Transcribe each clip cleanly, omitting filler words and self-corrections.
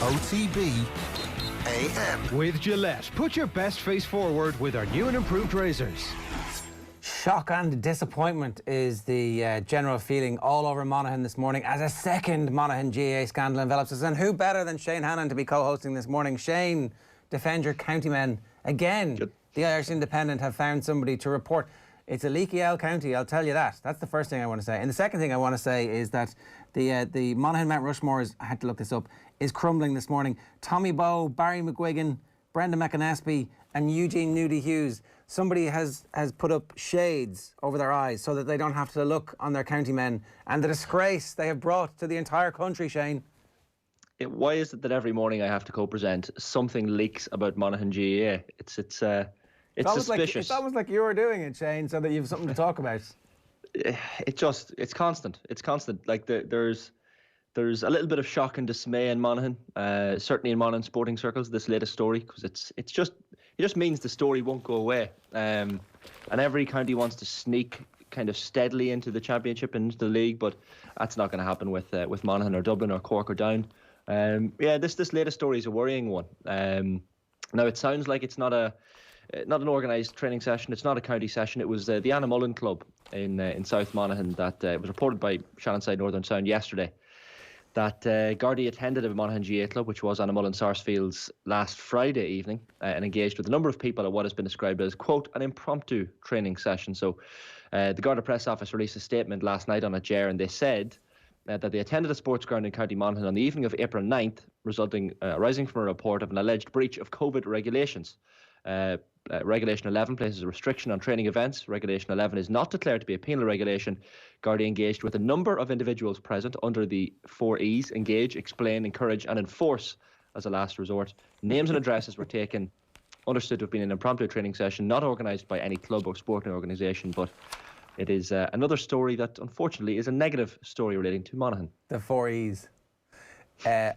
OTB AM. With Gillette, put your best face forward with our new and improved razors. Shock and disappointment is the general feeling all over Monaghan this morning as a second Monaghan GAA scandal envelops us. And who better than Shane Hannon to be co-hosting this morning? Shane, defend your county men. Again, Good. The Irish Independent have found somebody to report. It's a leaky L county, I'll tell you that. That's the first thing I want to say. And the second thing I want to say is that the Monaghan Mount Rushmore, I had to look this up, is crumbling this morning. Tommy Bowe, Barry McGuigan, Brendan McAnaspey and Eugene Nudie Hughes. Somebody has put up shades over their eyes so that they don't have to look on their county men. And the disgrace they have brought to the entire country, Shane. Why is it that every morning I have to co-present something leaks about Monaghan GAA? It's suspicious. It's almost like you were doing it, Shane, so that you have something to talk about. It's constant. It's constant. Like there's a little bit of shock and dismay in Monaghan, certainly in Monaghan sporting circles. This latest story, because it just means the story won't go away. And every county wants to sneak kind of steadily into the championship and into the league, but that's not going to happen with Monaghan or Dublin or Cork or Down. This latest story is a worrying one. Now it sounds like it's not an organised training session. It's not a county session. It was the Anna Mullen Club in South Monaghan that was reported by Shannonside Northern Sound yesterday that Gardaí attended a Monaghan GAA club, which was Anna Mullen Sarsfield's last Friday evening, and engaged with a number of people at what has been described as, quote, an impromptu training session. So the Garda press office released a statement last night on a Ger, and they said that they attended a sports ground in County Monaghan on the evening of April 9th, arising from a report of an alleged breach of COVID regulations. Regulation 11 places a restriction on training events. Regulation 11 is not declared to be a penal regulation. Gardaí engaged with a number of individuals present under the 4 E's: engage, explain, encourage and enforce as a last resort. Names and addresses were taken, understood to have been an impromptu training session, not organised by any club or sporting organisation, but it is another story that unfortunately is a negative story relating to Monaghan. The 4 E's. What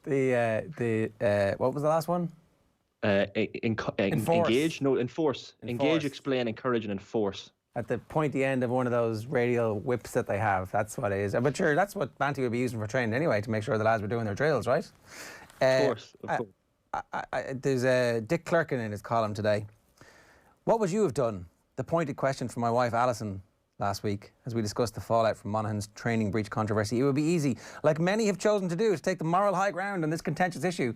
was the last one? Engage, no, enforce. Engage, explain, encourage and enforce. At the pointy end of one of those radial whips that they have, that's what it is. But sure, that's what Banty would be using for training anyway, to make sure the lads were doing their drills, right? Of course. There's Dick Clerkin in his column today. What would you have done? The pointed question from my wife Alison last week, as we discussed the fallout from Monaghan's training breach controversy. It would be easy, like many have chosen to do, to take the moral high ground on this contentious issue.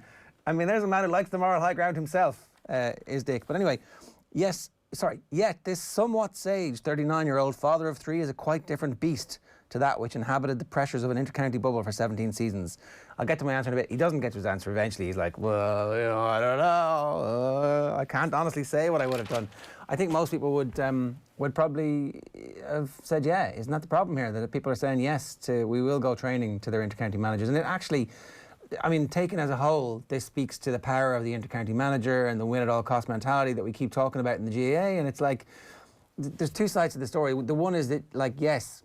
I mean, there's a man who likes the moral high ground himself, is Dick. But anyway, yet this somewhat sage 39-year-old father of 3 is a quite different beast to that which inhabited the pressures of an inter-county bubble for 17 seasons. I'll get to my answer in a bit. He doesn't get to his answer eventually. He's like, well, I don't know. I can't honestly say what I would have done. I think most people would probably have said, yeah, isn't that the problem here? That people are saying yes to, we will go training to their inter-county managers. And it actually, I mean, taken as a whole, this speaks to the power of the inter-county manager and the win-at-all-cost mentality that we keep talking about in the GAA. And it's like, there's two sides to the story. The one is that, like, yes,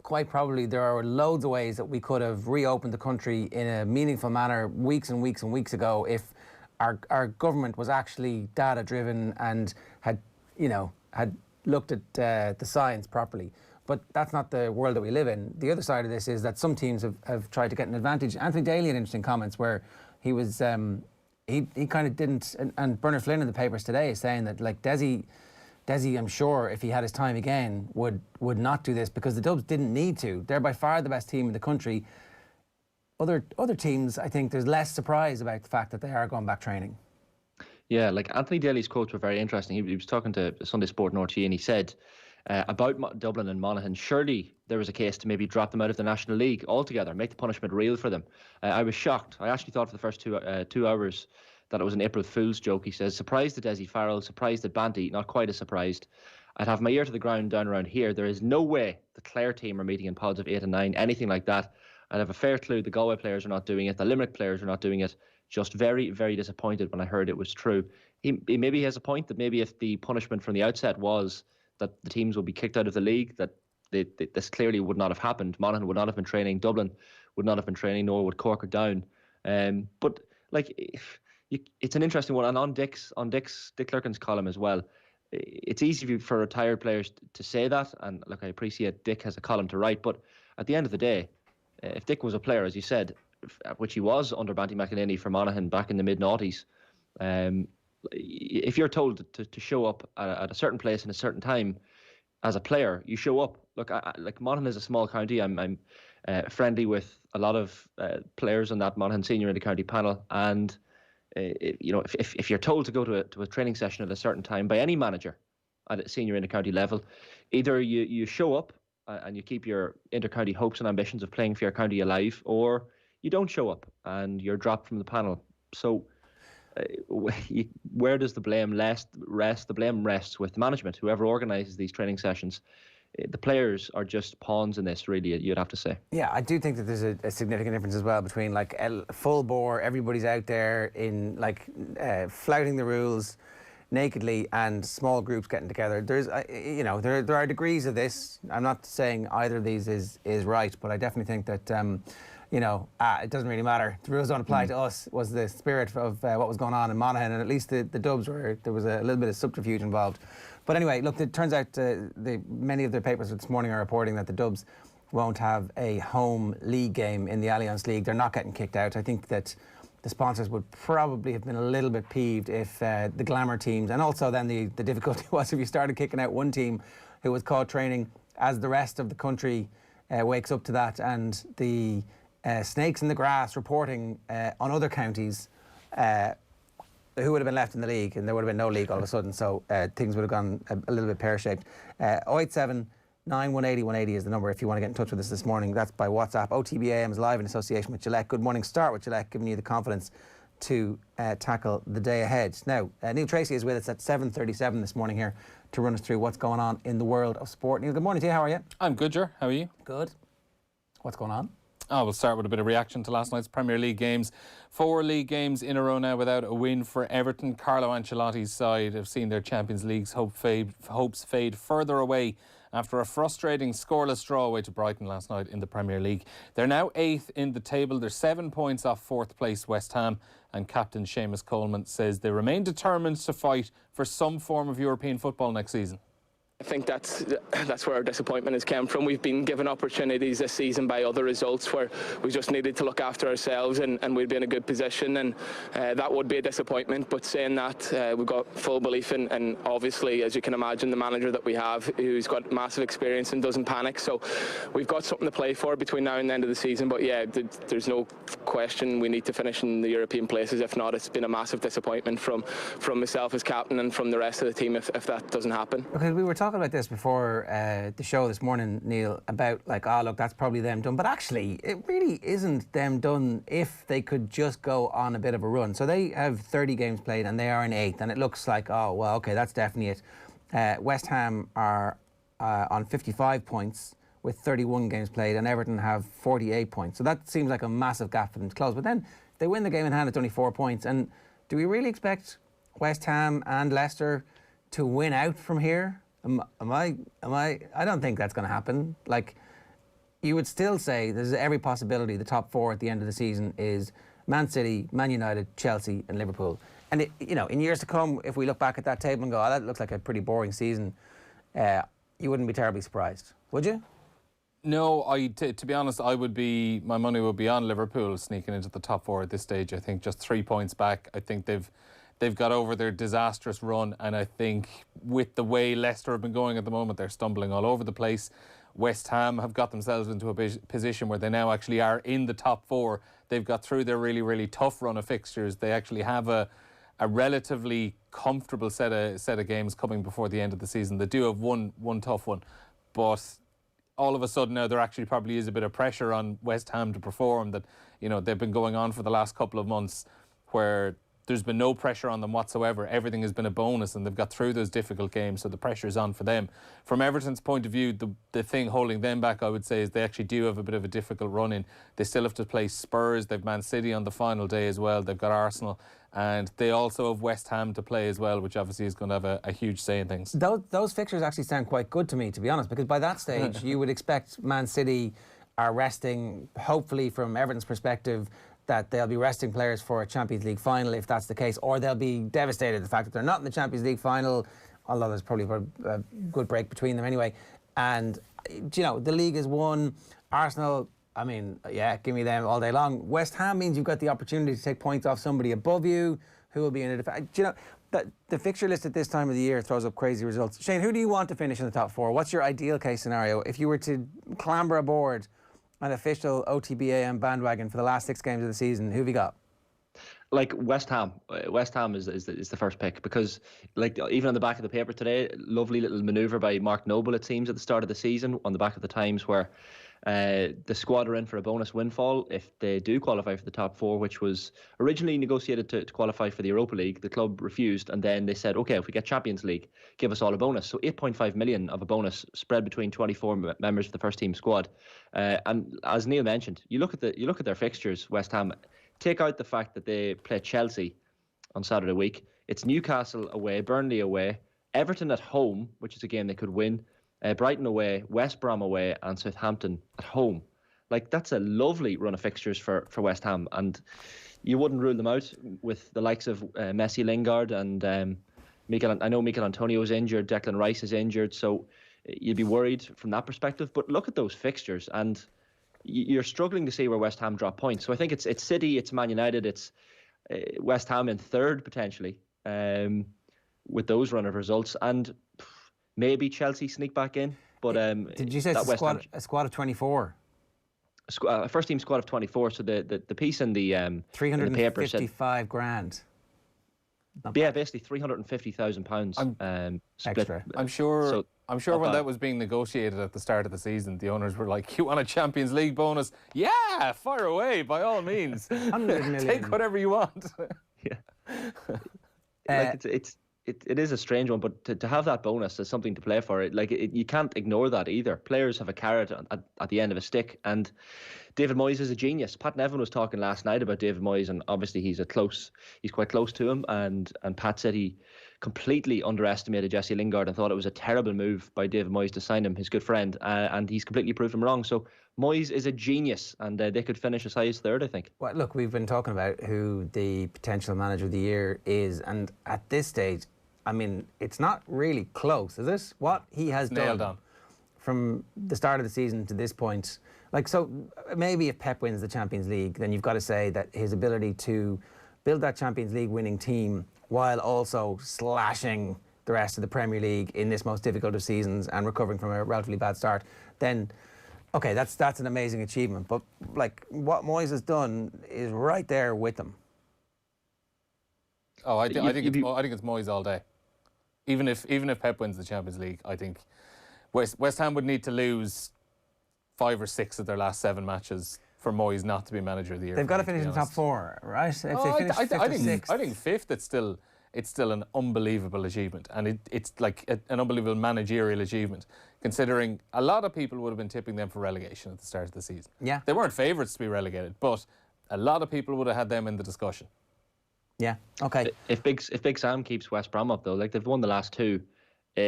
quite probably there are loads of ways that we could have reopened the country in a meaningful manner weeks and weeks and weeks ago if our government was actually data-driven and had looked at the science properly. But that's not the world that we live in. The other side of this is that some teams have tried to get an advantage. Anthony Daly had interesting comments where he was, he kind of didn't, and Bernard Flynn in the papers today is saying that, like, Desi, I'm sure, if he had his time again, would not do this because the Dubs didn't need to. They're by far the best team in the country. Other teams, I think there's less surprise about the fact that they are going back training. Yeah, like Anthony Daly's quotes were very interesting. He was talking to Sunday Sport North and he said about Dublin and Monaghan, surely there was a case to maybe drop them out of the National League altogether, make the punishment real for them. I was shocked. I actually thought for the first 2 hours that it was an April Fool's joke. He says, surprised at Desi Farrell, surprised at Banty, not quite as surprised. I'd have my ear to the ground down around here. There is no way the Clare team are meeting in pods of 8 and 9, anything like that. I'd have a fair clue the Galway players are not doing it, the Limerick players are not doing it. Just very, very disappointed when I heard it was true. He maybe has a point that maybe if the punishment from the outset was that the teams will be kicked out of the league, that this clearly would not have happened. Monaghan would not have been training, Dublin would not have been training, nor would Cork or Down. But like, it's an interesting one. And on Dick Clerkin's column as well, it's easy for retired players to say that. And look, I appreciate Dick has a column to write, but at the end of the day, if Dick was a player, as you said, which he was under Banty McEnany for Monaghan back in the mid-noughties, if you're told to show up at a certain place in a certain time as a player, you show up. Look, like Monaghan is a small county. I'm friendly with a lot of players on that Monaghan senior inter-county panel, and if you're told to go to a training session at a certain time by any manager at a senior inter-county level, either you show up and you keep your inter-county hopes and ambitions of playing for your county alive, or you don't show up and you're dropped from the panel. So where does the blame rest? The blame rests with management, whoever organises these training sessions. The players are just pawns in this, really, you'd have to say. Yeah, I do think that there's a significant difference as well between like full bore, everybody's out there in like flouting the rules nakedly, and small groups getting together. There's, there are degrees of this. I'm not saying either of these is right, but I definitely think that it doesn't really matter. The rules don't apply to us, was the spirit of what was going on in Monaghan, and at least the Dubs there was a little bit of subterfuge involved. But anyway, look, it turns out many of the papers this morning are reporting that the Dubs won't have a home league game in the Allianz League. They're not getting kicked out. I think that the sponsors would probably have been a little bit peeved if the glamour teams, and also then the difficulty was if you started kicking out one team who was caught training as the rest of the country wakes up to that, and the snakes in the grass reporting on other counties who would have been left in the league, and there would have been no league all of a sudden, so things would have gone a little bit pear-shaped. 087 918 180 is the number if you want to get in touch with us this morning. That's by WhatsApp. OTB AM is live in association with Gillette. Good morning. Start with Gillette, giving you the confidence to tackle the day ahead. Now, Neil Treacy is with us at 7:37 this morning here to run us through what's going on in the world of sport. Neil, good morning to you. How are you? I'm good, Ger. How are you? Good. What's going on? We'll start with a bit of reaction to last night's Premier League games. 4 league games in a row now without a win for Everton. Carlo Ancelotti's side have seen their Champions League's hopes fade further away after a frustrating scoreless draw away to Brighton last night in the Premier League. They're now 8th in the table. They're 7 points off 4th place West Ham, and captain Seamus Coleman says they remain determined to fight for some form of European football next season. I think that's where our disappointment has come from. We've been given opportunities this season by other results where we just needed to look after ourselves and we'd be in a good position, and that would be a disappointment. But saying that, we've got full belief in, and obviously, as you can imagine, the manager that we have, who's got massive experience and doesn't panic. So we've got something to play for between now and the end of the season. But yeah, there's no question we need to finish in the European places. If not, it's been a massive disappointment from myself as captain and from the rest of the team if that doesn't happen. Okay, we were talking about this before the show this morning, Neil, about like, oh look, that's probably them done, but actually it really isn't them done if they could just go on a bit of a run. So they have 30 games played and they are in 8th, and it looks like, oh well, okay, that's definitely it. West Ham are on 55 points with 31 games played, and Everton have 48 points, so that seems like a massive gap for them to close. But then they win the game in hand, it's only 4 points, and do we really expect West Ham and Leicester to win out from here? I don't think that's going to happen. Like, you would still say there's every possibility the top 4 at the end of the season is Man City, Man United, Chelsea and Liverpool. And in years to come, if we look back at that table and go, oh, that looks like a pretty boring season, you wouldn't be terribly surprised, would you? No, to be honest, my money would be on Liverpool sneaking into the top 4 at this stage. I think just 3 points back. I think they've got over their disastrous run, and I think with the way Leicester have been going at the moment, they're stumbling all over the place. West Ham have got themselves into a position where they now actually are in the top 4. They've got through their really, really tough run of fixtures. They actually have a relatively comfortable set of games coming before the end of the season. They do have one tough one, but all of a sudden now there actually probably is a bit of pressure on West Ham to perform that, they've been going on for the last couple of months where there's been no pressure on them whatsoever. Everything has been a bonus, and they've got through those difficult games, so the pressure is on for them. From Everton's point of view, the thing holding them back, I would say, is they actually do have a bit of a difficult run in. They still have to play Spurs. They've Man City on the final day as well. They've got Arsenal, and they also have West Ham to play as well, which obviously is going to have a huge say in things. Those fixtures actually sound quite good to me, to be honest, because by that stage you would expect Man City are resting, hopefully from Everton's perspective, that they'll be resting players for a Champions League final if that's the case, or they'll be devastated at the fact that they're not in the Champions League final, although there's probably a good break between them anyway. And the league is won. Arsenal I mean, yeah, give me them all day long. West Ham means you've got the opportunity to take points off somebody above you who will be in a defence. Do you know, that the fixture list at this time of the year throws up crazy results. Shane, who do you want to finish in the top 4? What's your ideal case scenario? If you were to clamber aboard an official OTB AM bandwagon for the last 6 games of the season, who have you got? Like West Ham. West Ham is the first pick, because like even on the back of the paper today, lovely little manoeuvre by Mark Noble, it seems, at the start of the season on the back of the Times, where the squad are in for a bonus windfall if they do qualify for the top 4, which was originally negotiated to qualify for the Europa League. The club refused, and then they said, okay, if we get Champions League, give us all a bonus. So 8.5 million of a bonus spread between 24 members of the first team squad. And as Neil mentioned, you look at their fixtures, West Ham. Take out the fact that they play Chelsea on Saturday week. It's Newcastle away, Burnley away, Everton at home, which is a game they could win, Brighton away, West Brom away, and Southampton at home. Like, that's a lovely run of fixtures for West Ham, and you wouldn't rule them out with the likes of Messi, Lingard, and I know Mikel Antonio is injured, Declan Rice is injured, so you'd be worried from that perspective. But look at those fixtures, and you're struggling to see where West Ham drop points. So I think it's City, it's Man United, it's West Ham in third potentially, with those run of results, and maybe Chelsea sneak back in. But did you say it's a squad of 24? A first team squad of 24. So the piece in the $355 grand. Yeah, basically £350,000 extra. I'm sure. I'm sure when that was being negotiated at the start of the season, the owners were like, "You want a Champions League bonus? Yeah, fire away by all means. 100 million. Take whatever you want." Yeah, it is a strange one, but to have that bonus as something to play for, you can't ignore that either. Players have a carrot at the end of a stick, and David Moyes is a genius. Pat Nevin was talking last night about David Moyes, and obviously he's quite close to him, and Pat said he completely underestimated Jesse Lingard and thought it was a terrible move by David Moyes to sign him, his good friend, and he's completely proved him wrong. So Moyes is a genius, and they could finish as high as third, I think. Well, look, we've been talking about who the potential manager of the year is, and at this stage, I mean, it's not really close, is it? What he has done from the start of the season to this point. Like, so maybe if Pep wins the Champions League, then you've got to say that his ability to build that Champions League winning team while also slashing the rest of the Premier League in this most difficult of seasons and recovering from a relatively bad start, then, okay, that's an amazing achievement. But, like, what Moyes has done is right there with them. Oh, I think it's Moyes all day. Even if Pep wins the Champions League, I think West Ham would need to lose 5 or 6 of their last 7 matches for Moyes not to be manager of the year. They've got to finish in the top 4, right? If they finish I think 5th, it's still an unbelievable achievement, and it's like an unbelievable managerial achievement, considering a lot of people would have been tipping them for relegation at the start of the season. Yeah, they weren't favourites to be relegated, but a lot of people would have had them in the discussion. Yeah, okay. If Big Sam keeps West Brom up, though, like they've won the last 2,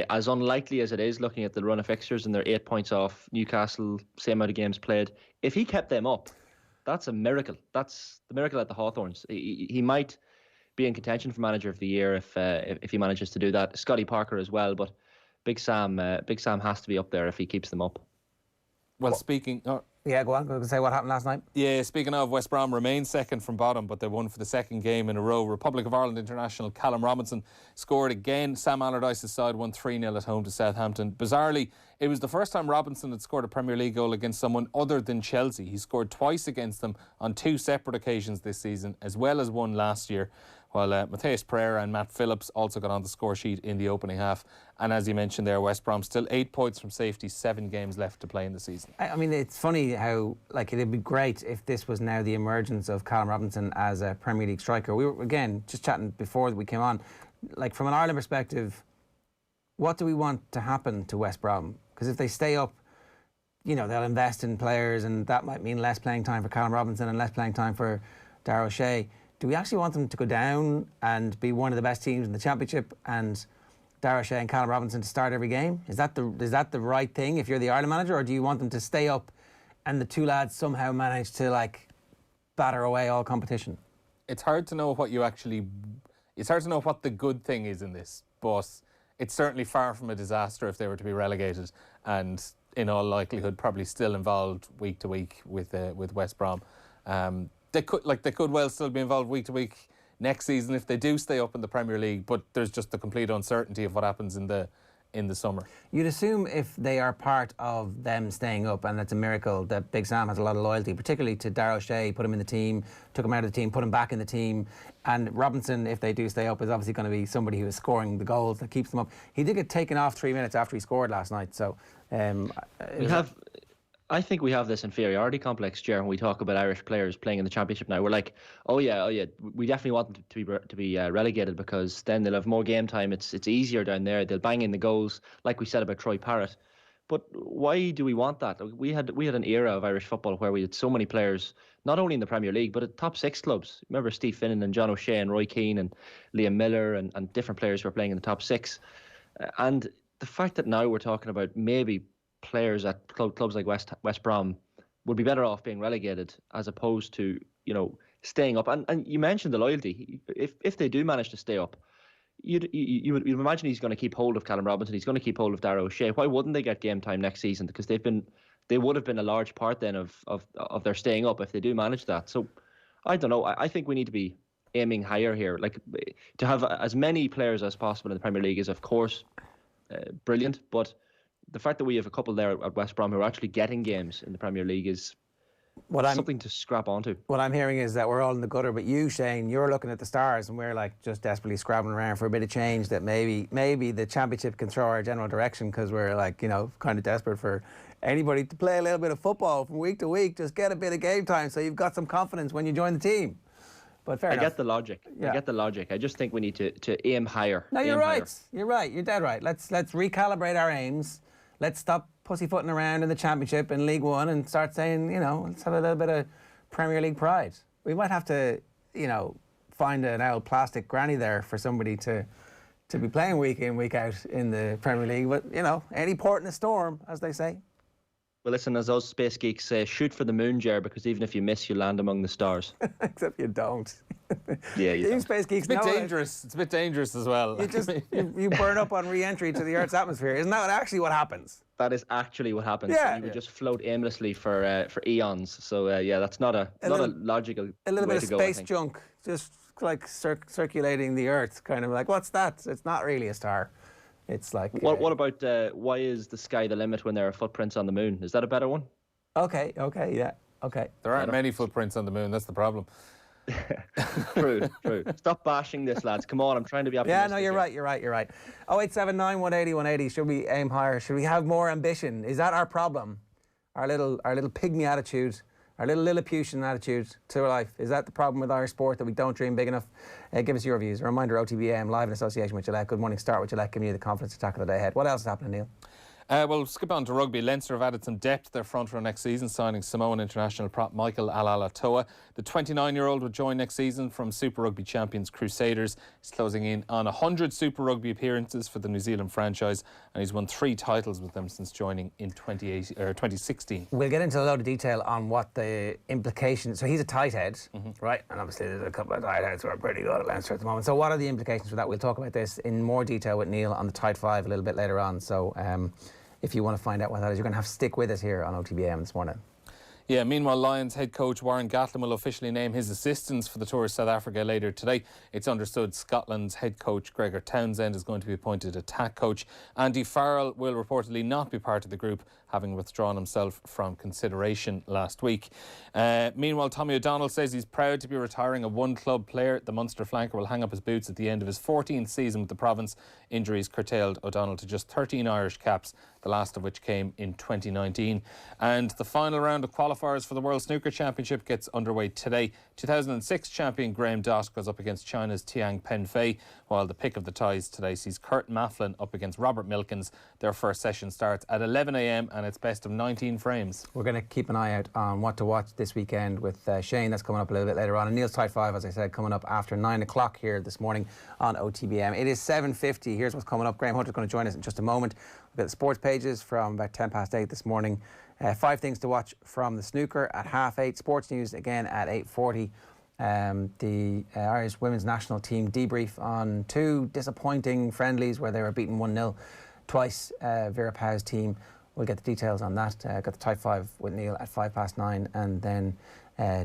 as unlikely as it is looking at the run of fixtures and they're 8 points off Newcastle, same amount of games played, if he kept them up, that's a miracle. That's the miracle at the Hawthorns. He might be in contention for manager of the year if he manages to do that. Scotty Parker as well, but Big Sam has to be up there if he keeps them up. Well, speaking... Yeah, go on. Go say what happened last night. Yeah, speaking of, West Brom remain second from bottom, but they won for the second game in a row. Republic of Ireland international Callum Robinson scored again. Sam Allardyce's side won 3-0 at home to Southampton. Bizarrely, it was the first time Robinson had scored a Premier League goal against someone other than Chelsea. He scored twice against them on 2 separate occasions this season, as well as one last year, while Matthias Pereira and Matt Phillips also got on the score sheet in the opening half. And as you mentioned there, West Brom still 8 points from safety, 7 games left to play in the season. I mean, it's funny how, like, it'd be great if this was now the emergence of Callum Robinson as a Premier League striker. We were, again, just chatting before we came on, like, from an Ireland perspective, what do we want to happen to West Brom? Because if they stay up, you know, they'll invest in players, and that might mean less playing time for Callum Robinson and less playing time for Darragh O'Shea. Do we actually want them to go down and be one of the best teams in the Championship and Darragh O'Shea and Callum Robinson to start every game? Is that the right thing if you're the Ireland manager, or do you want them to stay up and the 2 lads somehow manage to, like, batter away all competition? It's hard to know what it's hard to know what the good thing is in this, but it's certainly far from a disaster if they were to be relegated and in all likelihood, probably still involved week to week with West Brom. They could well still be involved week to week next season if they do stay up in the Premier League, but there's just the complete uncertainty of what happens in the summer. You'd assume if they are part of them staying up, and it's a miracle, that Big Sam has a lot of loyalty, particularly to Darrell Shea, put him in the team, took him out of the team, put him back in the team. And Robinson, if they do stay up, is obviously going to be somebody who is scoring the goals that keeps them up. He did get taken off 3 minutes after he scored last night. So I think we have this inferiority complex, Ger, when we talk about Irish players playing in the Championship now. We're like, oh yeah, we definitely want them to be relegated, because then they'll have more game time. It's easier down there. They'll bang in the goals, like we said about Troy Parrott. But why do we want that? We had an era of Irish football where we had so many players, not only in the Premier League, but at top 6 clubs. Remember Steve Finnan and John O'Shea and Roy Keane and Liam Miller and different players who are playing in the top 6. And the fact that now we're talking about maybe players at clubs like West Brom would be better off being relegated as opposed to, staying up. And you mentioned the loyalty. If they do manage to stay up, you'd imagine he's going to keep hold of Callum Robinson. He's going to keep hold of Darragh O'Shea. Why wouldn't they get game time next season? Because they would have been a large part then of their staying up if they do manage that. So I don't know. I think we need to be aiming higher here. Like, to have as many players as possible in the Premier League is, of course, brilliant, but the fact that we have a couple there at West Brom who are actually getting games in the Premier League is something to scrap onto. What I'm hearing is that we're all in the gutter, but you, Shane, you're looking at the stars, and we're like just desperately scrabbling around for a bit of change, that maybe the Championship can throw our general direction, because we're like, kind of desperate for anybody to play a little bit of football from week to week. Just get a bit of game time so you've got some confidence when you join the team. But fair enough. I get the logic. Yeah. I get the logic. I just think we need to aim higher. No, you're right. You're right. You're dead right. Let's recalibrate our aims. Let's stop pussyfooting around in the Championship and League One and start saying, let's have a little bit of Premier League pride. We might have to, find an old plastic granny there for somebody to be playing week in, week out in the Premier League. But, any port in a storm, as they say. Well, listen, as those space geeks say, shoot for the moon, Ger, because even if you miss, you land among the stars. Except you don't. Yeah, you don't. Space geeks it's a bit dangerous. It's a bit dangerous as well. You burn up on re-entry to the Earth's atmosphere. Isn't that actually what happens? That is actually what happens. Yeah. You would just float aimlessly for eons. So that's not a logical way to go. A little bit of space junk, just like circulating the Earth, kind of like, what's that? It's not really a star. It's like... What about why is the sky the limit when there are footprints on the moon? Is that a better one? Okay, yeah, okay. There aren't many footprints on the moon, that's the problem. True. Stop bashing this, lads. Come on, I'm trying to be optimistic. Yeah, no, you're right. 0879 180 180. Should we aim higher? Should we have more ambition? Is that our problem? Our little pygmy attitude, our little Lilliputian attitude to life. Is that the problem with Irish sport, that we don't dream big enough? Give us your views. A reminder, OTB AM, live in association with Gillette. Good morning, start with Gillette, giving you the confidence to tackle the day ahead. What else is happening, Neil? We'll skip on to rugby. Leinster have added some depth to their front row next season, signing Samoan international prop Michael Alala-Toa. The 29-year-old will join next season from Super Rugby champions Crusaders. He's closing in on 100 Super Rugby appearances for the New Zealand franchise, and he's won 3 titles with them since joining in 2016. We'll get into a load of detail on what the implications... So he's a tight head, right? And obviously there's a couple of tight heads who are pretty good at Leinster at the moment. So what are the implications for that? We'll talk about this in more detail with Neil on the tight 5 a little bit later on. So... if you want to find out what that is, you're going to have to stick with us here on OTB AM this morning. Yeah, meanwhile, Lions head coach Warren Gatland will officially name his assistants for the tour of South Africa later today. It's understood Scotland's head coach Gregor Townsend is going to be appointed attack coach. Andy Farrell will reportedly not be part of the group, having withdrawn himself from consideration last week. Meanwhile, Tommy O'Donnell says he's proud to be retiring a one-club player. The Munster flanker will hang up his boots at the end of his 14th season with the province. Injuries curtailed O'Donnell to just 13 Irish caps, the last of which came in 2019. And the final round of qualifiers for the World Snooker Championship gets underway today. 2006 champion Graham Dott goes up against China's Tiang Penfei, while the pick of the ties today sees Kurt Mafflin up against Robert Milkins. Their first session starts at 11 a.m. and it's best of 19 frames. We're going to keep an eye out on what to watch this weekend with Shane. That's coming up a little bit later on. And Neil's Tight 5, as I said, coming up after 9 o'clock here this morning on OTBM. It is 7:50. Here's what's coming up. Graham Hunter's going to join us in just a moment. We've got the sports pages from about 8:10 this morning. 5 things to watch from the snooker at 8:30. Sports news again at 8:40. The Irish women's national team debrief on 2 disappointing friendlies where they were beaten 1-0 twice. Vera Pauw's team We'll get the details on that. Got the Type 5 with Neil at 9:05, and then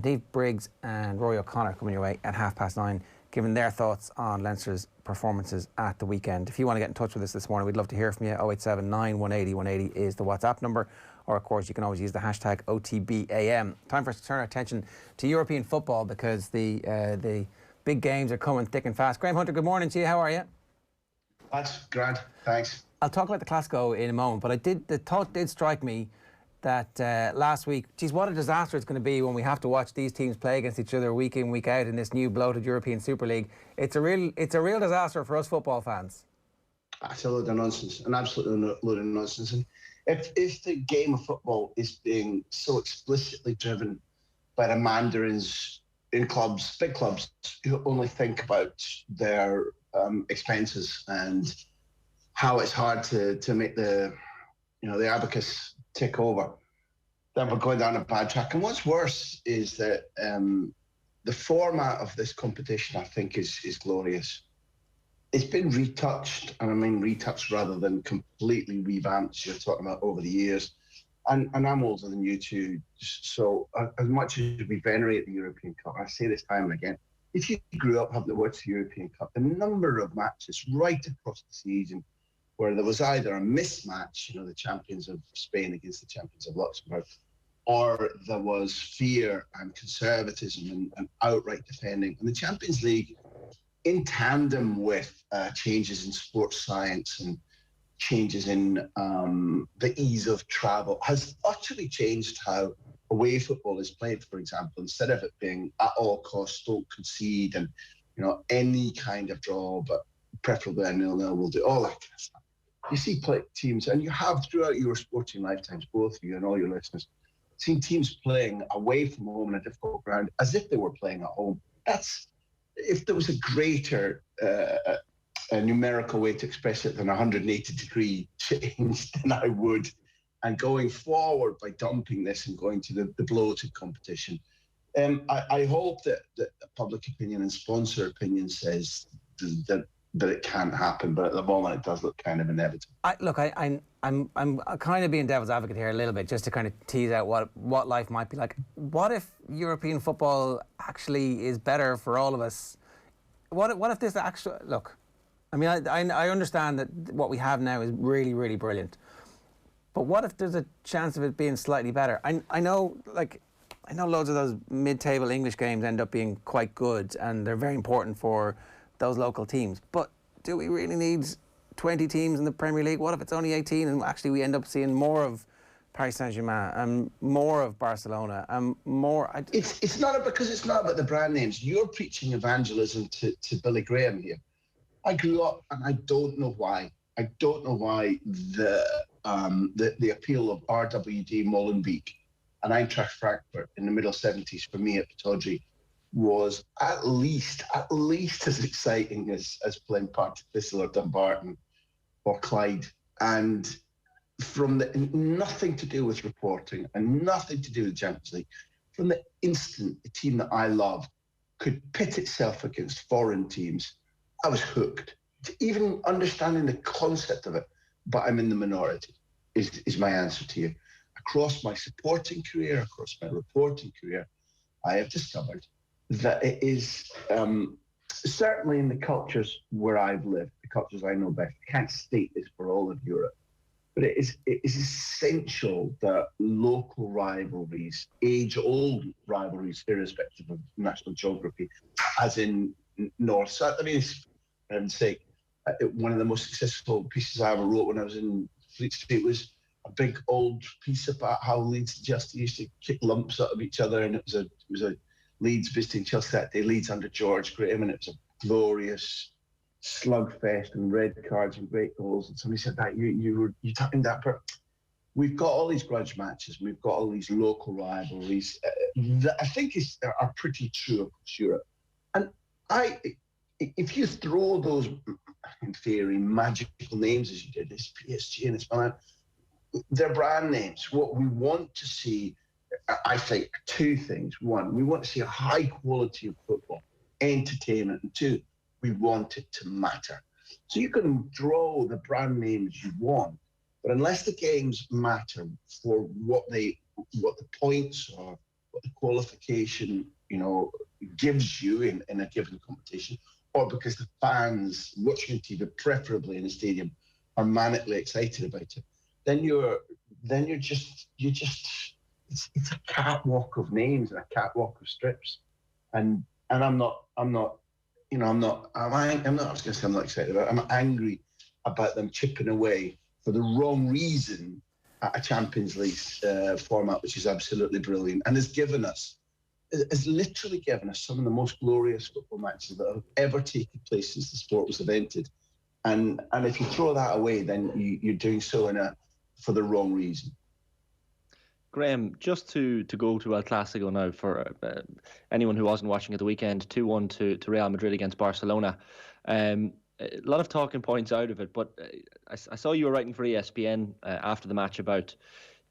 Dave Briggs and Rory O'Connor coming your way at 9:30, giving their thoughts on Leinster's performances at the weekend. If you want to get in touch with us this morning, we'd love to hear from you. 087 180 180 is the WhatsApp number. Or, of course, you can always use the hashtag OTB AM. Time for us to turn our attention to European football, because the big games are coming thick and fast. Graham Hunter, good morning to you. How are you? That's grand. Thanks. I'll talk about the Classico in a moment, but the thought did strike me that last week, geez, what a disaster it's going to be when we have to watch these teams play against each other week in, week out in this new bloated European Super League. It's a real disaster for us football fans. That's a load of nonsense, an absolute load of nonsense. And if the game of football is being so explicitly driven by the mandarins in clubs, big clubs, who only think about their expenses and how it's hard to make the abacus tick over, then we're going down a bad track. And what's worse is that the format of this competition, I think, is glorious. It's been retouched, and I mean retouched rather than completely revamped, as you're talking about, over the years. And I'm older than you two, so as much as we venerate the European Cup, I say this time and again, if you grew up having to watch the European Cup, the number of matches right across the season where there was either a mismatch, the champions of Spain against the champions of Luxembourg, or there was fear and conservatism and outright defending. And the Champions League, in tandem with changes in sports science and changes in the ease of travel, has utterly changed how away football is played. For example, instead of it being at all costs, don't concede, and any kind of draw, but preferably a 0-0 will do, all that kind of stuff. You see teams, and you have throughout your sporting lifetimes, both of you and all your listeners, seen teams playing away from home in a difficult ground as if they were playing at home. That's, if there was a greater a numerical way to express it than 180-degree change, then I would. And going forward by dumping this and going to the bloated competition, I hope that public opinion and sponsor opinion says that it can't happen, but at the moment it does look kind of inevitable. I'm kind of being devil's advocate here a little bit, just to kind of tease out what life might be like. What if European football actually is better for all of us? What if this actually, look, I mean, I understand that what we have now is really, really brilliant, but what if there's a chance of it being slightly better? I know loads of those mid-table English games end up being quite good, and they're very important for those local teams. But do we really need 20 teams in the Premier League? What if it's only 18 and actually we end up seeing more of Paris Saint-Germain and more of Barcelona and more? It's not because it's not about the brand names. You're preaching evangelism to Billy Graham here. I grew up, and I don't know why. I don't know why the appeal of RWD Molenbeek and Eintracht Frankfurt in the middle 70s for me at Pittodrie was at least as exciting as playing Partick Thistle or Dumbarton or Clyde. And from nothing to do with reporting and nothing to do with the Champions League, from the instant the team that I loved could pit itself against foreign teams, I was hooked. Even understanding the concept of it, but I'm in the minority, is my answer to you. Across my supporting career, across my reporting career, I have discovered that it is certainly in the cultures where I've lived, the cultures I know best. I can't state this for all of Europe, but it is essential that local rivalries, age-old rivalries, irrespective of national geography, as in North-South. I mean, for heaven's sake, one of the most successful pieces I ever wrote when I was in Fleet Street was a big old piece about how Leeds just used to kick lumps out of each other, and it was a Leeds visiting Chelsea that day, Leeds under George Graham, and it was a glorious slugfest and red cards and great goals. And somebody said that you talking that, but we've got all these grudge matches, we've got all these local rivalries that I think are pretty true across Europe. And if you throw those, in theory, magical names as you did, this PSG and this Milan, they're brand names. What we want to see, I think, two things. One, we want to see a high quality of football, entertainment. And two, we want it to matter. So you can draw the brand names you want, But unless the games matter for what the points or what the qualification, gives you in a given competition, or because the fans watching on TV, preferably in a stadium, are manically excited about it, then you're just it's a catwalk of names and a catwalk of strips, and I'm not excited about it. I'm angry about them chipping away for the wrong reason at a Champions League format, which is absolutely brilliant and has literally given us some of the most glorious football matches that have ever taken place since the sport was invented. And if you throw that away, then you're doing so for the wrong reason. Graham, just to go to El Clasico now, for anyone who wasn't watching at the weekend, 2-1 to Real Madrid against Barcelona. A lot of talking points out of it, but I saw you were writing for ESPN after the match about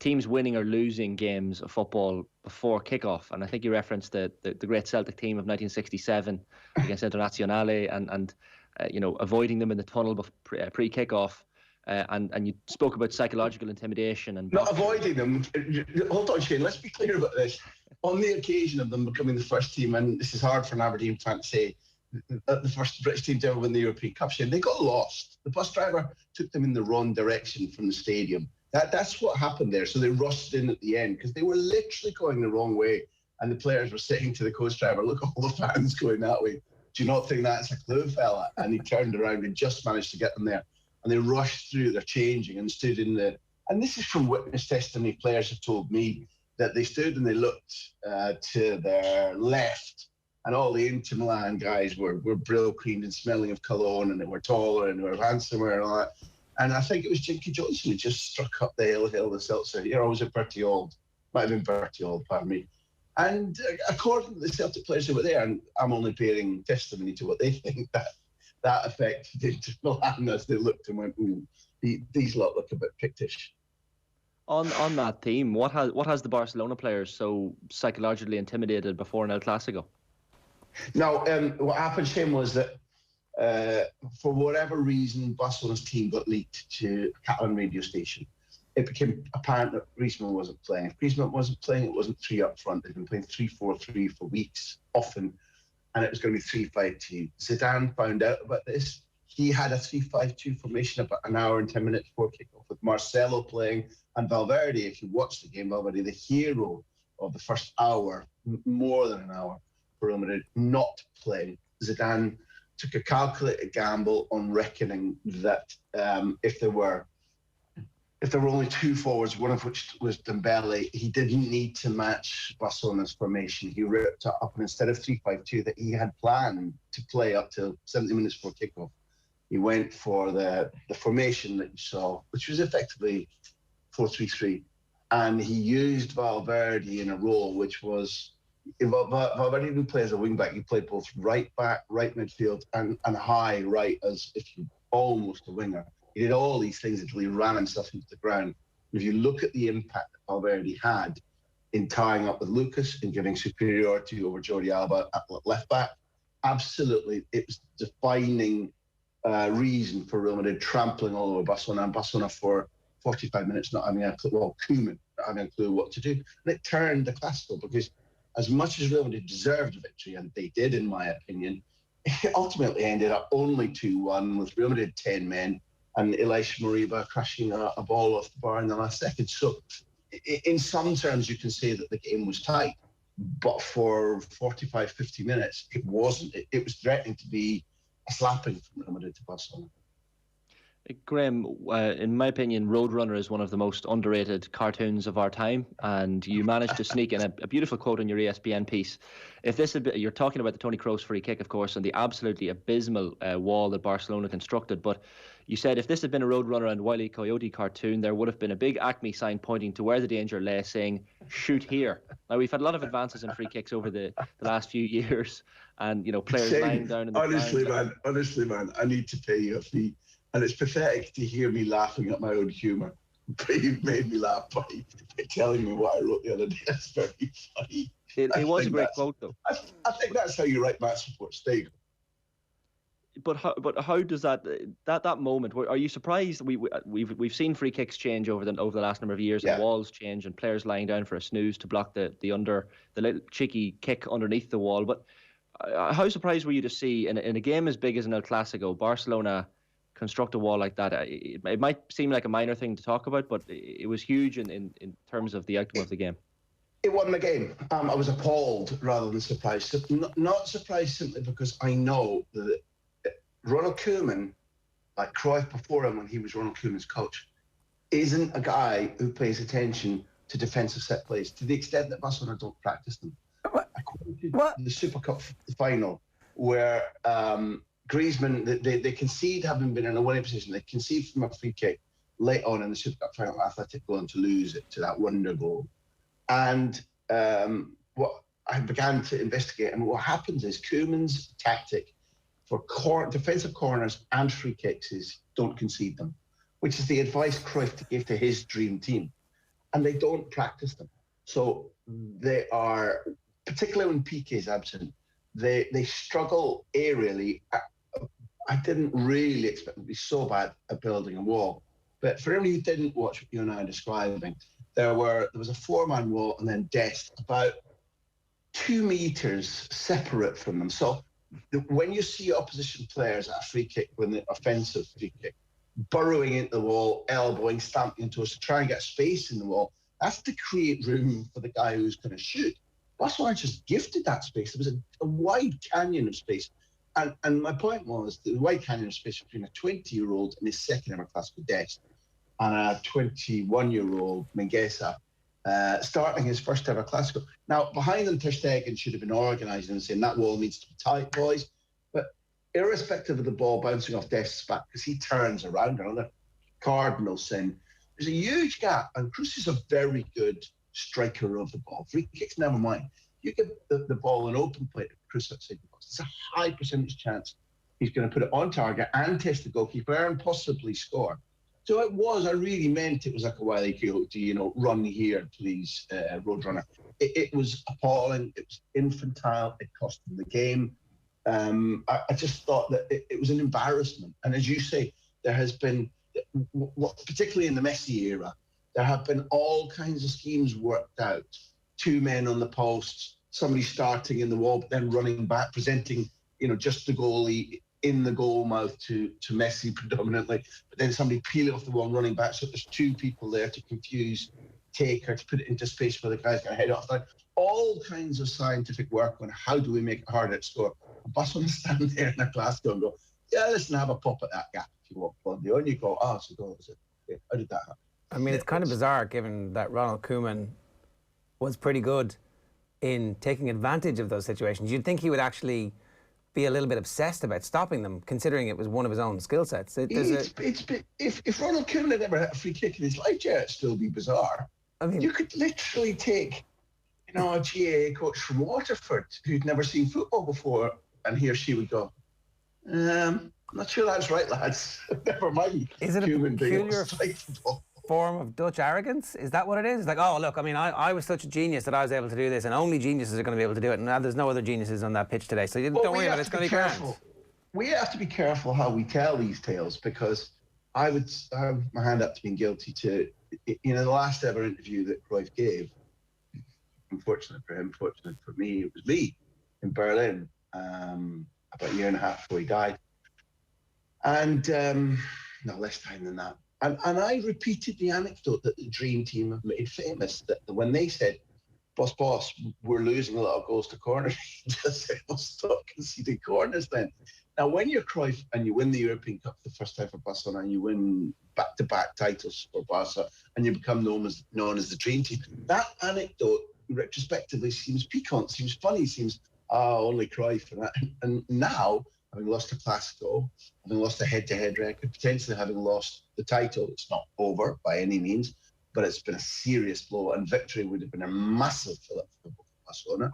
teams winning or losing games of football before kickoff, and I think you referenced the great Celtic team of 1967 against Internazionale and avoiding them in the tunnel pre-kickoff. And you spoke about psychological intimidation and not avoiding them. Hold on, Shane. Let's be clear about this. On the occasion of them becoming the first team, and this is hard for an Aberdeen fan to say, the first British team to ever win the European Cup, Shane, they got lost. The bus driver took them in the wrong direction from the stadium. That's what happened there. So they rushed in at the end because they were literally going the wrong way, and the players were saying to the coach driver, "Look, all the fans going that way. Do you not think that's a clue, fella?" And he turned around and just managed to get them there. And they rushed through their changing and stood in the... And this is from witness testimony. Players have told me that they stood and they looked to their left, and all the Inter Milan guys were brill creamed and smelling of cologne, and they were taller and they were handsomer and all that. And I think it was Jinky Johnson who just struck up the hill of the Seltzer. Or was it Bertie Auld? Might have been Bertie Auld, pardon me. And according to the Celtic players who were there, and I'm only bearing testimony to what they think, that affected Inter Milan as they looked and went, "Ooh, these lot look a bit pictish." On that theme, what has the Barcelona players so psychologically intimidated before an El Clasico? Now, what happened, Shane, was that for whatever reason, Barcelona's team got leaked to a Catalan radio station. It became apparent that Griezmann wasn't playing. If Griezmann wasn't playing, it wasn't three up front. They'd been playing 3-4-3 for weeks, often, and it was going to be 3-5-2. Zidane found out about this. He had a 3-5-2 formation about an hour and 10 minutes before kickoff, with Marcelo playing and Valverde. If you watch the game, Valverde, the hero of the first hour, more than an hour for Real Madrid, not playing. Zidane took a calculated gamble on reckoning that if there were only two forwards, one of which was Dembele, he didn't need to match Barcelona's formation. He ripped it up, and instead of 3-5-2 that he had planned to play up to 70 minutes before kickoff, he went for the formation that you saw, which was effectively 4-3-3. And he used Valverde in a role which was... Valverde didn't play as a wing-back. He played both right back, right midfield, and high right as if you almost a winger. He did all these things until he ran himself into the ground. If you look at the impact that Valverde had in tying up with Lucas and giving superiority over Jordi Alba at left back, absolutely, it was defining reason for Real Madrid trampling all over Barcelona, and Barcelona for 45 minutes not having a clue, Koeman not having a clue what to do. And it turned the Classico, because as much as Real Madrid deserved a victory, and they did, in my opinion, it ultimately ended up only 2-1 with Real Madrid 10 men and Elisha Moriba crashing a ball off the bar in the last second. So in some terms, you can say that the game was tight, but for 45, 50 minutes, it wasn't. It was threatening to be a slapping from Real Madrid to Barcelona. Graham, in my opinion, Roadrunner is one of the most underrated cartoons of our time, and you managed to sneak in a beautiful quote in your ESPN piece. If this had been, you're talking about the Toni Kroos free kick, of course, and the absolutely abysmal wall that Barcelona constructed, but you said if this had been a Roadrunner and Wile E. Coyote cartoon, there would have been a big Acme sign pointing to where the danger lay, saying, "Shoot here." Now, we've had a lot of advances in free kicks over the last few years, and players lying down in the ground. Honestly, man, I need to pay you a fee. And it's pathetic to hear me laughing at my own humour. But you've made me laugh by telling me what I wrote the other day. That's very funny. It was a great quote, though. I think that's how you write match reports. There you go. how does that moment? Are you surprised? We've seen free kicks change over the last number of years, and walls change, and players lying down for a snooze to block the little cheeky kick underneath the wall. But how surprised were you to see in a game as big as an El Clasico, Barcelona construct a wall like that? It might seem like a minor thing to talk about, but it was huge in terms of the outcome of the game. It won the game. I was appalled rather than surprised. Not surprised simply because I know that Ronald Koeman, like Cruyff before him when he was Ronald Koeman's coach, isn't a guy who pays attention to defensive set plays to the extent that Barcelona don't practice them. I quoted the Super Cup final where Griezmann, they concede, having been in a winning position, they concede from a free kick late on in the Super Cup final, Athletic going to lose it to that wonder goal. And what I began to investigate, and what happens is Koeman's tactic for defensive corners and free kicks is don't concede them, which is the advice Cruyff gave to his dream team. And they don't practice them. So they are, particularly when Piqué is absent, they struggle aerially. I didn't really expect it to be so bad at building a wall. But for anyone who didn't watch what you and I are describing, there was a 4-man wall and then Dest about 2 meters separate from them. So when you see opposition players at a free kick, when the offensive free kick, burrowing into the wall, elbowing, stamping into us to try and get space in the wall, that's to create room for the guy who's going to shoot. Barcelona just gifted that space. There was a wide canyon of space. And my point was the wide canyon of space between a 20-year-old in his second ever Classico Dest and a 21-year-old Mingueza starting his first ever Classico. Now, behind them, Ter Stegen should have been organising and saying that wall needs to be tight, boys. But irrespective of the ball bouncing off Dest's back, because he turns around, another cardinal sin, there's a huge gap. And Kroos is a very good striker of the ball. Free kicks, never mind. You give the ball an open play to Kroos outside the box. It's a high percentage chance he's going to put it on target and test the goalkeeper and possibly score. So I really meant it was like a Wile E. Coyote, run here, please, Roadrunner. It was appalling. It was infantile. It cost them the game. I just thought that it was an embarrassment. And as you say, there has been, particularly in the Messi era, there have been all kinds of schemes worked out. 2 men on the posts, somebody starting in the wall, but then running back, presenting, just the goalie in the goal mouth to Messi predominantly, but then somebody peeling off the wall and running back. So there's 2 people there to confuse Taker, to put it into space where the guy's going to head off. All kinds of scientific work on how do we make it harder to score. And Barcelona stand there in a Glasgow and go, yeah, listen, have a pop at that gap if you want, Blondie. And you go, it's a goal, is it? Okay, how did that happen? I mean, it's kind of bizarre given that Ronald Koeman was pretty good in taking advantage of those situations. You'd think he would actually be a little bit obsessed about stopping them, considering it was one of his own skill sets. If Ronald Koeman had ever had a free kick in his life, it'd still be bizarre. I mean, you could literally take, a GAA coach from Waterford who'd never seen football before, and he or she would go, I'm not sure that's right, lads. Never mind. Is it a peculiar form of Dutch arrogance? Is that what it is? It's like, oh, look, I mean, I was such a genius that I was able to do this, and only geniuses are going to be able to do it, and now there's no other geniuses on that pitch today, so don't worry about it, it's going to be grand. We have to be careful how we tell these tales, because I have my hand up to being guilty to, the last ever interview that Cruyff gave, unfortunate for him, fortunate for me, it was me in Berlin, about a year and a half before he died. And no, less time than that. And I repeated the anecdote that the Dream Team have made famous, that when they said, boss, we're losing a lot of goals to corners, he just said, well, stop conceding corners then. Now, when you're Cruyff and you win the European Cup the first time for Barcelona, and you win back-to-back titles for Barca, and you become known as the Dream Team, that anecdote retrospectively seems piquant, seems funny, seems, only Cruyff. And now, having lost a Classico, having lost a head-to-head record, potentially having lost the title, it's not over by any means, but it's been a serious blow, and victory would have been a massive fillip for Barcelona.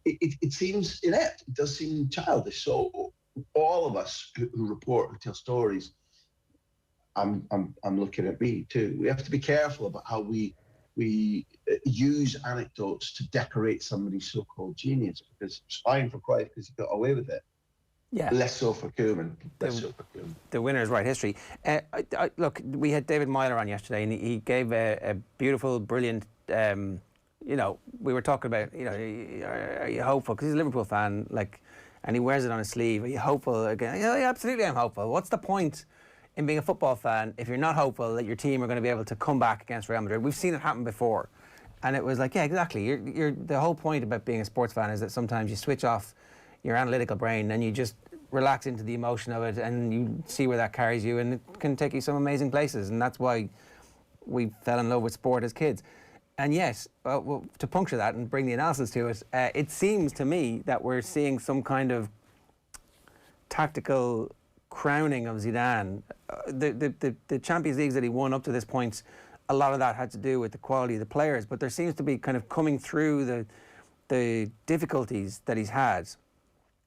It seems inept. It does seem childish. So all of us who report, who tell stories, I'm looking at me too. We have to be careful about how we use anecdotes to decorate somebody's so-called genius, because it's fine for Cruyff because he got away with it. Less so for Koeman. The winners write history. Look, we had David Myler on yesterday, and he gave a beautiful, brilliant. You know, we were talking about, you know, are you hopeful? Because he's a Liverpool fan, like, and he wears it on his sleeve. Are you hopeful again? Yeah, absolutely, I'm hopeful. What's the point in being a football fan if you're not hopeful that your team are going to be able to come back against Real Madrid? We've seen it happen before, and it was like, yeah, exactly. You're the whole point about being a sports fan is that sometimes you switch off your analytical brain and you just relax into the emotion of it, and you see where that carries you, and it can take you some amazing places. And that's why we fell in love with sport as kids. And yes, well, to puncture that and bring the analysis to it, it seems to me that we're seeing some kind of tactical crowning of Zidane. The Champions Leagues that he won up to this point, a lot of that had to do with the quality of the players, but there seems to be kind of coming through the difficulties that he's had.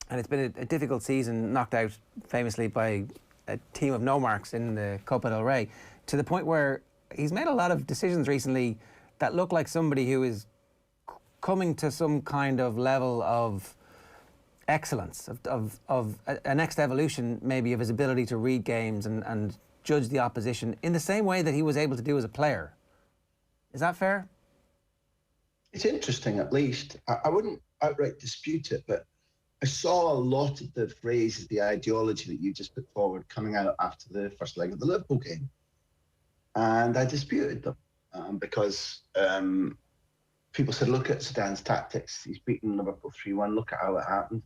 And it's been a difficult season, knocked out famously by a team of no marks in the Copa del Rey, to the point where he's made a lot of decisions recently that look like somebody who is coming to some kind of level of excellence, of a next evolution maybe of his ability to read games and judge the opposition in the same way that he was able to do as a player. Is that fair? It's interesting, at least. I wouldn't outright dispute it, but I saw a lot of the phrases, the ideology that you just put forward coming out after the first leg of the Liverpool game. And I disputed them because people said, look at Zidane's tactics. He's beaten Liverpool 3-1. Look at how it happened.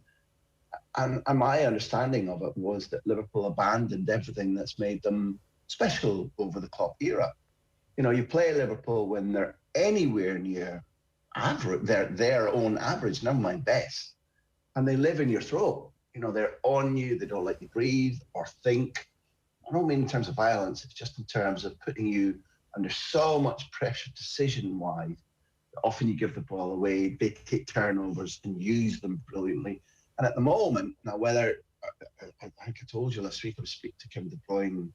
And my understanding of it was that Liverpool abandoned everything that's made them special over the Klopp era. You know, you play Liverpool when they're anywhere near average, their own average, never mind best. And they live in your throat. You know, they're on you. They don't let you breathe or think. I don't mean in terms of violence. It's just in terms of putting you under so much pressure decision-wise. Often you give the ball away. They take turnovers and use them brilliantly. And at the moment, now whether, I think I told you last week, I was speaking to Kevin De Bruyne,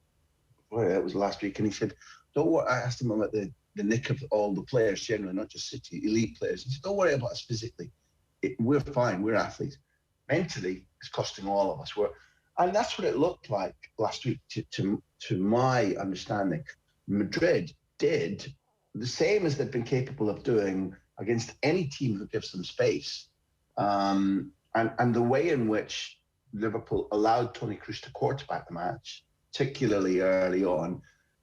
it was last week, and he said, don't worry, I asked him about the nick of all the players generally, not just City, elite players. He said, don't worry about us physically. We're fine, we're athletes. Mentally, it's costing all of us. And that's what it looked like last week, to my understanding. Madrid did the same as they've been capable of doing against any team who gives them space. And the way in which Liverpool allowed Toni Kroos to quarterback the match, particularly early on,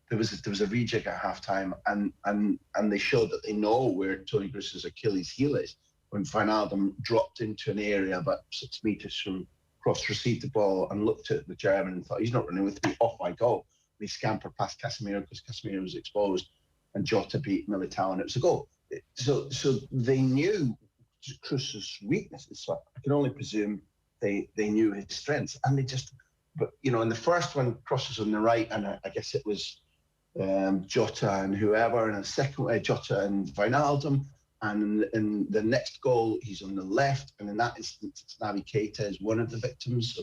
there was a rejig at halftime, and they showed that they know where Toni Kroos' Achilles heel is. When Wijnaldum dropped into an area about 6 meters from Kroos, received the ball and looked at the German and thought, he's not running with me, off I go. And he scampered past Casemiro because Casemiro was exposed, and Jota beat Militao, and it was a goal. So they knew Kroos' weaknesses. So I can only presume they knew his strengths, and they just. But you know, in the first one, Kroos was on the right, and I guess it was Jota and whoever, and the second way, Jota and Wijnaldum. And in the next goal, he's on the left. And in that instance, Naby Keita is one of the victims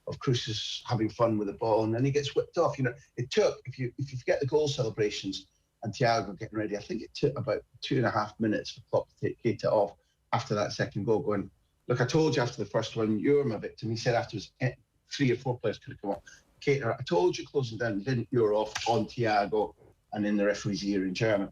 of Kroos having fun with the ball. And then he gets whipped off. You know, it took, if you forget the goal celebrations and Thiago getting ready, I think it took about 2.5 minutes for Klopp to take Keita off after that second goal, going, look, I told you after the first one, you're my victim. He said afterwards, 3 or 4 players could have come off. Keita, I told you closing down, didn't, you're off on Thiago and in the referee's ear in German.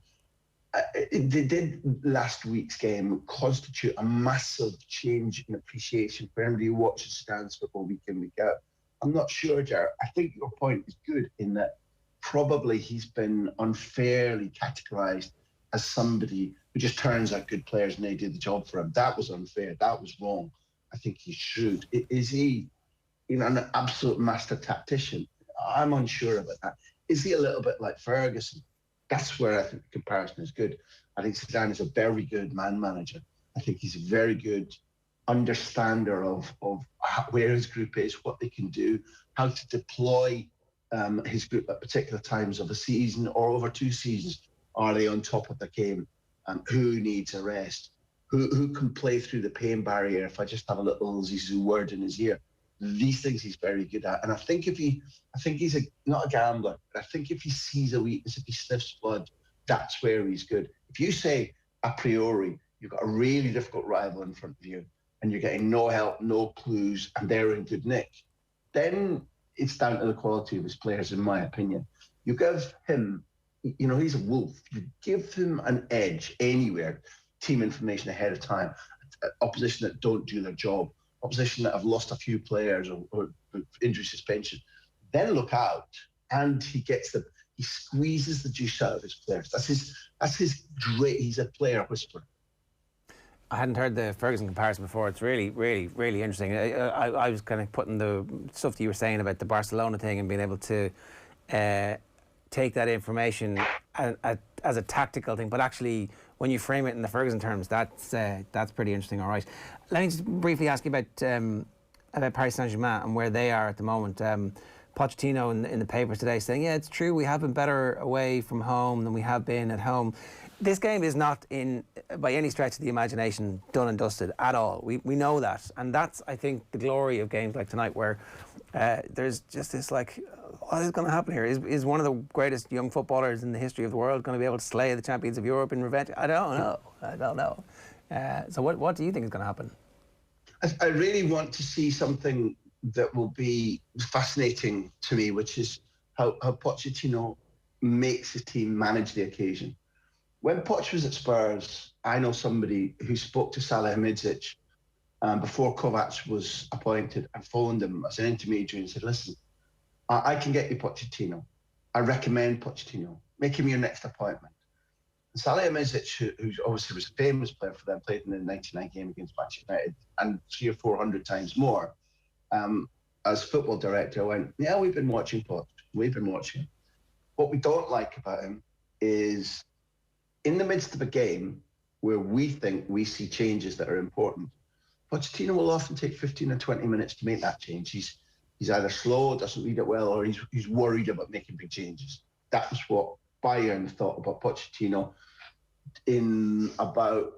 They did last week's game constitute a massive change in appreciation for anybody who watches Zidane's football week in, week out. I'm not sure, Jared. I think your point is good in that probably he's been unfairly categorised as somebody who just turns out good players and they do the job for him. That was unfair. That was wrong. I think he's shrewd. Is he, you know, an absolute master tactician? I'm unsure about that. Is he a little bit like Ferguson? That's where I think the comparison is good. I think Zidane is a very good man manager. I think he's a very good understander of where his group is, what they can do, how to deploy his group at particular times of a season or over 2 seasons. Are they on top of the game? Who needs a rest? Who can play through the pain barrier if I just have a little Zizou word in his ear? These things he's very good at. And I think he's not a gambler, but I think if he sees a weakness, if he sniffs blood, that's where he's good. If you say a priori, you've got a really difficult rival in front of you, and you're getting no help, no clues, and they're in good nick, then it's down to the quality of his players, in my opinion. You give him, he's a wolf. You give him an edge anywhere, team information ahead of time, opposition that don't do their job, opposition that have lost a few players or injury suspension, then look out. And he squeezes the juice out of his players. That's his great. He's a player whisperer. I hadn't heard the Ferguson comparison before. It's really, really, really interesting. I was kind of putting the stuff that you were saying about the Barcelona thing and being able to take that information as a tactical thing, but actually when you frame it in the Ferguson terms, that's pretty interesting. All right, let me just briefly ask you about Paris Saint-Germain and where they are at the moment. Pochettino in the papers today saying, yeah, it's true, we have been better away from home than we have been at home. This game is not, by any stretch of the imagination, done and dusted at all. We know that. And that's, I think, the glory of games like tonight, where there's just this, like, what is going to happen here? Is one of the greatest young footballers in the history of the world going to be able to slay the champions of Europe in revenge? I don't know. So what do you think is going to happen? I really want to see something that will be fascinating to me, which is how Pochettino makes his team manage the occasion. When Poch was at Spurs, I know somebody who spoke to Salihamidzic before Kovac was appointed and phoned him as an intermediary and said, listen, I can get you Pochettino. I recommend Pochettino. Make him your next appointment. And Salihamidzic, who obviously was a famous player for them, played in the 99 game against Manchester United and 300 or 400 times more. As football director, I went, yeah, we've been watching Poch. We've been watching him. What we don't like about him is in the midst of a game where we think we see changes that are important, Pochettino will often take 15 or 20 minutes to make that change. He's either slow, doesn't read it well, or he's worried about making big changes. That was what Bayern thought about Pochettino in about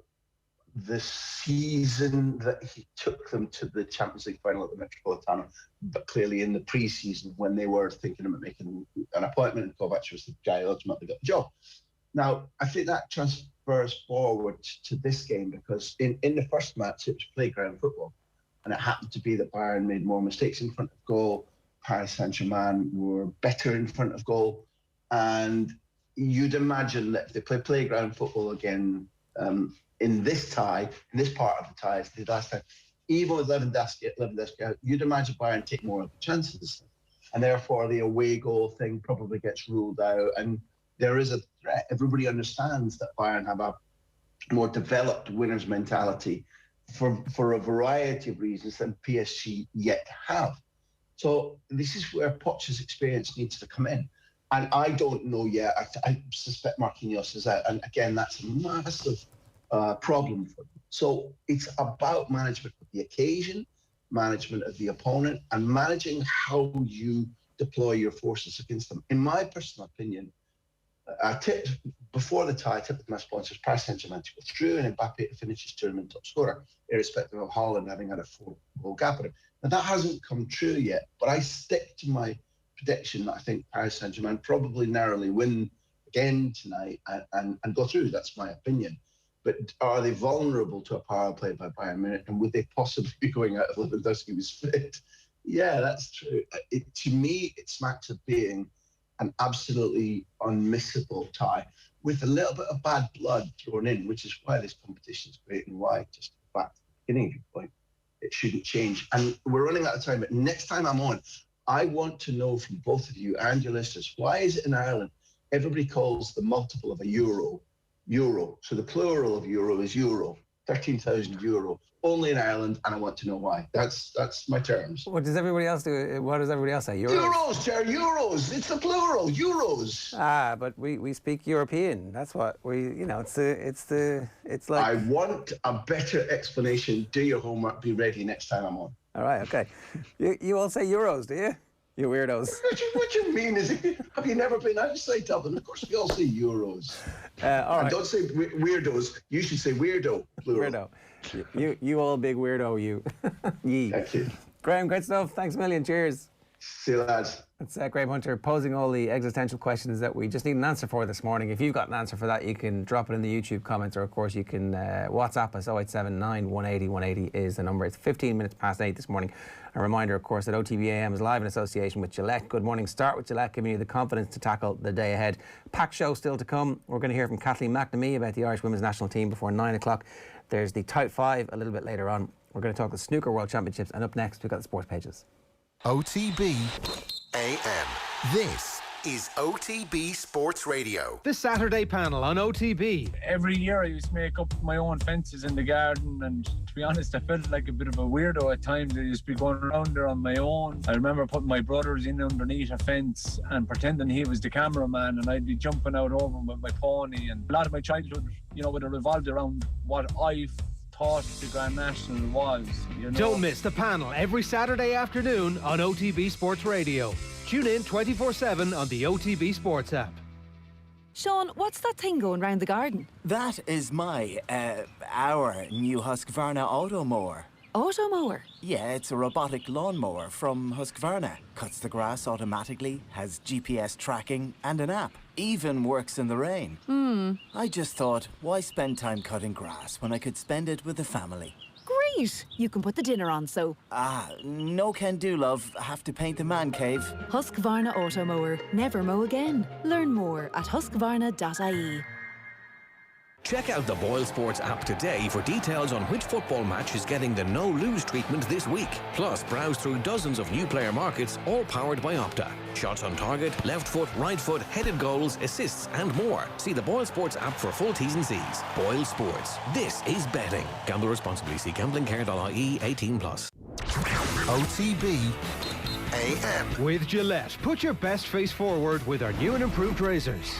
the season that he took them to the Champions League final at the Metropolitano, but clearly in the pre-season when they were thinking about making an appointment, Kovac was the guy who ultimately got the job. Now, I think that transfers forward to this game because in the first match, it was playground football. And it happened to be that Bayern made more mistakes in front of goal. Paris Saint-Germain were better in front of goal. And you'd imagine that if they play playground football again in this tie, in this part of the tie, as they did last time, even with Lewandowski out, you'd imagine Bayern take more of the chances. And therefore, the away goal thing probably gets ruled out. And there is a threat. Everybody understands that Bayern have a more developed winner's mentality for a variety of reasons than PSG yet have. So this is where Poch's experience needs to come in. And I don't know yet. I suspect Marquinhos is out. And again, that's a massive problem for them. So it's about management of the occasion, management of the opponent, and managing how you deploy your forces against them. In my personal opinion, I tipped before the tie, I tipped my sponsors, Paris Saint-Germain to go through and Mbappe to finish his tournament top scorer, irrespective of Haaland having had a 4-goal gap on him. Now, that hasn't come true yet, but I stick to my prediction that I think Paris Saint-Germain probably narrowly win again tonight and go through. That's my opinion. But are they vulnerable to a power play by Bayern Munich? And would they possibly be going out if Lewandowski was fit? Yeah, that's true. To me, it smacks of being an absolutely unmissable tie with a little bit of bad blood thrown in, which is why this competition is great and why, just back to the beginning of your point, it shouldn't change. And we're running out of time, but next time I'm on, I want to know from both of you and your listeners, why is it in Ireland everybody calls the multiple of a euro? So the plural of euro is euro, 13,000 euro, only in Ireland, and I want to know why. That's my terms. What does everybody else do? What does everybody else say? Euros, Jerry, euros. It's the plural, euros. Ah, but we speak European. That's what it's like. I want a better explanation. Do your homework. Be ready next time I'm on. All right, okay. You all say euros, do you? You weirdos. What do you mean? Have you never been outside Dublin? Of course, we all say euros. All right. And don't say weirdos. You should say weirdo, plural. Weirdo. You all big weirdo, you. Ye. Thank you. Graham, great stuff. Thanks a million. Cheers. See you, lads. That's Graham Hunter posing all the existential questions that we just need an answer for this morning. If you've got an answer for that, you can drop it in the YouTube comments, or of course you can WhatsApp us. 0879 180 180 is the number. It's 15 minutes past 8 this morning. A reminder, of course, that OTB AM is live in association with Gillette. Good morning. Start with Gillette, giving you the confidence to tackle the day ahead. Packed show still to come. We're going to hear from Kathleen McNamee about the Irish women's national team before 9 o'clock. There's the Type 5 a little bit later on. We're going to talk the Snooker World Championships, and up next we've got the sports pages. OTB AM. This is OTB Sports Radio. The Saturday panel on OTB. Every year I used to make up my own fences in the garden, and to be honest, I felt like a bit of a weirdo at times. I used to be going around there on my own. I remember putting my brothers in underneath a fence and pretending he was the cameraman, and I'd be jumping out over him with my pony. And a lot of my childhood, would have revolved around what I thought the Grand National was. Don't miss the panel every Saturday afternoon on OTB Sports Radio. Tune in 24/7 on the OTB Sports app. Sean, what's that thing going round the garden? That is our new Husqvarna Automower. Automower? Yeah, it's a robotic lawnmower from Husqvarna. Cuts the grass automatically, has GPS tracking and an app. Even works in the rain. I just thought, why spend time cutting grass when I could spend it with the family? Great! You can put the dinner on, so... No can do, love. Have to paint the man cave. Husqvarna Automower. Never mow again. Learn more at husqvarna.ie. Check out the Boyle Sports app today for details on which football match is getting the no-lose treatment this week. Plus, browse through dozens of new player markets, all powered by Opta. Shots on target, left foot, right foot, headed goals, assists and more. See the Boyle Sports app for full T's and C's. Boyle Sports. This is betting. Gamble responsibly. See gamblingcare.ie 18+. OTB AM. With Gillette, put your best face forward with our new and improved razors.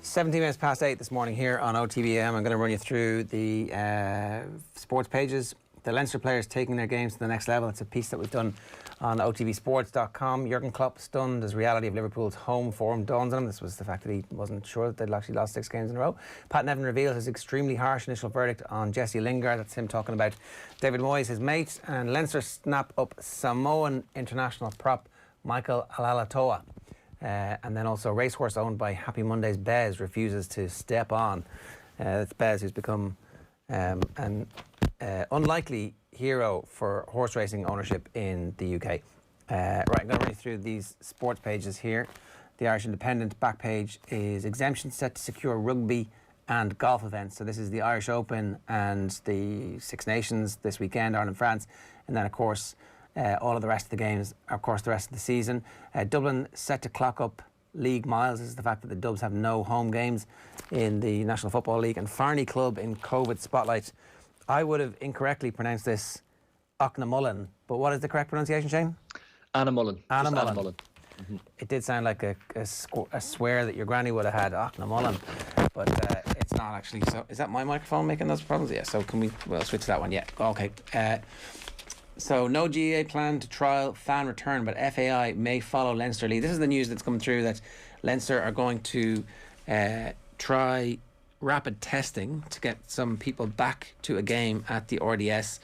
17 minutes past 8 this morning here on OTB AM. I'm going to run you through the sports pages. The Leinster players taking their games to the next level. It's a piece that we've done on otbsports.com. Jurgen Klopp stunned as reality of Liverpool's home form dawns on him. This was the fact that he wasn't sure that they'd actually lost 6 games in a row. Pat Nevin revealed his extremely harsh initial verdict on Jesse Lingard. That's him talking about David Moyes, his mate. And Leinster snap up Samoan international prop Michael Alalatoa. And then also racehorse owned by Happy Monday's Bez refuses to step on. It's Bez who's become an unlikely hero for horse racing ownership in the UK. Right, I'm going to run you through these sports pages here. The Irish Independent back page is exemption set to secure rugby and golf events. So this is the Irish Open and the Six Nations this weekend, Ireland, France. And then, of course, all of the rest of the games, of course, the rest of the season. Dublin set to clock up league miles. This is the fact that the Dubs have no home games in the National Football League. And Farney Club in COVID spotlight. I would have incorrectly pronounced this Auchnamullin, but what is the correct pronunciation, Shane? Anamullen. Anamullen. It did sound like a swear that your granny would have had, Auchnamullin, but it's not actually. So is that my microphone making those problems? Yeah, so we'll switch to that one, yeah. Okay. So no GAA plan to trial fan return, but FAI may follow Leinster lead. This is the news that's come through, that Leinster are going to try rapid testing to get some people back to a game at the RDS.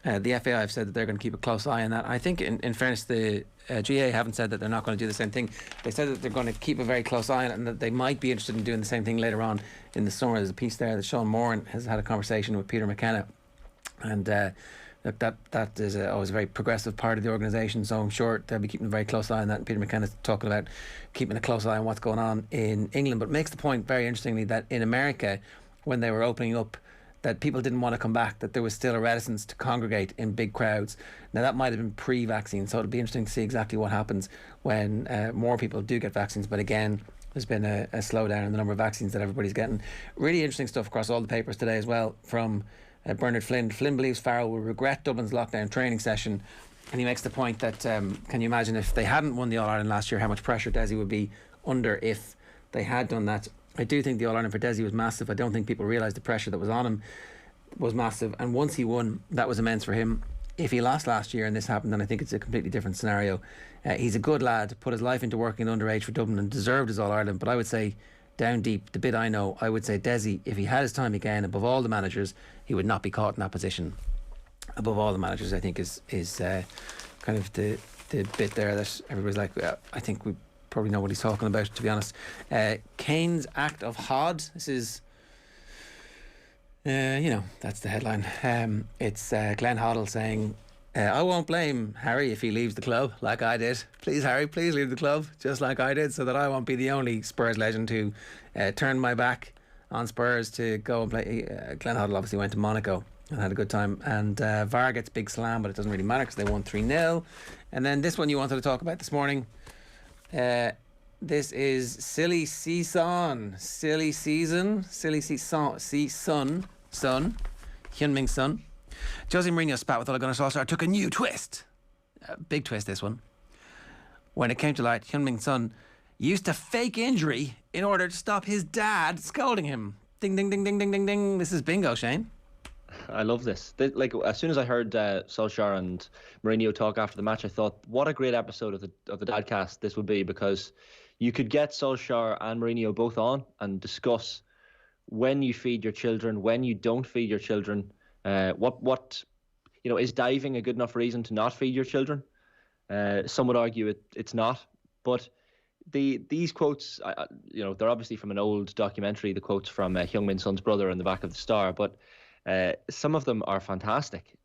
The FAI have said that they're going to keep a close eye on that. I think in fairness, the GAA haven't said that they're not going to do the same thing. They said that they're going to keep a very close eye on it, and that they might be interested in doing the same thing later on in the summer. There's a piece there that Sean Moran has had a conversation with Peter McKenna, and look, that is always a very progressive part of the organisation, so I'm sure they'll be keeping a very close eye on that. And Peter McKenna's talking about keeping a close eye on what's going on in England, but makes the point very interestingly that in America, when they were opening up, that people didn't want to come back, that there was still a reticence to congregate in big crowds. Now that might have been pre-vaccine, so it'll be interesting to see exactly what happens when more people do get vaccines. But again, there's been a slowdown in the number of vaccines that everybody's getting. Really interesting stuff across all the papers today as well from Bernard Flynn. Flynn believes Farrell will regret Dublin's lockdown training session, and he makes the point that can you imagine if they hadn't won the All-Ireland last year, how much pressure Desi would be under if they had done that. I do think the All-Ireland for Desi was massive. I don't think people realise the pressure that was on him was massive, and once he won, that was immense for him. If he lost last year and this happened, then I think it's a completely different scenario. He's a good lad, put his life into working underage for Dublin and deserved his All-Ireland, but I would say down deep, the bit I know, I would say Desi, if he had his time again above all the managers, he would not be caught in that position. Above all the managers, I think is kind of the the bit there that everybody's like, I think we probably know what he's talking about, to be honest. Kane's act of Hod. This is, that's the headline. It's Glenn Hoddle saying, I won't blame Harry if he leaves the club like I did. Please, Harry, please leave the club just like I did, so that I won't be the only Spurs legend who turned my back on Spurs to go and play. Glenn Hoddle obviously went to Monaco and had a good time. And VAR gets big slam, but it doesn't really matter because they won 3-0. And then this one you wanted to talk about this morning. This is Silly Season. Silly Season. Silly Season. Son. Hyun-Min Son. Jose Mourinho's spat with Ole Gunnar Solskjaer took a new twist. A big twist, this one. When it came to light, Hyun-Min Son used to fake injury in order to stop his dad scolding him. Ding, ding, ding, ding, ding, ding, ding. This is bingo, Shane. I love this. Like, as soon as I heard Solskjaer and Mourinho talk after the match, I thought, what a great episode of the Dadcast this would be, because you could get Solskjaer and Mourinho both on and discuss when you feed your children, when you don't feed your children. What is diving a good enough reason to not feed your children? Some would argue it's not, but these quotes, they're obviously from an old documentary. The quotes from Hyun-Min Son's brother in the back of the Star, but some of them are fantastic.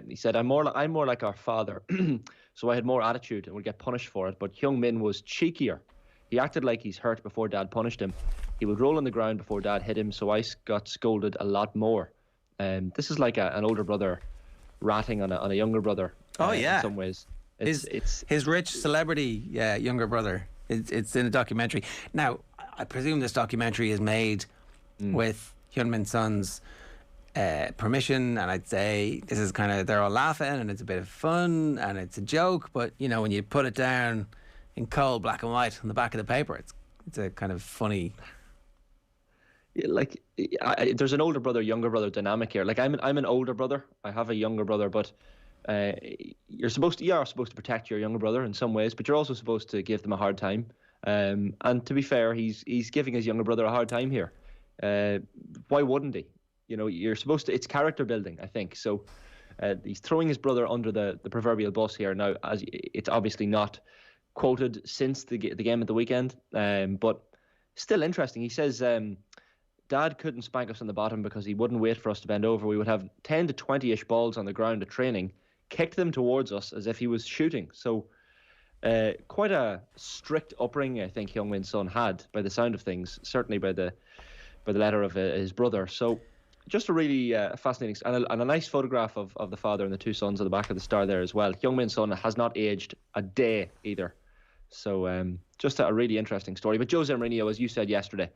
He said, "I'm more like our father, so I had more attitude and would get punished for it. But Hyun-Min was cheekier. He acted like he's hurt before Dad punished him. He would roll on the ground before Dad hit him, so I got scolded a lot more." This is like an older brother ratting on a younger brother. In some ways, it's his rich celebrity younger brother. It's in a documentary. Now, I presume this documentary is made with Hyun-Min Son's permission, and I'd say this is kind of, they're all laughing and it's a bit of fun and it's a joke, but when you put it down in cold black and white on the back of the paper, it's a kind of funny. There's an older brother, younger brother dynamic here. Like, I'm an older brother. I have a younger brother, but you are supposed to protect your younger brother in some ways, but you're also supposed to give them a hard time. And to be fair, he's giving his younger brother a hard time here. Why wouldn't he? You're supposed to. It's character building, I think. So he's throwing his brother under the proverbial bus here. Now, as it's obviously not quoted since the game at the weekend, but still interesting. He says, Dad couldn't spank us on the bottom because he wouldn't wait for us to bend over. We would have 10 to 20-ish balls on the ground at training, kicked them towards us as if he was shooting. So quite a strict upbringing, I think Hyun-Min Son had, by the sound of things, certainly by the letter of his brother. So just a really fascinating and a nice photograph of the father and the two sons at the back of the Star there as well. Hyun-Min Son has not aged a day either. So just a really interesting story. But Jose Mourinho, as you said yesterday,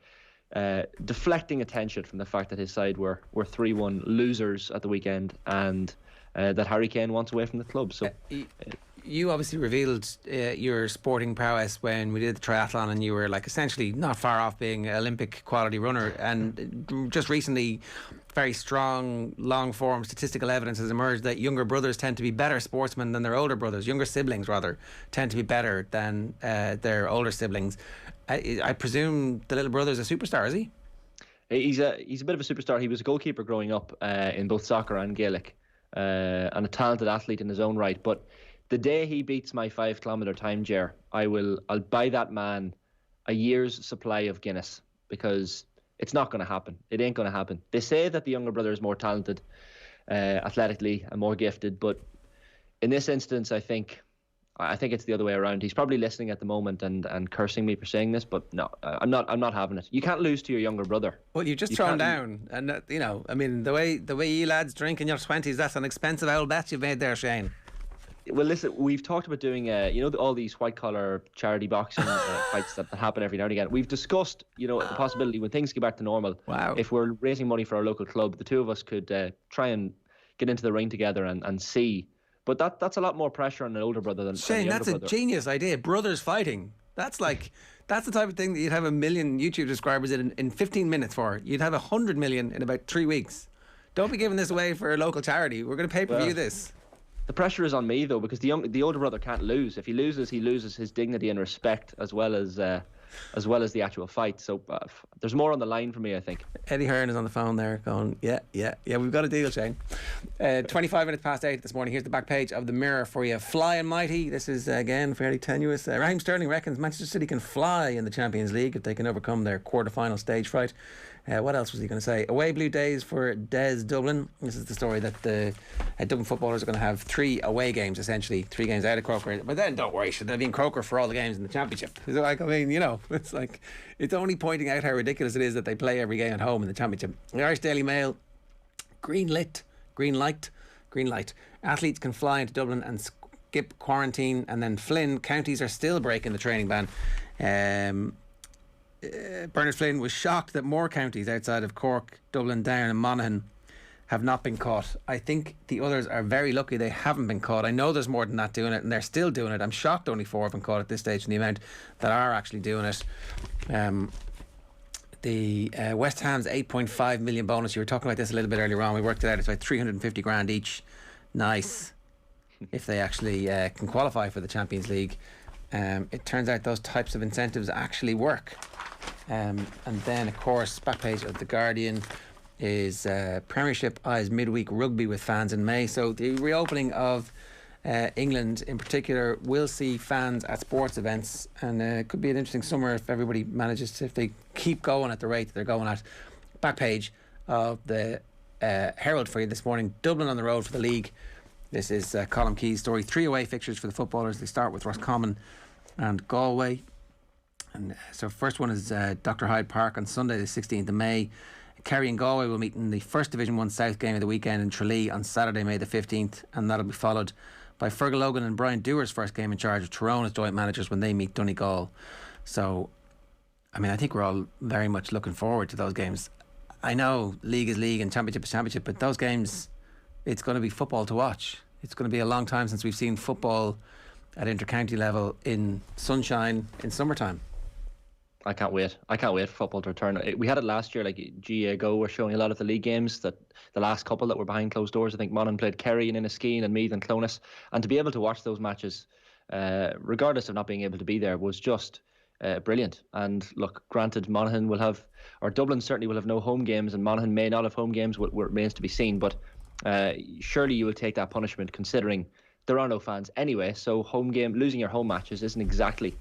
deflecting attention from the fact that his side were 3-1 losers at the weekend, and that Harry Kane wants away from the club. So you obviously revealed your sporting prowess when we did the triathlon, and you were essentially not far off being an Olympic quality runner. And just recently, very strong long form statistical evidence has emerged that younger brothers tend to be better sportsmen than their older brothers. Younger siblings rather tend to be better than their older siblings. I presume the little brother's a superstar, is he? He's a bit of a superstar. He was a goalkeeper growing up in both soccer and Gaelic, and a talented athlete in his own right. But the day he beats my 5 kilometre time, Ger, I'll buy that man a year's supply of Guinness, because it's not going to happen. It ain't going to happen. They say that the younger brother is more talented athletically and more gifted, but in this instance, I think it's the other way around. He's probably listening at the moment and cursing me for saying this, but no, I'm not having it. You can't lose to your younger brother. Well, you've just thrown down, and the way you lads drink in your 20s, that's an expensive old bet you've made there, Shane. Well, listen, we've talked about doing, all these white-collar charity boxing fights that happen every now and again. We've discussed, the possibility when things get back to normal, if we're raising money for our local club, the two of us could try and get into the ring together and see. But that's a lot more pressure on an older brother than Shane, that's brother. A genius idea. Brothers fighting. That's the type of thing that you'd have 1 million YouTube subscribers in 15 minutes for. You'd have 100 million in about 3 weeks. Don't be giving this away for a local charity. We're going to pay-per-view this. The pressure is on me, though, because the older brother can't lose. If he loses his dignity and respect, as well as as well as the actual fight. So there's more on the line for me, I think. Eddie Hearn is on the phone there going, yeah, we've got a deal, Shane. 25 minutes past 8 this morning. Here's the back page of the Mirror for you. Fly and mighty. This is, again, fairly tenuous. Raheem Sterling reckons Manchester City can fly in the Champions League if they can overcome their quarter-final stage fright. What else was he going to say? Away blue days for Des Dublin. This is the story that the Dublin footballers are going to have 3 away games, essentially 3 games out of Croker. But then don't worry, they'll be in Croker for all the games in the Championship. It's like, I mean, you know, it's like, it's only pointing out how ridiculous it is that they play every game at home in the Championship. The Irish Daily Mail, green light. Athletes can fly into Dublin and skip quarantine. And then Flynn, counties are still breaking the training ban. Bernard Flynn was shocked that more counties outside of Cork, Dublin, Down and Monaghan have not been caught. I think the others are very lucky they haven't been caught. I know there's more than that doing it, and they're still doing it. I'm shocked only 4 have been caught at this stage in the amount that are actually doing it. The West Ham's 8.5 million bonus, you were talking about this a little bit earlier on, we worked it out, it's about 350 grand each. Nice. If they actually can qualify for the Champions League. It turns out those types of incentives actually work. And then, of course, back page of The Guardian is Premiership eyes midweek rugby with fans in May. So the reopening of England in particular will see fans at sports events, and it could be an interesting summer if everybody manages to, if they keep going at the rate that they're going at. Back page of the Herald for you this morning. Dublin on the road for the league. This is Colm Key's story. 3 away fixtures for the footballers. They start with Roscommon and Galway. And so first one is Dr. Hyde Park on Sunday the 16th of May. Kerry and Galway will meet in the first Division 1 South game of the weekend in Tralee on Saturday, May the 15th, and that'll be followed by Fergal Logan and Brian Dewar's first game in charge of Tyrone as joint managers when they meet Donegal. So, I mean, I think we're all very much looking forward to those games. I know league is league and championship is championship, but those games, it's going to be football to watch. It's going to be a long time since we've seen football at inter-county level in sunshine in summertime. I can't wait for football to return. We had it last year, like GAA were showing a lot of the league games, that the last couple that were behind closed doors. I think Monaghan played Kerry and Inniskeen and Meath and Clonus, and to be able to watch those matches, regardless of not being able to be there, was just brilliant. And look, granted, Monaghan will have, or Dublin certainly will have no home games, and Monaghan may not have home games, what remains to be seen, but surely you will take that punishment considering there are no fans anyway. So losing your home matches isn't exactly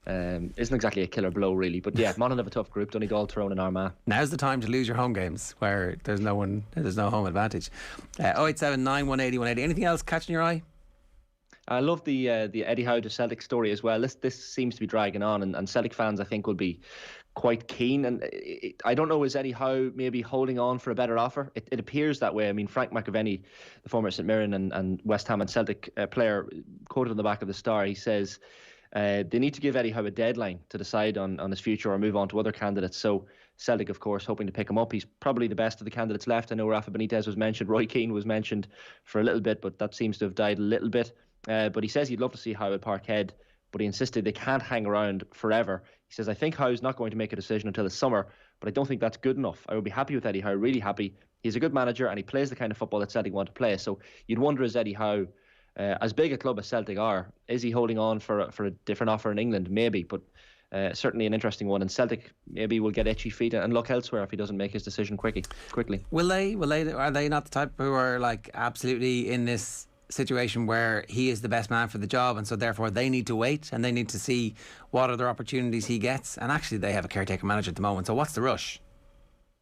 a killer blow, really. But yeah, Monaghan have a tough group: Donegal, Tyrone and Armagh. Now's the time to lose your home games where there's no home advantage. 087 918 180. Anything else catching your eye? I love the Eddie Howe to Celtic story as well. This seems to be dragging on, and Celtic fans I think will be quite keen. And I don't know, is Eddie Howe maybe holding on for a better offer? It appears that way. I mean, Frank McAvenny, the former St Mirren and West Ham and Celtic player, quoted on the back of the Star, he says they need to give Eddie Howe a deadline to decide on his future or move on to other candidates. So Celtic, of course, hoping to pick him up. He's probably the best of the candidates left. I know Rafa Benitez was mentioned, Roy Keane was mentioned for a little bit, but that seems to have died a little bit. But he says he'd love to see Howe at Parkhead, but he insisted they can't hang around forever. He says, I think Howe's not going to make a decision until the summer, but I don't think that's good enough. I would be happy with Eddie Howe, really happy. He's a good manager and he plays the kind of football that Celtic want to play. So you'd wonder, is Eddie Howe, as big a club as Celtic are, is he holding on for a different offer in England? Maybe, but certainly an interesting one. And Celtic maybe will get itchy feet and look elsewhere if he doesn't make his decision quickly. Will they? Are they not the type who are like absolutely in this situation where he is the best man for the job, and so therefore they need to wait and they need to see what other opportunities he gets? And actually they have a caretaker manager at the moment, so what's the rush?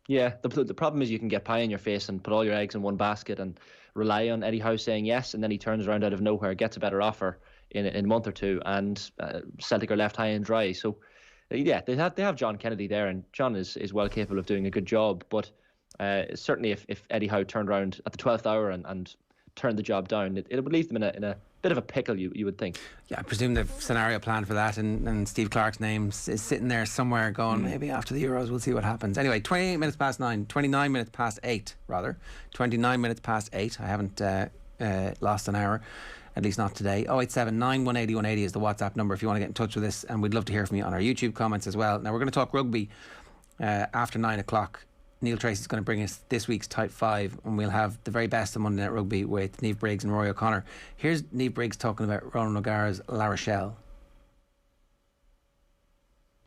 Yeah, the problem is you can get pie in your face and put all your eggs in one basket and rely on Eddie Howe saying yes, and then he turns around out of nowhere, gets a better offer in a month or two, and Celtic are left high and dry. So yeah, they have John Kennedy there, and John is well capable of doing a good job, but certainly if Eddie Howe turned around at the 12th hour and turned the job down, it would leave them in a bit of a pickle, you would think. Yeah, I presume the scenario plan for that, and Steve Clarke's name is sitting there somewhere going, maybe after the Euros we'll see what happens. Anyway, 29 minutes past 8 rather. 29 minutes past 8. I haven't lost an hour, at least not today. 087 918 180 is the WhatsApp number if you want to get in touch with us, and we'd love to hear from you on our YouTube comments as well. Now we're going to talk rugby after 9 o'clock. Neil Treacy is going to bring us this week's Type 5, and we'll have the very best of Monday Night Rugby with Niamh Briggs and Rory O'Connor. Here's Niamh Briggs talking about Ronan O'Gara's La Rochelle.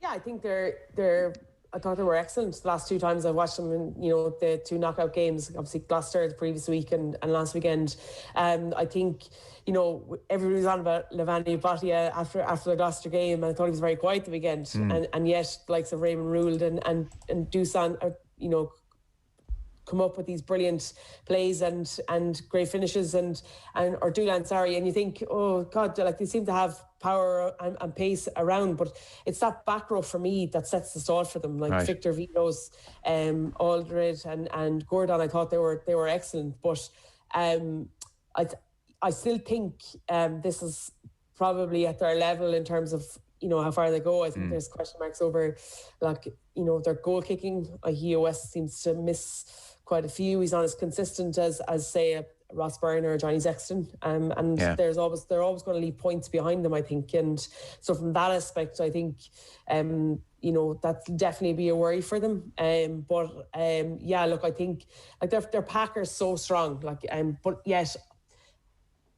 Yeah, I think I thought they were excellent the last two times I watched them in, the two knockout games, obviously Gloucester the previous week and last weekend. I think, everybody was on about Levani Bhatia after the Gloucester game, and I thought he was very quiet the weekend. And yet, the likes of Raymond Ruled and Dusan, come up with these brilliant plays and great finishes or Doolan, and you think, oh God, like they seem to have power and pace around, but it's that back row for me that sets the stall for them. Like right. Victor Vilos, Aldred and Gordon, I thought they were excellent, but I still think this is probably at their level in terms of how far they go. I think there's question marks over their goal kicking. West seems to miss quite a few. He's not as consistent as say Ross Byrne or Johnny Sexton, and they're always going to leave points behind them, I think. And so from that aspect, I think that's definitely be a worry for them. But I think their pack are so strong, but yet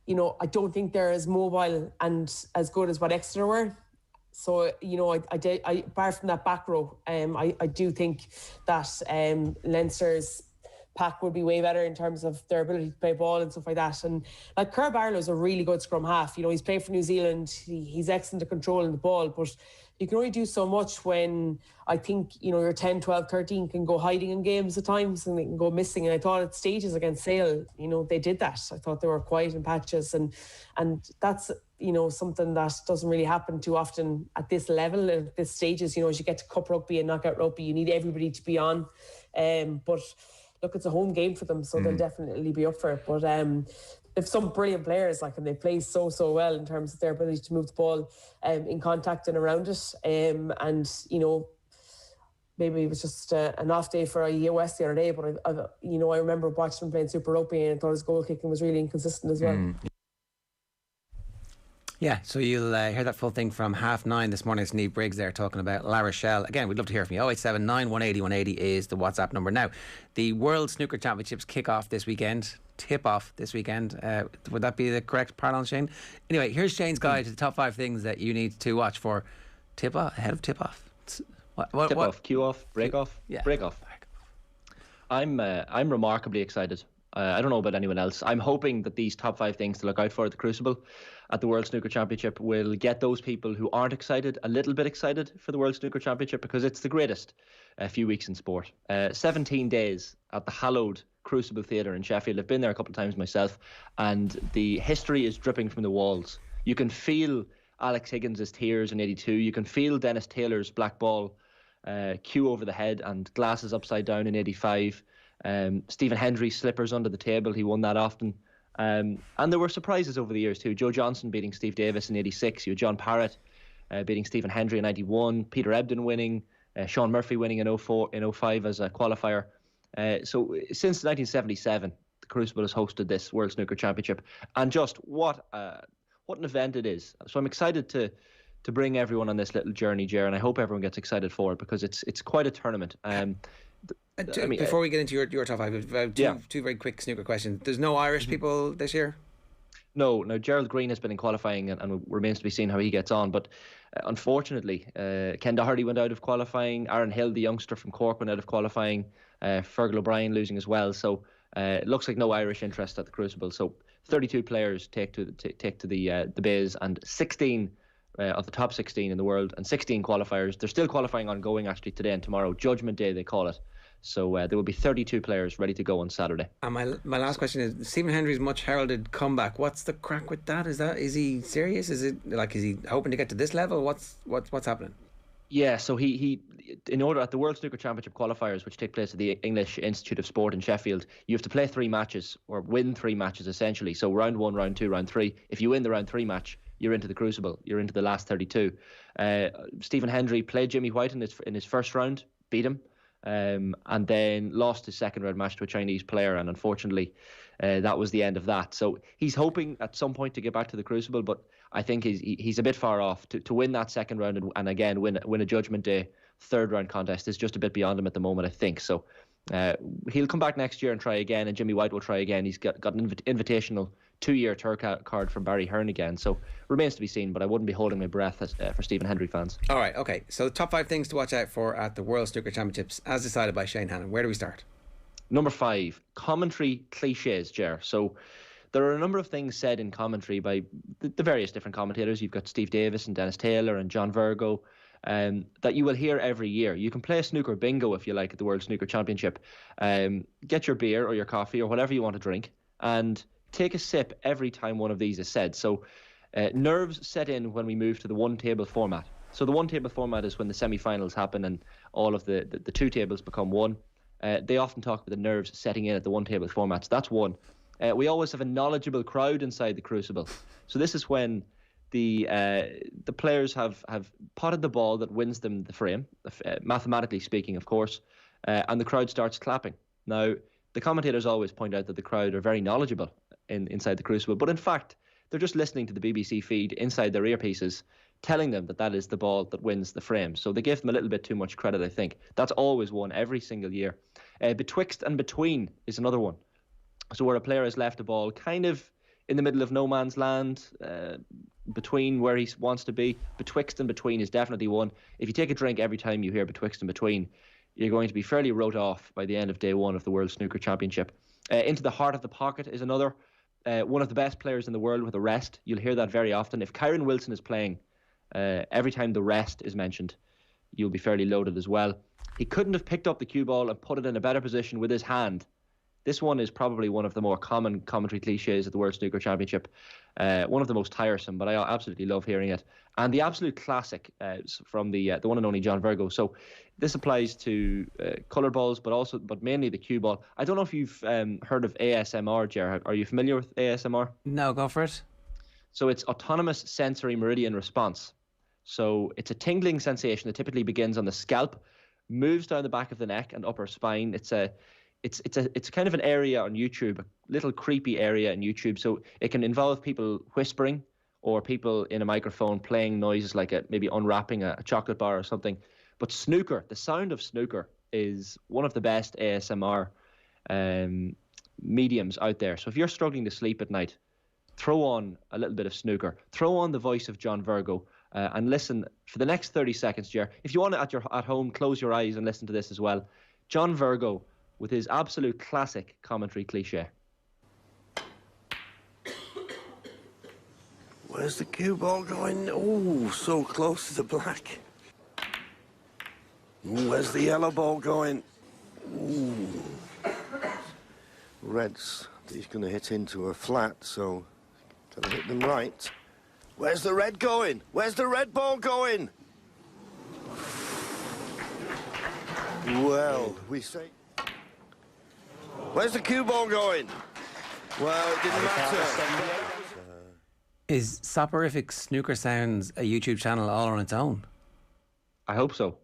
I don't think they're as mobile and as good as what Exeter were. So, I apart from that back row, I do think that Leinster's pack would be way better in terms of their ability to play ball and stuff like that. And Kerr Barlow's a really good scrum half. He's played for New Zealand. He's excellent at controlling the ball, but you can only do so much when I think, your 10, 12, 13 can go hiding in games at times and they can go missing. And I thought at stages against Sale, they did that. I thought they were quiet in patches and that's, something that doesn't really happen too often at this level, at this stages. As you get to cup rugby and knockout rugby, you need everybody to be on. But look, it's a home game for them, so they'll definitely be up for it. But they've some brilliant players, and they play so well in terms of their ability to move the ball in contact and around it. Maybe it was just an off day for West the other day, but I remember watching him playing Super Rugby and I thought his goal kicking was really inconsistent as well. Yeah, so you'll hear that full thing from 9:30 this morning. It's Niamh Briggs there talking about La Rochelle. Again, we'd love to hear from you. 0879 180 180 is the WhatsApp number. Now, the World Snooker Championships kick off this weekend. Tip off this weekend. Would that be the correct parlance, Shane? Anyway, here's Shane's guide to the top 5 things that you need to watch for tip off, ahead of tip off. Tip off, cue off, break off, yeah. Break off. I'm remarkably excited. I don't know about anyone else. I'm hoping that these top 5 things to look out for at the Crucible at the World Snooker Championship will get those people who aren't excited a little bit excited for the World Snooker Championship, because it's the greatest few weeks in sport. 17 days at the hallowed Crucible Theatre in Sheffield. I've been there a couple of times myself, and the history is dripping from the walls. You can feel Alex Higgins' tears in 82. You can feel Dennis Taylor's black ball cue over the head and glasses upside down in 85. Stephen Hendry's slippers under the table. He won that often. And there were surprises over the years too. Joe Johnson beating Steve Davis in 86. You had John Parrott beating Stephen Hendry in 91. Peter Ebdon winning. Sean Murphy winning in 05 as a qualifier. So since 1977, the Crucible has hosted this World Snooker Championship. And just what an event it is. So I'm excited to bring everyone on this little journey, Ger, and I hope everyone gets excited for it, because it's quite a tournament. Before we get into your top 5, two very quick snooker questions. There's no Irish people this year? No. Gerald Green has been in qualifying and remains to be seen how he gets on. But unfortunately, Ken Doherty went out of qualifying. Aaron Hill, the youngster from Cork, went out of qualifying. Fergal O'Brien losing as well. So it looks like no Irish interest at the Crucible. So 32 players take to the Bays, and 16 of the top 16 in the world, and 16 qualifiers. They're still qualifying ongoing actually today and tomorrow. Judgment Day they call it. So there will be 32 players ready to go on Saturday. And my last question is, Stephen Hendry's much heralded comeback. What's the crack with that? Is he serious? Is he hoping to get to this level? What's happening? Yeah, so he in order at the World Snooker Championship qualifiers, which take place at the English Institute of Sport in Sheffield, you have to play 3 matches or win 3 matches essentially. So round 1, round 2, round 3. If you win the round 3 match, you're into the Crucible. You're into the last 32. Stephen Hendry played Jimmy White in his first round, beat him. And then lost his second round match to a Chinese player, and unfortunately that was the end of that. So he's hoping at some point to get back to the Crucible, but I think he's a bit far off. To win that second round and again win a Judgment Day third round contest is just a bit beyond him at the moment, I think. So he'll come back next year and try again, and Jimmy White will try again. He's got an invitational 2-year tour card from Barry Hearn again. So remains to be seen, but I wouldn't be holding my breath for Stephen Hendry fans. All right, okay. So top 5 things to watch out for at the World Snooker Championships, as decided by Shane Hannon. Where do we start? Number 5, commentary cliches, Ger. So there are a number of things said in commentary by the various different commentators. You've got Steve Davis and Dennis Taylor and John Virgo that you will hear every year. You can play a snooker bingo if you like at the World Snooker Championship. Get your beer or your coffee or whatever you want to drink and take a sip every time one of these is said. So nerves set in when we move to the one table format. So the one table format is when the semi-finals happen and all of the 2 tables become one. They often talk about the nerves setting in at the one table format. So that's one. We always have a knowledgeable crowd inside the crucible. So this is when the players have potted the ball that wins them the frame, mathematically speaking, of course, and the crowd starts clapping. Now, the commentators always point out that the crowd are very knowledgeable inside the crucible, but in fact, they're just listening to the BBC feed inside their earpieces, telling them that is the ball that wins the frame. So they give them a little bit too much credit, I think. That's always one every single year. Betwixt and between is another one. So where a player has left a ball kind of in the middle of no man's land, between where he wants to be. Betwixt and between is definitely one. If you take a drink every time you hear betwixt and between, you're going to be fairly wrote off by the end of day 1 of the World Snooker Championship. Into the heart of the pocket is another. One of the best players in the world with a rest. You'll hear that very often. If Kyron Wilson is playing, every time the rest is mentioned, you'll be fairly loaded as well. He couldn't have picked up the cue ball and put it in a better position with his hand. This one is probably one of the more common commentary cliches at the World Snooker Championship. One of the most tiresome, but I absolutely love hearing it. And the absolute classic from the one and only John Virgo. So this applies to colour balls, but mainly the cue ball. I don't know if you've heard of ASMR, Ger. Are you familiar with ASMR? No, go for it. So it's autonomous sensory meridian response. So it's a tingling sensation that typically begins on the scalp, moves down the back of the neck and upper spine. It's kind of an area on YouTube, a little creepy area on YouTube. So it can involve people whispering or people in a microphone playing noises like maybe unwrapping a chocolate bar or something. But snooker, the sound of snooker is one of the best ASMR mediums out there. So if you're struggling to sleep at night, throw on a little bit of snooker. Throw on the voice of John Virgo and listen for the next 30 seconds, Ger. If you want to, at home, close your eyes and listen to this as well. John Virgo with his absolute classic commentary cliche. Where's the cue ball going? Oh, so close to the black. Ooh, where's the yellow ball going? Ooh. Reds, he's going to hit into a flat, so got to hit them right. Where's the red going? Where's the red ball going? Well, we say... Where's the cue ball going? Well, it didn't matter. Is Soporific Snooker Sounds a YouTube channel all on its own? I hope so.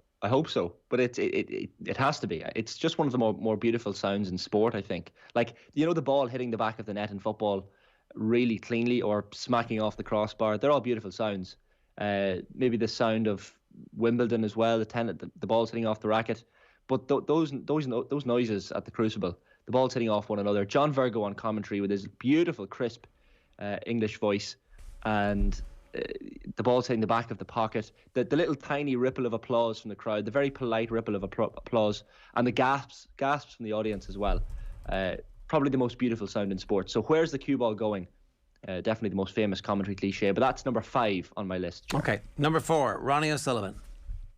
But it has to be. It's just one of the more beautiful sounds in sport, I think. Like, the ball hitting the back of the net in football really cleanly or smacking off the crossbar. They're all beautiful sounds. Maybe the sound of Wimbledon as well, the ball's hitting off the racket. But those noises at the Crucible, the ball's hitting off one another. John Virgo on commentary with his beautiful, crisp English voice, and the ball's hitting the back of the pocket. The little tiny ripple of applause from the crowd, the very polite ripple of applause, and the gasps from the audience as well. Probably the most beautiful sound in sport. So where's the cue ball going? Definitely the most famous commentary cliche, but that's number 5 on my list. Okay, number 4, Ronnie O'Sullivan.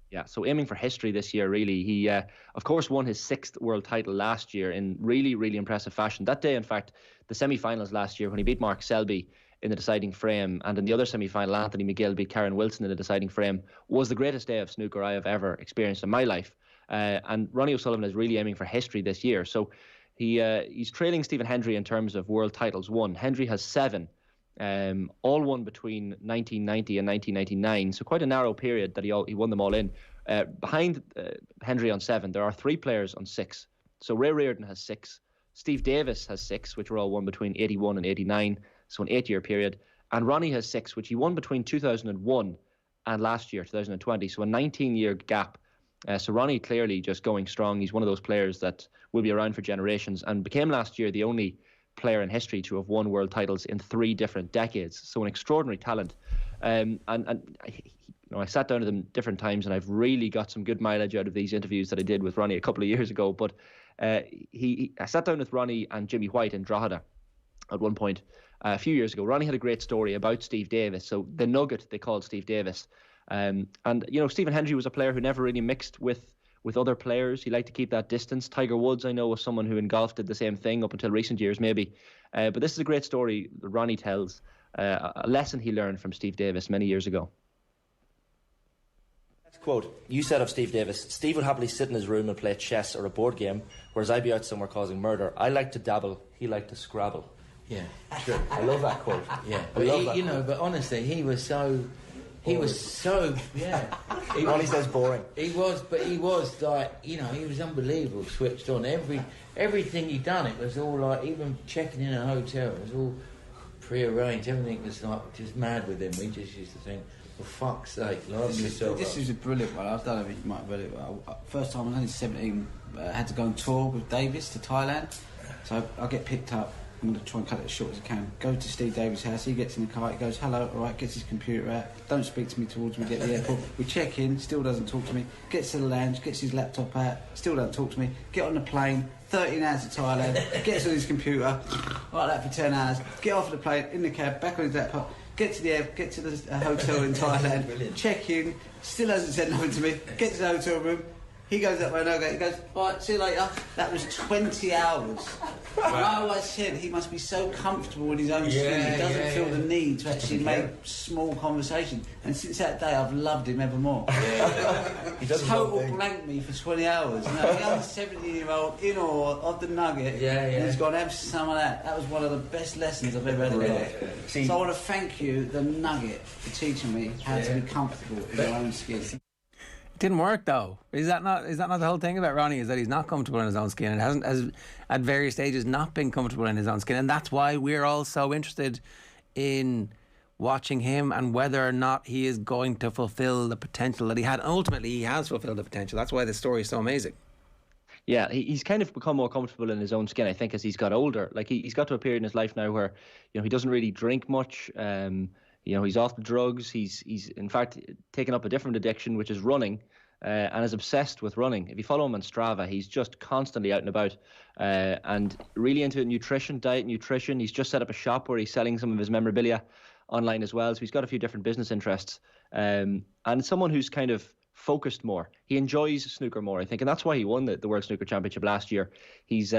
Yeah, so aiming for history this year, really. He, of course, won his 6th world title last year in really, really impressive fashion. That day, in fact, the semi-finals last year when he beat Mark Selby in the deciding frame, and in the other semi-final, Anthony McGill beat Karen Wilson in the deciding frame, was the greatest day of snooker I have ever experienced in my life. And Ronnie O'Sullivan is really aiming for history this year. So he's trailing Stephen Hendry in terms of world titles won. Hendry has 7. All won between 1990 and 1999, so quite a narrow period that he won them all in. Behind Hendry on 7, there are 3 players on 6. So Ray Reardon has 6, Steve Davis has 6, which were all won between 81 and 89, so an 8-year period, and Ronnie has 6, which he won between 2001 and last year, 2020, so a 19-year gap. So Ronnie clearly just going strong. He's one of those players that will be around for generations, and became last year the only player in history to have won world titles in 3 different decades. So an extraordinary talent. And I sat down with him different times, and I've really got some good mileage out of these interviews that I did with Ronnie a couple of years ago. But I sat down with Ronnie and Jimmy White in Drogheda at one point a few years ago. Ronnie had a great story about Steve Davis. So the Nugget, they called Steve Davis. And Stephen Hendry was a player who never really mixed with other players. He liked to keep that distance. Tiger Woods, I know, was someone who in golf did the same thing up until recent years, maybe. But this is a great story that Ronnie tells, a lesson he learned from Steve Davis many years ago. Quote, you said of Steve Davis, Steve would happily sit in his room and play chess or a board game, whereas I'd be out somewhere causing murder. I like to dabble, he liked to scrabble. Yeah. True. I love that quote. Yeah. But honestly, he was so... yeah. Ronnie says boring. He was like, he was unbelievable, switched on. Everything he'd done, it was all like, even checking in a hotel, it was all pre-arranged. Everything was like just mad with him. We just used to think, for fuck's sake, this is a brilliant one. I don't know if you might have read it. First time I was only 17, had to go on tour with Davis to Thailand. So I get picked up. I'm going to try and cut it as short as I can. Go to Steve Davis' house. He gets in the car. He goes, hello, all right, gets his computer out. Don't speak to me towards me, get to the airport. We check in, still doesn't talk to me. Gets to the lounge, gets his laptop out, still doesn't talk to me. Get on the plane, 13 hours to Thailand, gets on his computer, like that for 10 hours. Get off the plane, in the cab, back on his laptop. Get to the hotel in Thailand, check in, still hasn't said nothing to me. Get to the hotel room. He goes up there, he goes, all right, see you later. That was 20 hours. Wow. I said he must be so comfortable in his own skin, he doesn't feel the need to actually make small conversation. And since that day, I've loved him ever more. He total blanked me for 20 hours. A young 17-year-old in awe of the Nugget, and he's gone, have some of that. That was one of the best lessons I've ever had in life. So I want to thank you, the Nugget, for teaching me how to be comfortable in your own skin. It didn't work though. Is that not the whole thing about Ronnie? Is that he's not comfortable in his own skin and has at various stages not been comfortable in his own skin, and that's why we're all so interested in watching him and whether or not he is going to fulfil the potential that he had. And ultimately, he has fulfilled the potential. That's why the story is so amazing. Yeah, he's kind of become more comfortable in his own skin, I think, as he's got older. Like he's got to a period in his life now where he doesn't really drink much. He's off the drugs. He's in fact taken up a different addiction, which is running, and is obsessed with running. If you follow him on Strava, he's just constantly out and about, and really into diet nutrition. He's just set up a shop where he's selling some of his memorabilia online as well. So he's got a few different business interests, and someone who's kind of focused more. He enjoys snooker more, I think, and that's why he won the World Snooker Championship last year. He's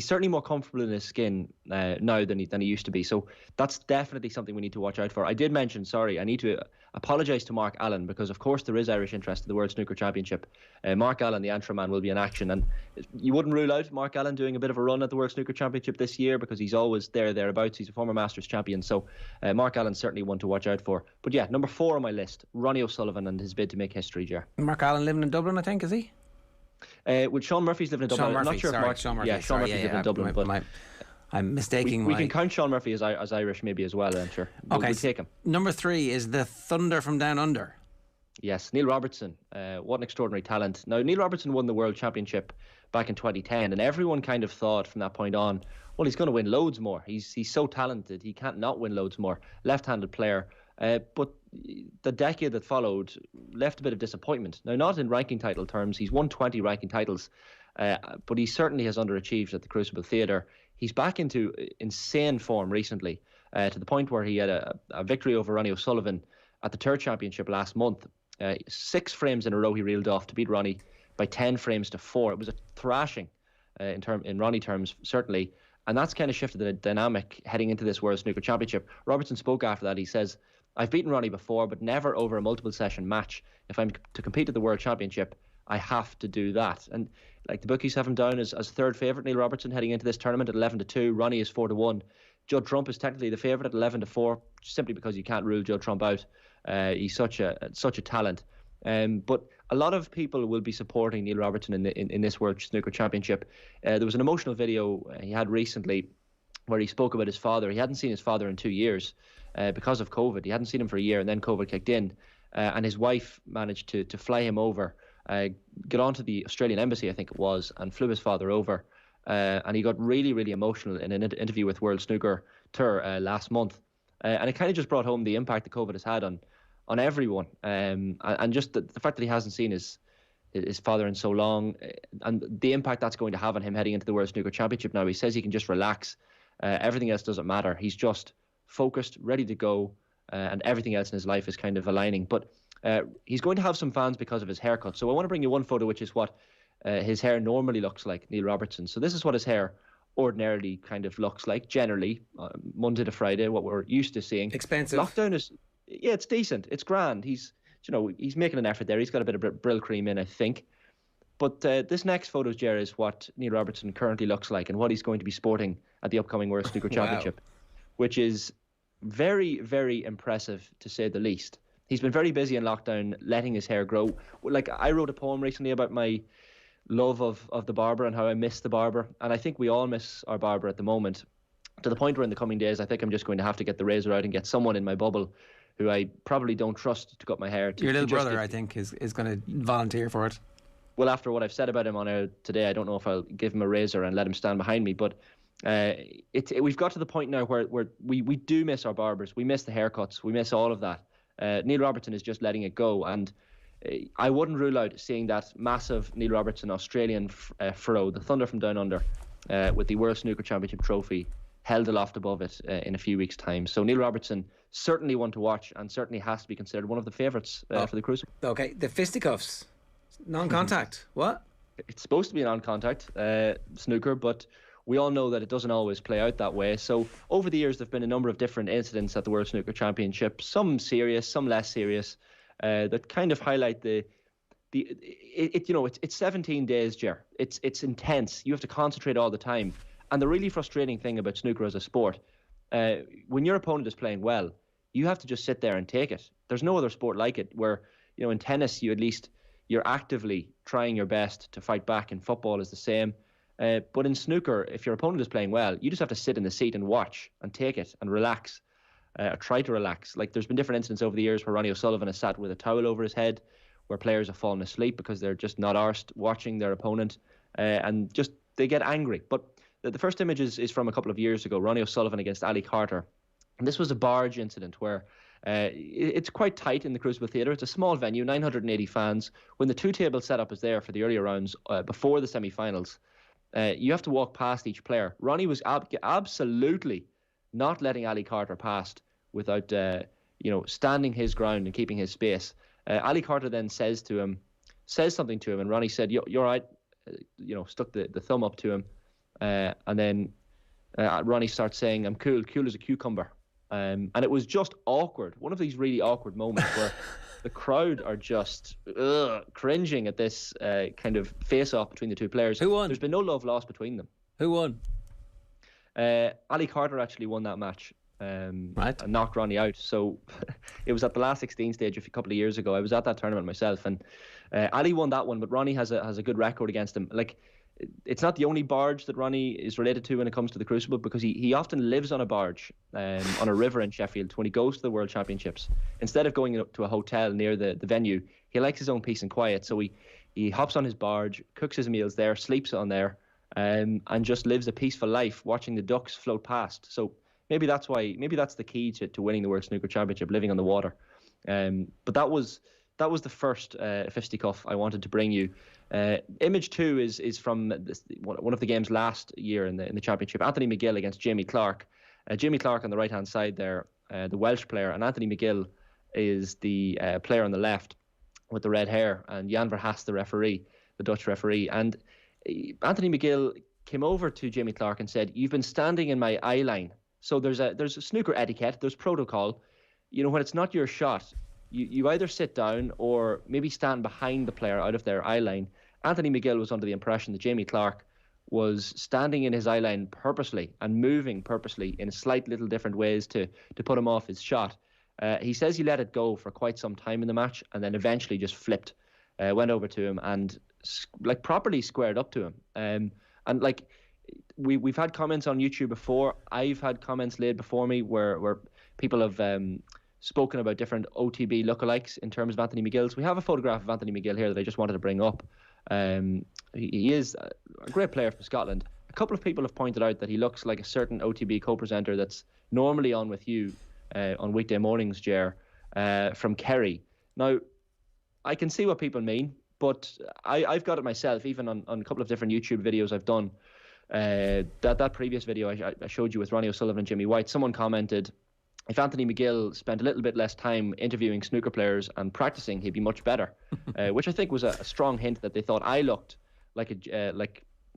certainly more comfortable in his skin now than he used to be. So that's definitely something we need to watch out for. I did mention, I need to apologise to Mark Allen, because of course there is Irish interest in the World Snooker Championship. Mark Allen, the Antrim man, will be in action, and you wouldn't rule out Mark Allen doing a bit of a run at the World Snooker Championship this year, because he's always thereabouts. He's a former Masters champion, so Mark Allen's certainly one to watch out for. But yeah, number 4 on my list, Ronnie O'Sullivan and his bid to make history, Ger. Mark Allen living in Dublin, I think, is he? With Sean Murphy's living in Dublin. Sean Murphy, I'm not sure if Mark, Sean Murphy. Yeah, Sean Murphy's living in Dublin. But I'm mistaking. We can count Sean Murphy as Irish maybe as well, I'm sure. Okay, we'll take him. Number 3 is the Thunder from Down Under. Yes, Neil Robertson. What an extraordinary talent. Now, Neil Robertson won the World Championship back in 2010, and everyone kind of thought from that point on, well, he's going to win loads more. He's so talented, he can't not win loads more. Left-handed player. But the decade that followed left a bit of disappointment. Now, not in ranking title terms. He's won 20 ranking titles, but he certainly has underachieved at the Crucible Theatre. He's back into insane form recently, to the point where he had a victory over Ronnie O'Sullivan at the Third Championship last month. 6 frames in a row he reeled off to beat Ronnie by 10 frames to 4. It was a thrashing in Ronnie terms, certainly. And that's kind of shifted the dynamic heading into this World Snooker Championship. Robertson spoke after that. He says, I've beaten Ronnie before, but never over a multiple session match. If I'm to compete at the World Championship, I have to do that. And like the bookies have him down as third favourite, Neil Robertson, heading into this tournament at 11-2. Ronnie is 4-1. Judd Trump is technically the favourite at 11-4, simply because you can't rule Judd Trump out. He's such a talent. But a lot of people will be supporting Neil Robertson in this World Snooker Championship. There was an emotional video he had recently where he spoke about his father. He hadn't seen his father in 2 years because of COVID. He hadn't seen him for a year, and then COVID kicked in. And his wife managed to fly him over, get onto the Australian embassy, I think it was, and flew his father over. and he got really, really emotional in an interview with World Snooker Tour last month. And it kind of just brought home the impact that COVID has had on everyone, and just the fact that he hasn't seen his father in so long, and the impact that's going to have on him heading into the World Snooker Championship now. He says he can just relax. Everything else doesn't matter. He's just focused, ready to go, and everything else in his life is kind of aligning. But he's going to have some fans because of his haircut. So I want to bring you one photo, which is what his hair normally looks like, Neil Robertson. So this is what his hair ordinarily kind of looks like, generally, Monday to Friday, what we're used to seeing. Expensive. Lockdown is, yeah, it's decent. It's grand. He's making an effort there. He's got a bit of Brill cream in, I think. But this next photo, Ger, is what Neil Robertson currently looks like and what he's going to be sporting at the upcoming World Snooker Championship, which is very, very impressive, to say the least. He's been very busy in lockdown, letting his hair grow. Like, I wrote a poem recently about my love of the barber and how I miss the barber. And I think we all miss our barber at the moment, to the point where in the coming days, I think I'm just going to have to get the razor out and get someone in my bubble who I probably don't trust to cut my hair. Your little brother, I think, is going to volunteer for it. Well, after what I've said about him on air today, I don't know if I'll give him a razor and let him stand behind me. But we've got to the point now where we do miss our barbers. We miss the haircuts. We miss all of that. Neil Robertson is just letting it go. And I wouldn't rule out seeing that massive Neil Robertson Australian furrow, the Thunder from Down Under, with the World Snooker Championship trophy held aloft above it in a few weeks' time. So Neil Robertson, certainly one to watch, and certainly has to be considered one of the favourites for the Crucible. Okay, the fisticuffs, non-contact. What? It's supposed to be a non-contact snooker, but we all know that it doesn't always play out that way. So over the years, there have been a number of different incidents at the World Snooker Championship, some serious, some less serious, that kind of highlight it's 17 days, Ger. It's intense. You have to concentrate all the time. And the really frustrating thing about snooker as a sport, when your opponent is playing well, you have to just sit there and take it. There's no other sport like it where, in tennis, you're actively trying your best to fight back, and football is the same. But in snooker, if your opponent is playing well, you just have to sit in the seat and watch and take it and relax, or try to relax. Like, there's been different incidents over the years where Ronnie O'Sullivan has sat with a towel over his head, where players have fallen asleep because they're just not arsed watching their opponent, and just they get angry. But the first image is from a couple of years ago, Ronnie O'Sullivan against Ali Carter. And this was a barge incident where it's quite tight in the Crucible Theatre. It's a small venue, 980 fans. When the two-table setup is there for the earlier rounds before the semi-finals, you have to walk past each player. Ronnie was absolutely not letting Ali Carter past without standing his ground and keeping his space. Ali Carter then says something to him, and Ronnie said, "You're right," stuck the thumb up to him. And then Ronnie starts saying, "I'm cool as a cucumber." And it was just awkward. One of these really awkward moments where the crowd are just cringing at this kind of face-off between the two players. Who won? There's been no love lost between them. Who won? Ali Carter actually won that match. Right. And knocked Ronnie out. So it was at the last 16 stage a couple of years ago. I was at that tournament myself, and Ali won that one, but Ronnie has a good record against him. Like, it's not the only barge that Ronnie is related to when it comes to the Crucible, because he often lives on a barge on a river in Sheffield when he goes to the World Championships. Instead of going to a hotel near the venue, he likes his own peace and quiet. So he hops on his barge, cooks his meals there, sleeps on there, and just lives a peaceful life watching the ducks float past. So maybe that's the key to winning the World Snooker Championship, living on the water. But that was the first fisticuff I wanted to bring you. Image 2 is from one of the games last year in the championship. Anthony McGill against Jamie Clark. Jamie Clark on the right hand side there, the Welsh player, and Anthony McGill is the player on the left with the red hair, and Jan Verhaas, the referee, the Dutch referee. And Anthony McGill came over to Jamie Clark and said, "You've been standing in my eye line." So there's a snooker etiquette, there's protocol. When it's not your shot, you either sit down or maybe stand behind the player out of their eye line. Anthony McGill was under the impression that Jamie Clark was standing in his eye line purposely and moving purposely in slight little different ways to put him off his shot. He says he let it go for quite some time in the match, and then eventually just flipped, went over to him and properly squared up to him. And we've had comments on YouTube before. I've had comments laid before me where people have spoken about different OTB lookalikes in terms of Anthony McGill. So we have a photograph of Anthony McGill here that I just wanted to bring up. He is a great player from Scotland. couple of people have pointed out that he looks like a certain OTB co-presenter that's normally on with you on weekday mornings, Ger, from Kerry. Now, I can see what people mean, but I've got it myself, even on a couple of different YouTube videos I've done. That previous video I showed you with Ronnie O'Sullivan and Jimmy White, someone commented, if Anthony McGill spent a little bit less time interviewing snooker players and practicing, he'd be much better, which I think was a strong hint that they thought I looked like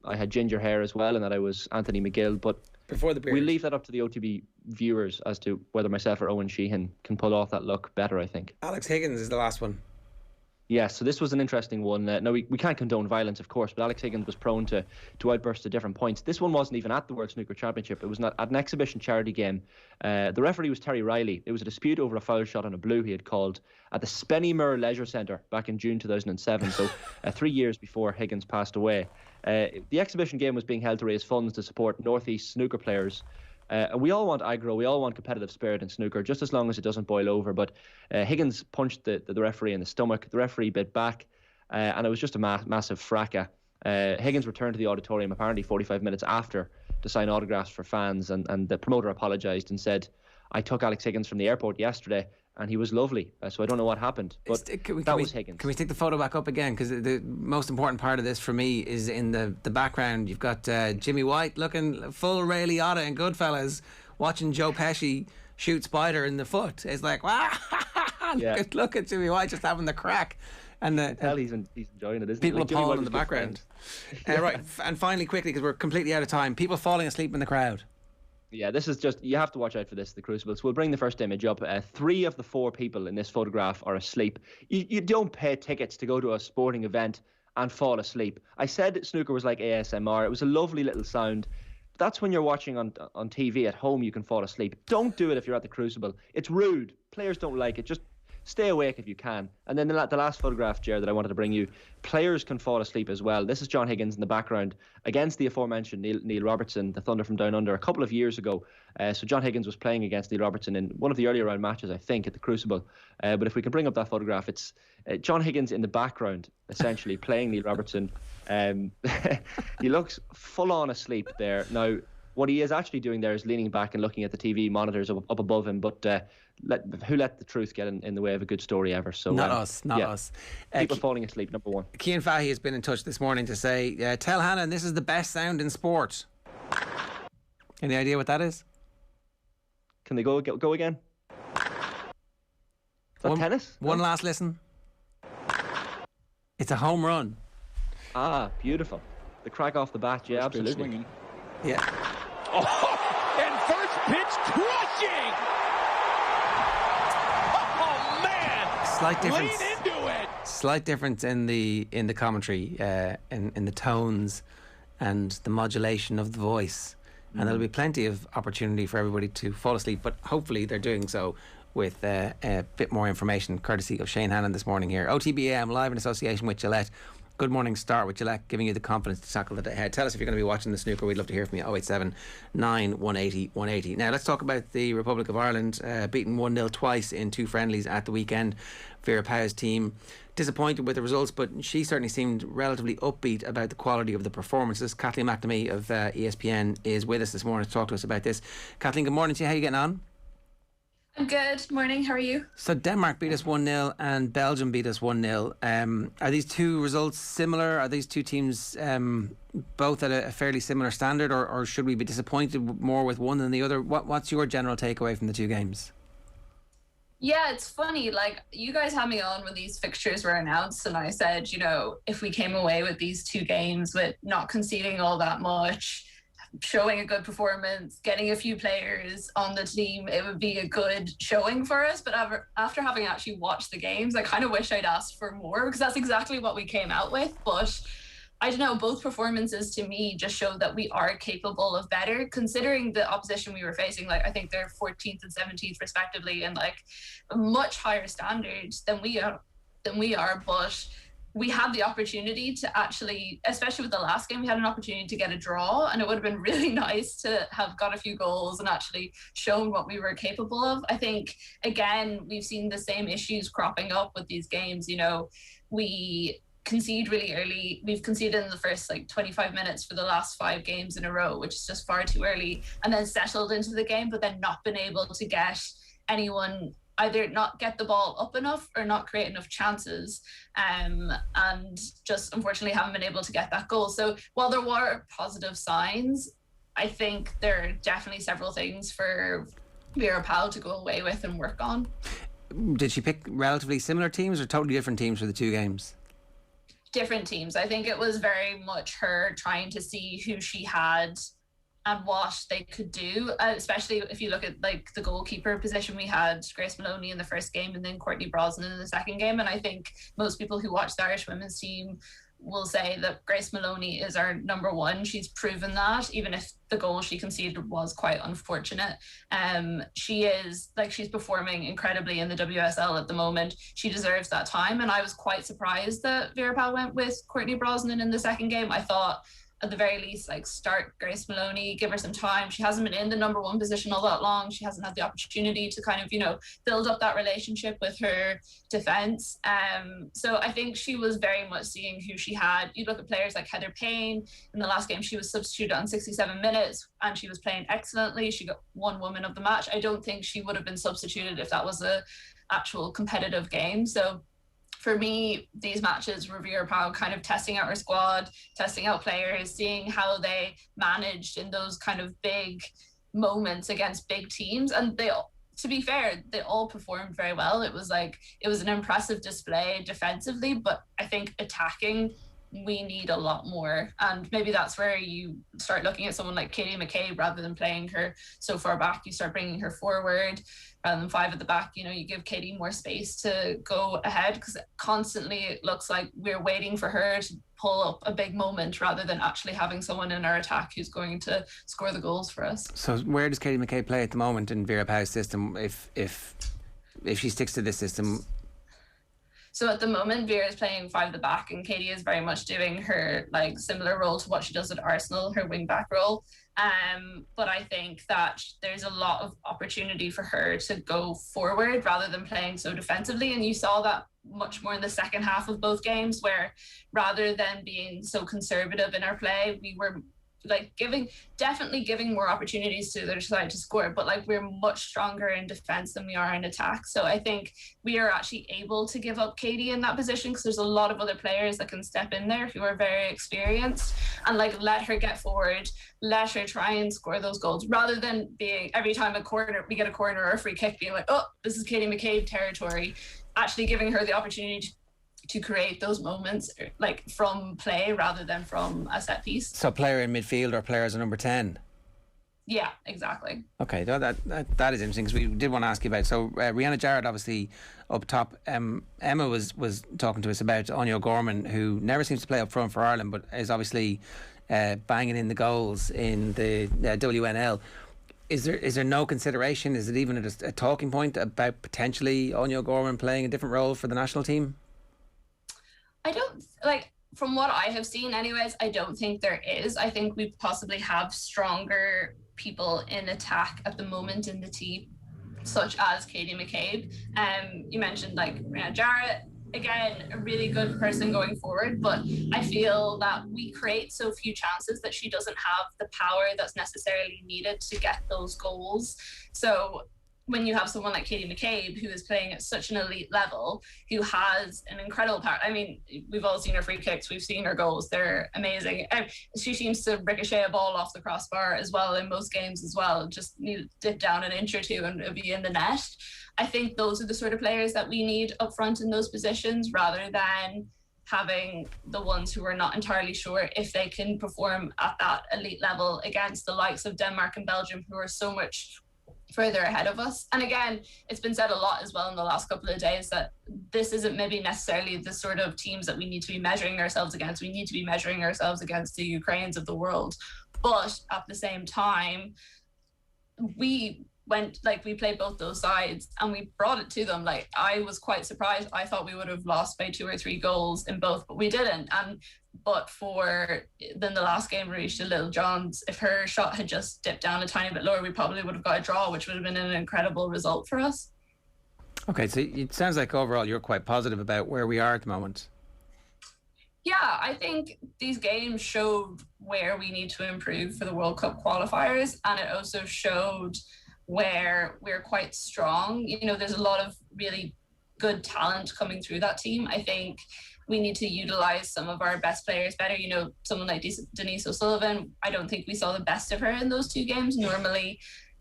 I had ginger hair as well and that I was Anthony McGill. But before the beard, we'll leave that up to the OTB viewers as to whether myself or Owen Sheehan can pull off that look better, I think. Alex Higgins is the last one. Yeah, so this was an interesting one. Now, we can't condone violence, of course, but Alex Higgins was prone to outbursts at different points. This one wasn't even at the World Snooker Championship. It was at an exhibition charity game. The referee was Terry Riley. There was a dispute over a foul shot on a blue he had called at the Spennymoor Leisure Centre back in June 2007, so 3 years before Higgins passed away. The exhibition game was being held to raise funds to support Northeast snooker players. And we all want aggro, we all want competitive spirit in snooker, just as long as it doesn't boil over. But Higgins punched the referee in the stomach. The referee bit back, and it was just a massive fracas. Higgins returned to the auditorium apparently 45 minutes after to sign autographs for fans, and the promoter apologised and said, I took Alex Higgins from the airport yesterday, and he was lovely. So I don't know what happened, but that was Higgins. Can we take the photo back up again? Because the most important part of this for me is in the background. You've got Jimmy White looking full Ray Liotta in Goodfellas, watching Joe Pesci shoot Spider in the foot. It's like, wow, yeah. Look at Jimmy White just having the crack. And he's enjoying it, isn't people he? appalled in the background. Right, and finally, quickly, because we're completely out of time, people falling asleep in the crowd. Yeah, this is just, you have to watch out for this, the Crucibles. We'll bring the first image up. 3 of the 4 people in this photograph are asleep. You don't pay tickets to go to a sporting event and fall asleep. I said snooker was like ASMR. It was a lovely little sound. That's when you're watching on TV at home, you can fall asleep. Don't do it if you're at the Crucible. It's rude. Players don't like it. Just stay awake if you can. And then the last photograph, Ger, that I wanted to bring you, players can fall asleep as well. This is John Higgins in the background against the aforementioned Neil Robertson, the Thunder from Down Under, a couple of years ago. So John Higgins was playing against Neil Robertson in one of the earlier round matches, I think, at the Crucible. But if we can bring up that photograph, it's John Higgins in the background, essentially, playing Neil Robertson. He looks full on asleep there. Now, what he is actually doing there is leaning back and looking at the TV monitors up above him, but who let the truth get in the way of a good story ever? So not us. People falling asleep, number one. Cian Fahey has been in touch this morning to say, tell Hannon this is the best sound in sport. Any idea what that is? Can they go again? Is that tennis? One last listen. It's a home run. Ah, beautiful. The crack off the bat, yeah, absolutely. Swinging. Yeah. Oh, and first pitch crushing! Oh, man! Slight difference. Lean into it! Slight difference in the commentary, in the tones and the modulation of the voice. And there'll be plenty of opportunity for everybody to fall asleep, but hopefully they're doing so with a bit more information, courtesy of Shane Hannon this morning here. OTB AM, live in association with Gillette. Good morning, start with Gillette, giving you the confidence to tackle the day ahead. Tell us if you're going to be watching the snooker. We'd love to hear from you. 087 9 180 180. Now, let's talk about the Republic of Ireland, beaten 1-0 twice in 2 friendlies at the weekend. Vera Pauw's team disappointed with the results, but she certainly seemed relatively upbeat about the quality of the performances. Kathleen McNamee of ESPN is with us this morning to talk to us about this. Kathleen, good morning to you. How are you getting on? I'm good. Morning. How are you? So Denmark beat us 1-0 and Belgium beat us 1-0. Are these two results similar? Are these two teams both at a fairly similar standard, or should we be disappointed more with one than the other? What's your general takeaway from the two games? Yeah, it's funny. Like, you guys had me on when these fixtures were announced, and I said, if we came away with these 2 games with not conceding all that much, showing a good performance, getting a few players on the team, it would be a good showing for us. But after having actually watched the games, I kind of wish I'd asked for more, because that's exactly what we came out with. But I don't know, both performances to me just show that we are capable of better, considering the opposition we were facing. Like, I think they're 14th and 17th respectively, and like a much higher standard than we are. But we had the opportunity to actually, especially with the last game, we had an opportunity to get a draw, and it would have been really nice to have got a few goals and actually shown what we were capable of. I think, again, we've seen the same issues cropping up with these games. We concede really early. We've conceded in the first 25 minutes for the last 5 games in a row, which is just far too early, and then settled into the game, but then not been able to get anyone, either not get the ball up enough or not create enough chances, and just unfortunately haven't been able to get that goal. So while there were positive signs, I think there are definitely several things for Vera Pauw to go away with and work on. Did she pick relatively similar teams or totally different teams for the 2 games? Different teams. I think it was very much her trying to see who she had and what they could do, especially if you look at the goalkeeper position. We had Grace Maloney in the first game and then Courtney Brosnan in the second game, and I think most people who watch the Irish women's team will say that Grace Maloney is our number one. She's proven that, even if the goal she conceded was quite unfortunate. She's performing incredibly in the WSL at the moment. She deserves that time, and I was quite surprised that Vera Pauw went with Courtney Brosnan in the second game. I thought, at the very least, start Grace Maloney, give her some time. She hasn't been in the number one position all that long. She hasn't had the opportunity to kind of, build up that relationship with her defence. So I think she was very much seeing who she had. You look at players like Heather Payne. In the last game, she was substituted on 67 minutes and she was playing excellently. She got 1 woman of the match. I don't think she would have been substituted if that was a actual competitive game. So for me, these matches were Vera Pauw kind of testing out her squad, testing out players, seeing how they managed in those kind of big moments against big teams. And they, to be fair, they all performed very well. It was an impressive display defensively, but I think attacking, we need a lot more. And maybe that's where you start looking at someone like Katie McCabe. Rather than playing her so far back, you start bringing her forward. Rather than 5 at the back, you give Katie more space to go ahead, because constantly it looks like we're waiting for her to pull up a big moment rather than actually having someone in our attack who's going to score the goals for us. So where does Katie McCabe play at the moment in Vera Pauw's system, if she sticks to this system? So at the moment, Vera is playing 5 at the back, and Katie is very much doing her similar role to what she does at Arsenal, her wing back role. But I think that there's a lot of opportunity for her to go forward rather than playing so defensively. And you saw that much more in the second half of both games, where rather than being so conservative in our play, we were definitely giving more opportunities to their side to score, but we're much stronger in defense than we are in attack. So I think we are actually able to give up Katie in that position, because there's a lot of other players that can step in there who are very experienced, and let her get forward, let her try and score those goals, rather than being every time we get a corner or a free kick being oh, this is Katie McCabe territory. Actually giving her the opportunity to create those moments from play rather than from a set piece. So player in midfield or player as a number 10? Yeah, exactly. Okay, that is interesting, because we did want to ask you about, so Rhianna Jarrett obviously up top. Emma was talking to us about Anya Gorman, who never seems to play up front for Ireland, but is obviously banging in the goals in the WNL. Is there no consideration? Is it even a talking point about potentially Anya Gorman playing a different role for the national team? I don't, from what I have seen anyways, I don't think there is. I think we possibly have stronger people in attack at the moment in the team, such as Katie McCabe. You mentioned Rhianna Jarrett, again, a really good person going forward, but I feel that we create so few chances that she doesn't have the power that's necessarily needed to get those goals. So when you have someone like Katie McCabe, who is playing at such an elite level, who has an incredible power. I mean, we've all seen her free kicks, we've seen her goals, they're amazing. She seems to ricochet a ball off the crossbar as well in most games as well. Just need to dip down an inch or two and it'll be in the net. I think those are the sort of players that we need up front in those positions, rather than having the ones who are not entirely sure if they can perform at that elite level against the likes of Denmark and Belgium, who are so much further ahead of us. And again, it's been said a lot as well in the last couple of days that this isn't maybe necessarily the sort of teams that we need to be measuring ourselves against. We need to be measuring ourselves against the Ukraines of the world. But at the same time, we played both those sides and we brought it to them. I was quite surprised. I thought we would have lost by 2 or 3 goals in both, but we didn't. But for then the last game, Risha Littlejohns, if her shot had just dipped down a tiny bit lower, we probably would have got a draw, which would have been an incredible result for us. Okay, so it sounds like overall you're quite positive about where we are at the moment. Yeah, I think these games showed where we need to improve for the World Cup qualifiers, and it also showed where we're quite strong. You know, there's a lot of really good talent coming through that team. I think we need to utilize some of our best players better. You know, someone like Denise O'Sullivan, I don't think we saw the best of her in those 2 games. Normally,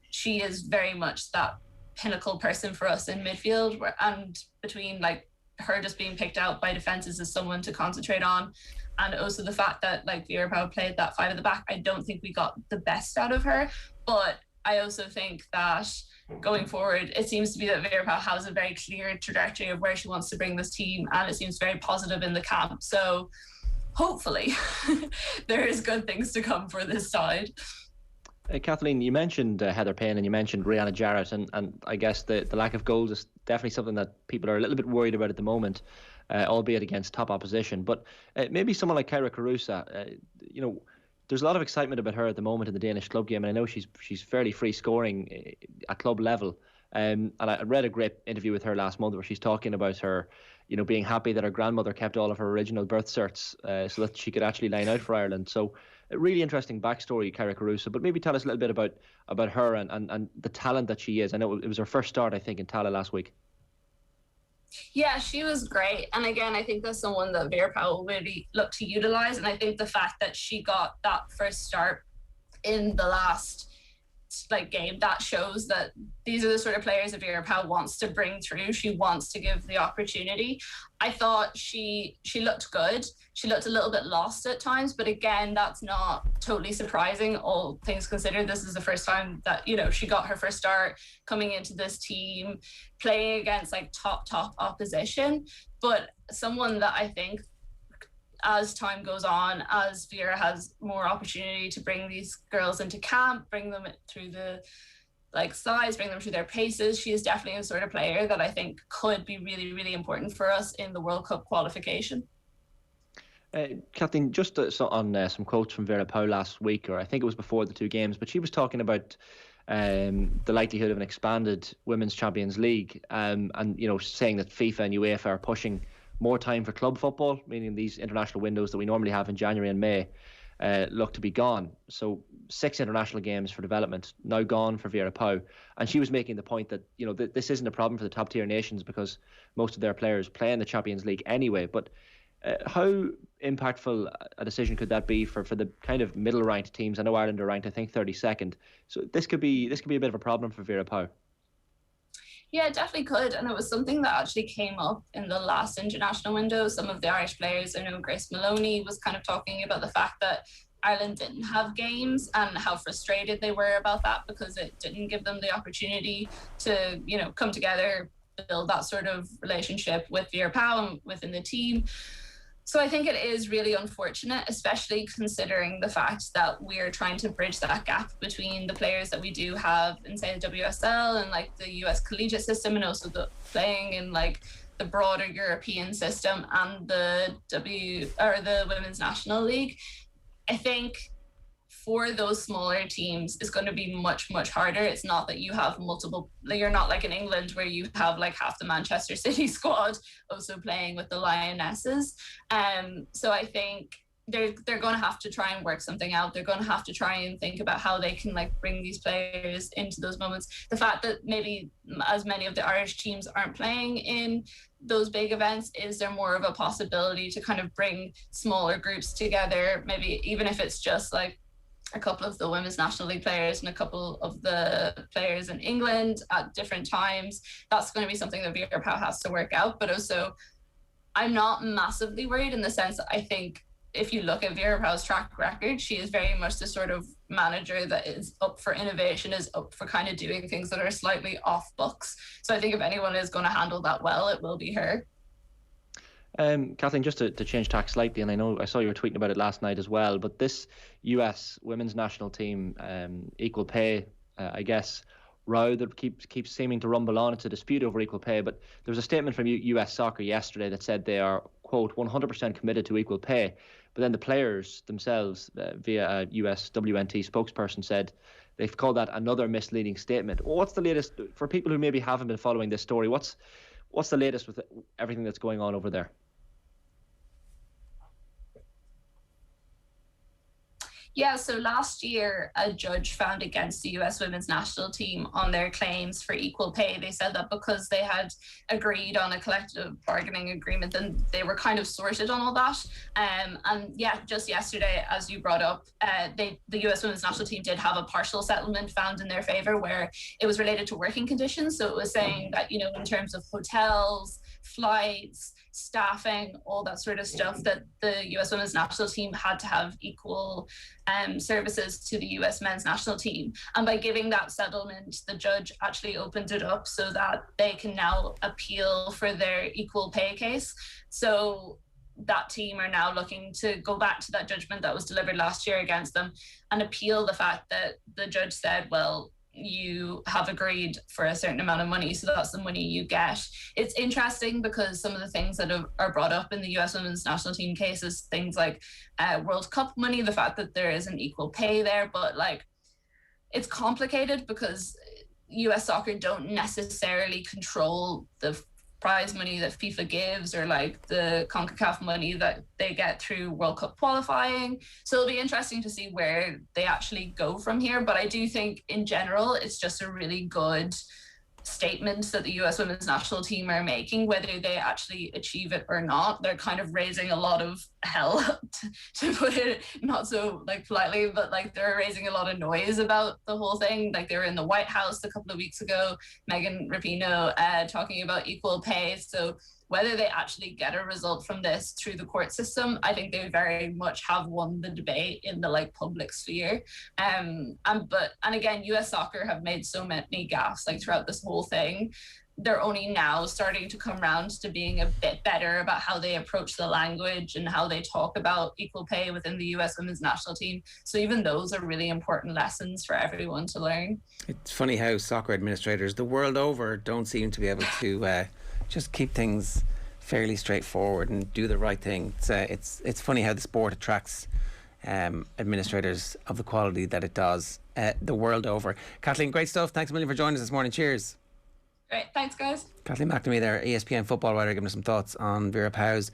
she is very much that pinnacle person for us in midfield, and between like her just being picked out by defenses as someone to concentrate on, and also the fact that like Vera Pauw played that 5 at the back, I don't think we got the best out of her. But I also think that going forward, it seems to be that Vera Pauw has a very clear trajectory of where she wants to bring this team, and it seems very positive in the camp. So hopefully there is good things to come for this side. Kathleen, you mentioned Heather Payne and you mentioned Rihanna Jarrett, and I guess the lack of goals is definitely something that people are a little bit worried about at the moment, albeit against top opposition. But maybe someone like Kyra Carusa, you know, there's a lot of excitement about her at the moment in the Danish club game, and I know she's fairly free scoring at club level. And I read a great interview with her last month where she's talking about her, you know, being happy that her grandmother kept all of her original birth certs so that she could actually line out for Ireland. So a really interesting backstory, Kyra Carusa. But maybe tell us a little bit about her and the talent that she is. I know it was her first start, I think, in Tala last week. Yeah, she was great. And again, I think that's someone that Vera Pauw will really look to utilise. And I think the fact that she got that first start in the last game, that shows that these are the sort of players that Vera Pauw wants to bring through. She wants to give the opportunity. I thought she looked good. She looked a little bit lost at times, but again, that's not totally surprising, all things considered. This is the first time that, you know, she got her first start coming into this team, playing against like top opposition. But someone that I think, as time goes on, as Vera has more opportunity to bring these girls into camp, bring them through the size, bring them through their paces, she is definitely the sort of player that I think could be really, really important for us in the World Cup qualification. Kathleen, just on some quotes from Vera Pauw last week, or I think it was before the 2 games, but she was talking about the likelihood of an expanded Women's Champions League, and you know, saying that FIFA and UEFA are pushing more time for club football, meaning these international windows that we normally have in January and May look to be gone. So 6 international games for development now gone for Vera Pauw, and she was making the point that, you know, this isn't a problem for the top tier nations because most of their players play in the Champions League anyway. But how impactful a decision could that be for the kind of middle ranked teams? I know Ireland are ranked, I think, 32nd. So this could be a bit of a problem for Vera Pauw. Yeah, it definitely could. And it was something that actually came up in the last international window. Some of the Irish players, I know Grace Maloney was kind of talking about the fact that Ireland didn't have games and how frustrated they were about that because it didn't give them the opportunity to, you know, come together, build that sort of relationship with Vera Pauw and within the team. So I think it is really unfortunate, especially considering the fact that we're trying to bridge that gap between the players that we do have in, say, the WSL and like the US collegiate system, and also the playing in like the broader European system and the Women's National League. I think for those smaller teams, it's going to be much, much harder. It's not that you have multiple, you're not like in England where you have like half the Manchester City squad also playing with the Lionesses. So I think they're going to have to try and work something out. They're going to have to try and think about how they can like bring these players into those moments. The fact that maybe as many of the Irish teams aren't playing in those big events, is there more of a possibility to kind of bring smaller groups together, maybe even if it's just like a couple of the Women's National League players and a couple of the players in England at different times? That's going to be something that Vera Pauw has to work out. But also, I'm not massively worried in the sense that I think if you look at Vera Pauw's track record, she is very much the sort of manager that is up for innovation, is up for kind of doing things that are slightly off books. So I think if anyone is going to handle that well, it will be her. Kathleen, just to change tack slightly, and I know I saw you were tweeting about it last night as well, but this US women's national team equal pay, I guess, row that keeps seeming to rumble on. It's a dispute over equal pay, but there was a statement from US Soccer yesterday that said they are, quote, 100% committed to equal pay. But then the players themselves, via a US WNT spokesperson, said they've called that another misleading statement. What's the latest for people who maybe haven't been following this story? What's the latest with everything that's going on over there? Yeah, so last year, a judge found against the US women's national team on their claims for equal pay. They said that because they had agreed on a collective bargaining agreement, then they were kind of sorted on all that. And yeah, just yesterday, as you brought up, the US women's national team did have a partial settlement found in their favour where it was related to working conditions. So it was saying that, you know, in terms of hotels, flights, staffing, all that sort of stuff, that the US women's national team had to have equal services to the US men's national team. And by giving that settlement, the judge actually opened it up so that they can now appeal for their equal pay case. So that team are now looking to go back to that judgment that was delivered last year against them and appeal the fact that the judge said, well, you have agreed for a certain amount of money, so that's the money you get. It's interesting because some of the things that are brought up in the US women's national team cases, things like World Cup money, the fact that there isn't equal pay there, but like it's complicated because US soccer don't necessarily control the prize money that FIFA gives or like the CONCACAF money that they get through World Cup qualifying. So it'll be interesting to see where they actually go from here. But I do think in general, it's just a really good statement that the US women's national team are making. Whether they actually achieve it or not, they're kind of raising a lot of hell, to put it not so like politely, but like they're raising a lot of noise about the whole thing. Like they were in the White House a couple of weeks ago, Megan Rapinoe talking about equal pay. So whether they actually get a result from this through the court system, I think they very much have won the debate in the like public sphere. And again, US soccer have made so many gaffes like throughout this whole thing. They're only now starting to come around to being a bit better about how they approach the language and how they talk about equal pay within the US women's national team. So even those are really important lessons for everyone to learn. It's funny how soccer administrators the world over don't seem to be able to just keep things fairly straightforward and do the right thing. It's funny how the sport attracts administrators of the quality that it does the world over. Kathleen, great stuff. Thanks a million for joining us this morning. Cheers. Great, thanks guys. Kathleen McNamee there, ESPN football writer, giving us some thoughts on Vera Pauw's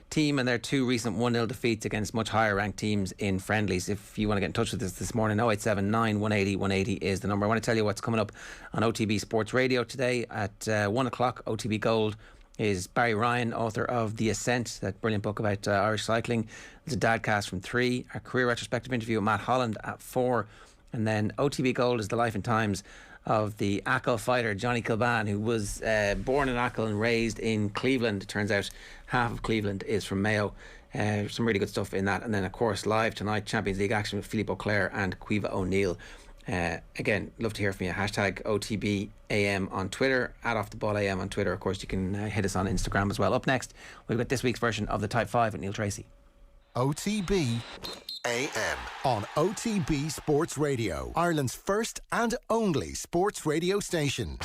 team and their two recent 1-0 defeats against much higher ranked teams in friendlies. If you want to get in touch with us this morning, 0879 180 180 is the number. I want to tell you what's coming up on OTB Sports Radio today at 1 o'clock. OTB Gold is Barry Ryan, author of The Ascent, that brilliant book about Irish cycling. There's a dadcast from 3, a career retrospective interview with Matt Holland at 4, and then OTB Gold is the life and times of the Achill fighter Johnny Kilban, who was born in Achill and raised in Cleveland. It turns out half of Cleveland is from Mayo. Some really good stuff in that. And then, of course, live tonight, Champions League action with Philippe Auclair and Caoimhe O'Neill. Again, love to hear from you. Hashtag OTB AM on Twitter, @OffTheBallAM on Twitter. Of course, you can hit us on Instagram as well. Up next, we've got this week's version of the Type 5 with Neil Treacy. OTB AM on OTB Sports Radio, Ireland's first and only sports radio station.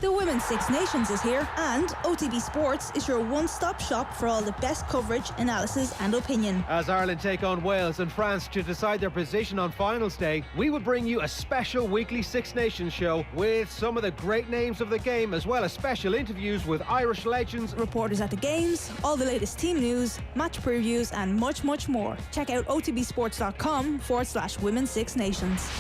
The Women's Six Nations is here, and OTB Sports is your one-stop shop for all the best coverage, analysis and opinion. As Ireland take on Wales and France to decide their position on finals day, we will bring you a special weekly Six Nations show with some of the great names of the game, as well as special interviews with Irish legends, reporters at the games, all the latest team news, match previews and much, much more. Check out otbsports.com/Women's Six Nations.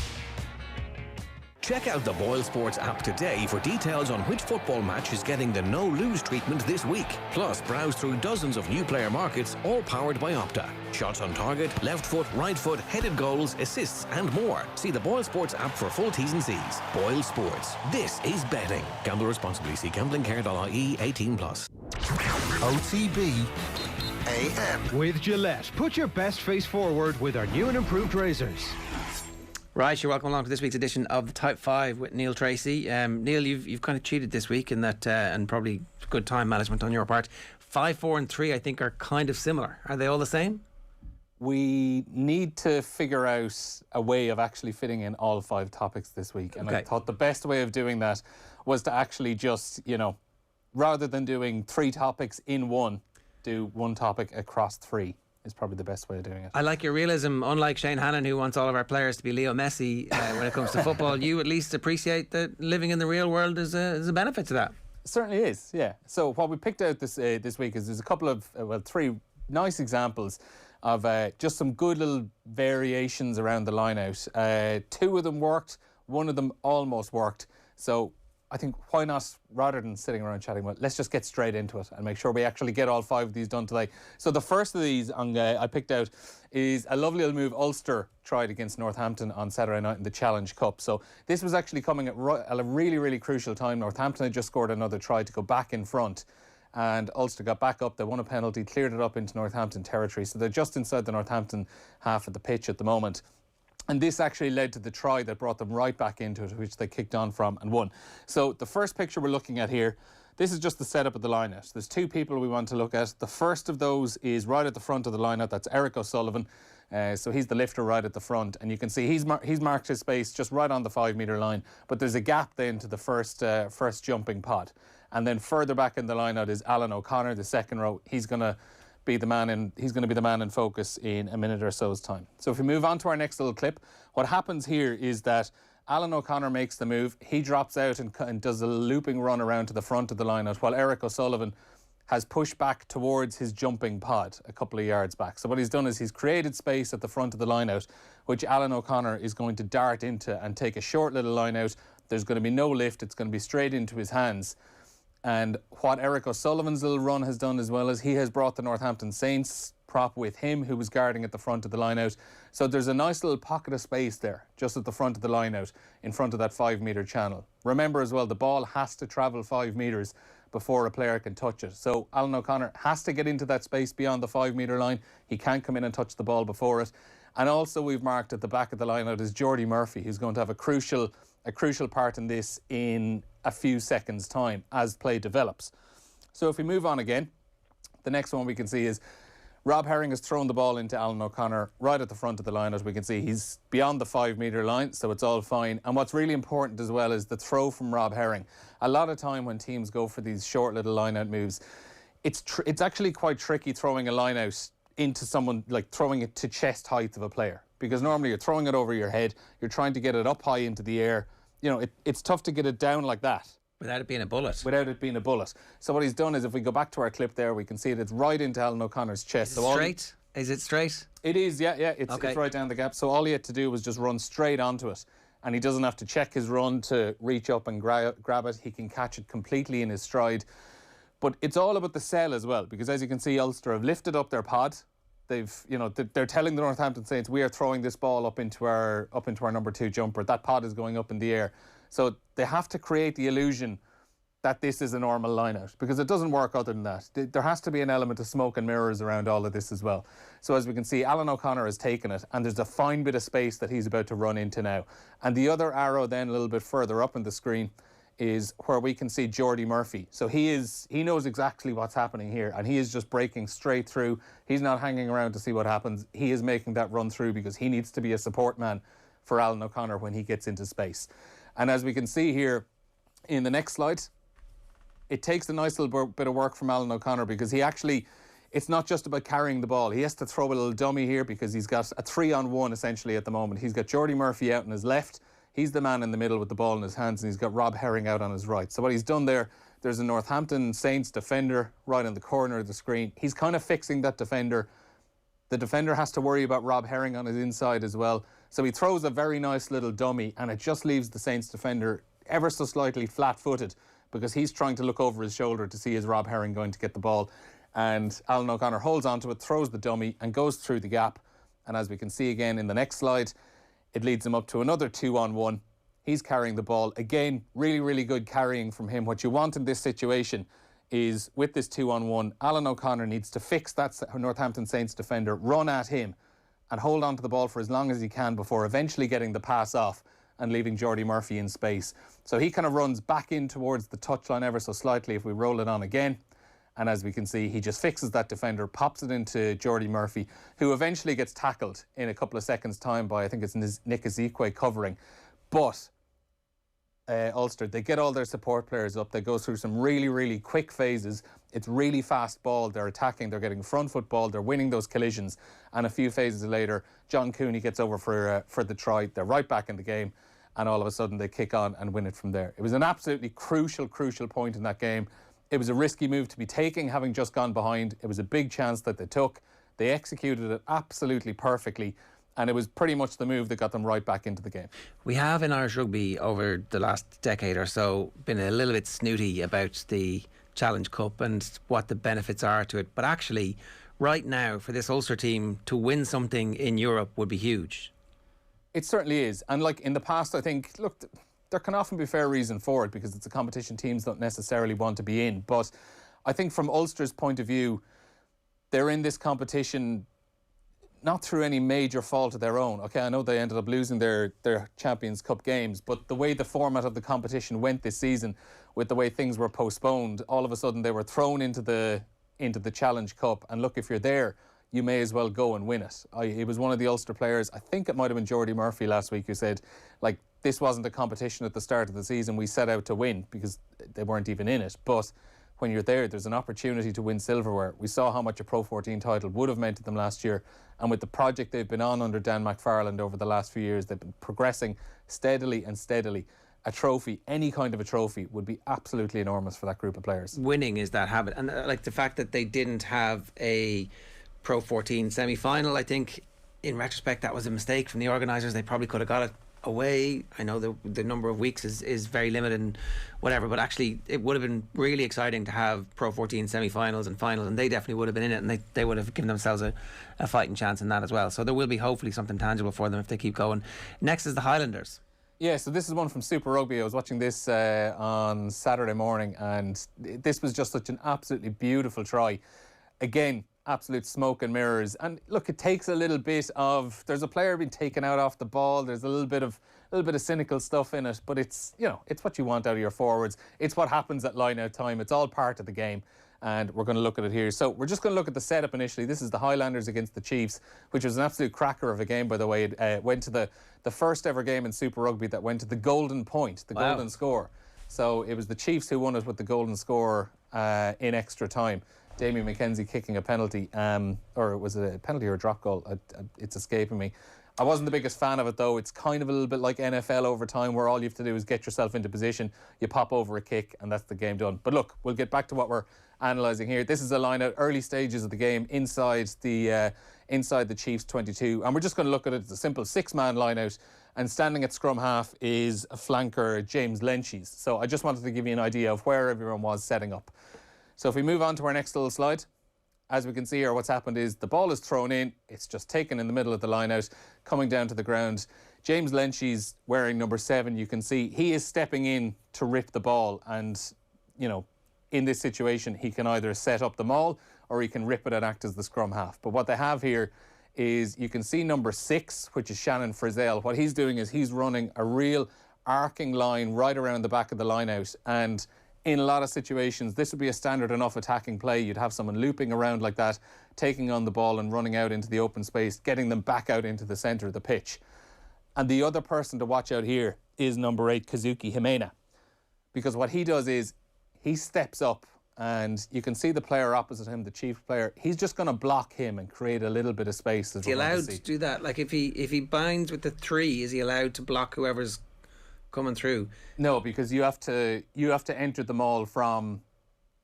Check out the Boyle Sports app today for details on which football match is getting the no-lose treatment this week. Plus, browse through dozens of new player markets, all powered by Opta. Shots on target, left foot, right foot, headed goals, assists and more. See the Boyle Sports app for full T's and C's. Boyle Sports. This is betting. Gamble responsibly. See gamblingcare.ie 18+. OTB AM. With Gillette, put your best face forward with our new and improved razors. Right, you're welcome along to this week's edition of the Type 5 with Neil Treacy. Neil, you've kind of cheated this week in that, and probably good time management on your part. 5, 4 and 3 I think are kind of similar. Are they all the same? We need to figure out a way of actually fitting in all 5 topics this week. And I thought the best way of doing that was to actually just, rather than doing 3 topics in one, do 1 topic across 3. Is probably the best way of doing it. I like your realism. Unlike Shane Hannon, who wants all of our players to be Leo Messi when it comes to football, you at least appreciate that living in the real world is a benefit to that. It certainly is, yeah. So what we picked out this week is there's a couple of, 3 nice examples of just some good little variations around the line-out. 2 of them worked, 1 of them almost worked. So I think why not, rather than sitting around chatting about it, let's just get straight into it and make sure we actually get all 5 of these done today. So the first of these I picked out is a lovely little move Ulster tried against Northampton on Saturday night in the Challenge Cup. So this was actually coming at a really, really crucial time. Northampton had just scored another try to go back in front, and Ulster got back up. They won a penalty, cleared it up into Northampton territory. So they're just inside the Northampton half of the pitch at the moment. And this actually led to the try that brought them right back into it, which they kicked on from and won. So the first picture we're looking at here, this is just the setup of the line-out. There's 2 people we want to look at. The first of those is right at the front of the line-out. That's Eric O'Sullivan. So he's the lifter right at the front. And you can see he's marked his space just right on the 5-metre line. But there's a gap then to the first jumping pod. And then further back in the line-out is Alan O'Connor, the second row. He's going to be the man in focus in a minute or so's time. So if we move on to our next little clip, what happens here is that Alan O'Connor makes the move. He drops out and does a looping run around to the front of the line-out, while Eric O'Sullivan has pushed back towards his jumping pod a couple of yards back. So what he's done is he's created space at the front of the line-out, which Alan O'Connor is going to dart into and take a short little line-out. There's going to be no lift. It's going to be straight into his hands. And what Eric O'Sullivan's little run has done as well is he has brought the Northampton Saints prop with him, who was guarding at the front of the line-out. So there's a nice little pocket of space there, just at the front of the line-out, in front of that 5-metre channel. Remember as well, the ball has to travel 5 metres before a player can touch it. So Alan O'Connor has to get into that space beyond the 5-metre line. He can't come in and touch the ball before it. And also we've marked at the back of the line-out is Geordie Murphy, who's going to have a crucial part in this in a few seconds' time as play develops. So if we move on again, the next one we can see is Rob Herring has thrown the ball into Alan O'Connor right at the front of the line. As we can see, he's beyond the 5-metre line, so it's all fine. And what's really important as well is the throw from Rob Herring. A lot of time when teams go for these short little line-out moves, it's actually quite tricky throwing a line-out into someone, like throwing it to chest height of a player, because normally you're throwing it over your head, you're trying to get it up high into the air. You know, it's tough to get it down like that. Without it being a bullet. Without it being a bullet. So what he's done is, if we go back to our clip there, we can see it's right into Alan O'Connor's chest. Is it straight? Is it straight? It is, yeah. It's right down the gap. So all he had to do was just run straight onto it. And he doesn't have to check his run to reach up and grab it. He can catch it completely in his stride. But it's all about the sell as well, because as you can see, Ulster have lifted up their pod. They're telling the Northampton Saints, we are throwing this ball up into our number 2 jumper. That pod is going up in the air. So they have to create the illusion that this is a normal line-out, because it doesn't work other than that. There has to be an element of smoke and mirrors around all of this as well. So as we can see, Alan O'Connor has taken it, and there's a fine bit of space that he's about to run into now. And the other arrow then a little bit further up on the screen is where we can see Geordie Murphy. So he knows exactly what's happening here, and he is just breaking straight through. He's not hanging around to see what happens. He is making that run through because he needs to be a support man for Alan O'Connor when he gets into space. And as we can see here in the next slide, it takes a nice little bit of work from Alan O'Connor, because it's not just about carrying the ball. He has to throw a little dummy here because he's got a 3-on-1 essentially at the moment. He's got Geordie Murphy out on his left. He's the man in the middle with the ball in his hands, and he's got Rob Herring out on his right. So what he's done there's a Northampton Saints defender right in the corner of the screen. He's kind of fixing that defender. The defender has to worry about Rob Herring on his inside as well. So he throws a very nice little dummy, and it just leaves the Saints defender ever so slightly flat-footed, because he's trying to look over his shoulder to see is Rob Herring going to get the ball. And Alan O'Connor holds onto it, throws the dummy, and goes through the gap. And as we can see again in the next slide, it leads him up to another 2-on-1. He's carrying the ball. Again, really, really good carrying from him. What you want in this situation is, with this 2-on-1, Alan O'Connor needs to fix that Northampton Saints defender, run at him, and hold on to the ball for as long as he can before eventually getting the pass off and leaving Geordie Murphy in space. So he kind of runs back in towards the touchline ever so slightly if we roll it on again. And as we can see, he just fixes that defender, pops it into Geordie Murphy, who eventually gets tackled in a couple of seconds' time by, I think it's Nick Ezekwe covering. But Ulster, they get all their support players up. They go through some really, really quick phases. It's really fast ball. They're attacking. They're getting front foot ball. They're winning those collisions. And a few phases later, John Cooney gets over for the try. They're right back in the game. And all of a sudden, they kick on and win it from there. It was an absolutely crucial point in that game. It was a risky move to be taking, having just gone behind. It was a big chance that they took. They executed it absolutely perfectly, and it was pretty much the move that got them right back into the game. We have in Irish rugby over the last decade or so been a little bit snooty about the Challenge Cup and what the benefits are to it. But actually, right now, for this Ulster team to win something in Europe would be huge. It certainly is. And like in the past, I think, look, there can often be fair reason for it because it's a competition teams don't necessarily want to be in. But I think from Ulster's point of view, they're in this competition not through any major fault of their own. Okay, I know they ended up losing their Champions Cup games, but the way the format of the competition went this season, with the way things were postponed, all of a sudden they were thrown into the Challenge Cup. And look, if you're there, you may as well go and win it. It was one of the Ulster players, I think it might have been Jordy Murphy last week, who said, like, this wasn't a competition at the start of the season we set out to win, because they weren't even in it. But when you're there, there's an opportunity to win silverware. We saw how much a Pro 14 title would have meant to them last year. And with the project they've been on under Dan McFarland over the last few years, they've been progressing steadily and steadily. A trophy, any kind of a trophy, would be absolutely enormous for that group of players. Winning is that habit. And like the fact that they didn't have a Pro 14 semi-final, I think in retrospect that was a mistake from the organisers. They probably could have got it away. I know the number of weeks is very limited and whatever, but actually it would have been really exciting to have Pro 14 semi-finals and finals, and they definitely would have been in it, and they would have given themselves a fighting chance in that as well. So there will be hopefully something tangible for them if they keep going. Next is the Highlanders. Yeah, so this is one from Super Rugby. I was watching this on Saturday morning, and this was just such an absolutely beautiful try. Again, absolute smoke and mirrors. And look, it takes a little bit of, there's a player being taken out off the ball, there's a little bit of cynical stuff in it, but it's, you know, it's what you want out of your forwards. It's what happens at line out time. It's all part of the game, and we're going to look at it here. So we're just going to look at the setup initially. This is the Highlanders against the Chiefs, which was an absolute cracker of a game, by the way. It went to the first ever game in Super Rugby that went to the golden point, the golden score. So it was the Chiefs who won it with the golden score in extra time. Damien McKenzie kicking a penalty, or was it a penalty or a drop goal? It's escaping me. I wasn't the biggest fan of it, though. It's kind of a little bit like NFL overtime, where all you have to do is get yourself into position, you pop over a kick, and that's the game done. But look, we'll get back to what we're analysing here. This is a line out, early stages of the game, inside the Chiefs 22, and we're just going to look at it as a simple 6-man line out. And standing at scrum half is a flanker, James Lenchies. So I just wanted to give you an idea of where everyone was setting up. So if we move on to our next little slide, as we can see here, what's happened is the ball is thrown in, it's just taken in the middle of the line out, coming down to the ground. James Lenchies, wearing number 7, you can see he is stepping in to rip the ball, and, you know, in this situation, he can either set up the maul or he can rip it and act as the scrum half. But what they have here is, you can see number 6, which is Shannon Frizzell. What he's doing is he's running a real arcing line right around the back of the line out, and in a lot of situations, this would be a standard enough attacking play. You'd have someone looping around like that, taking on the ball and running out into the open space, getting them back out into the centre of the pitch. And the other person to watch out here is number 8, Kazuki Himena. Because what he does is, he steps up, and you can see the player opposite him, the Chief player, he's just going to block him and create a little bit of space. Is he allowed to do that? Like if he binds with the 3, is he allowed to block whoever's coming through? No, because you have to enter the maul from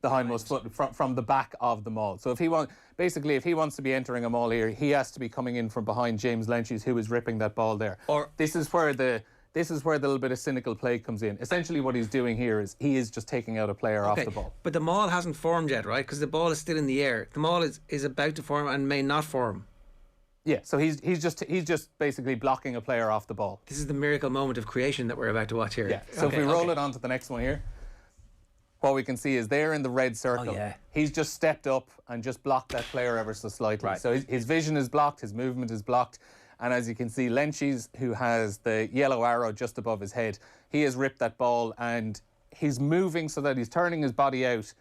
the hindmost foot, from the back of the maul. So if he wants to be entering a maul here, he has to be coming in from behind James Lenchies, who is ripping that ball there. Or this is where the little bit of cynical play comes in. Essentially what he's doing here is he is just taking out a player off the ball. But the maul hasn't formed yet, right? Because the ball is still in the air. The maul is about to form and may not form. Yeah, so he's just basically blocking a player off the ball. This is the miracle moment of creation that we're about to watch here. Yeah. So if we roll it on to the next one here, what we can see is there in the red circle, he's just stepped up and just blocked that player ever so slightly. Right. So his vision is blocked, his movement is blocked, and as you can see, Lenchies, who has the yellow arrow just above his head, he has ripped that ball, and he's moving so that he's turning his body out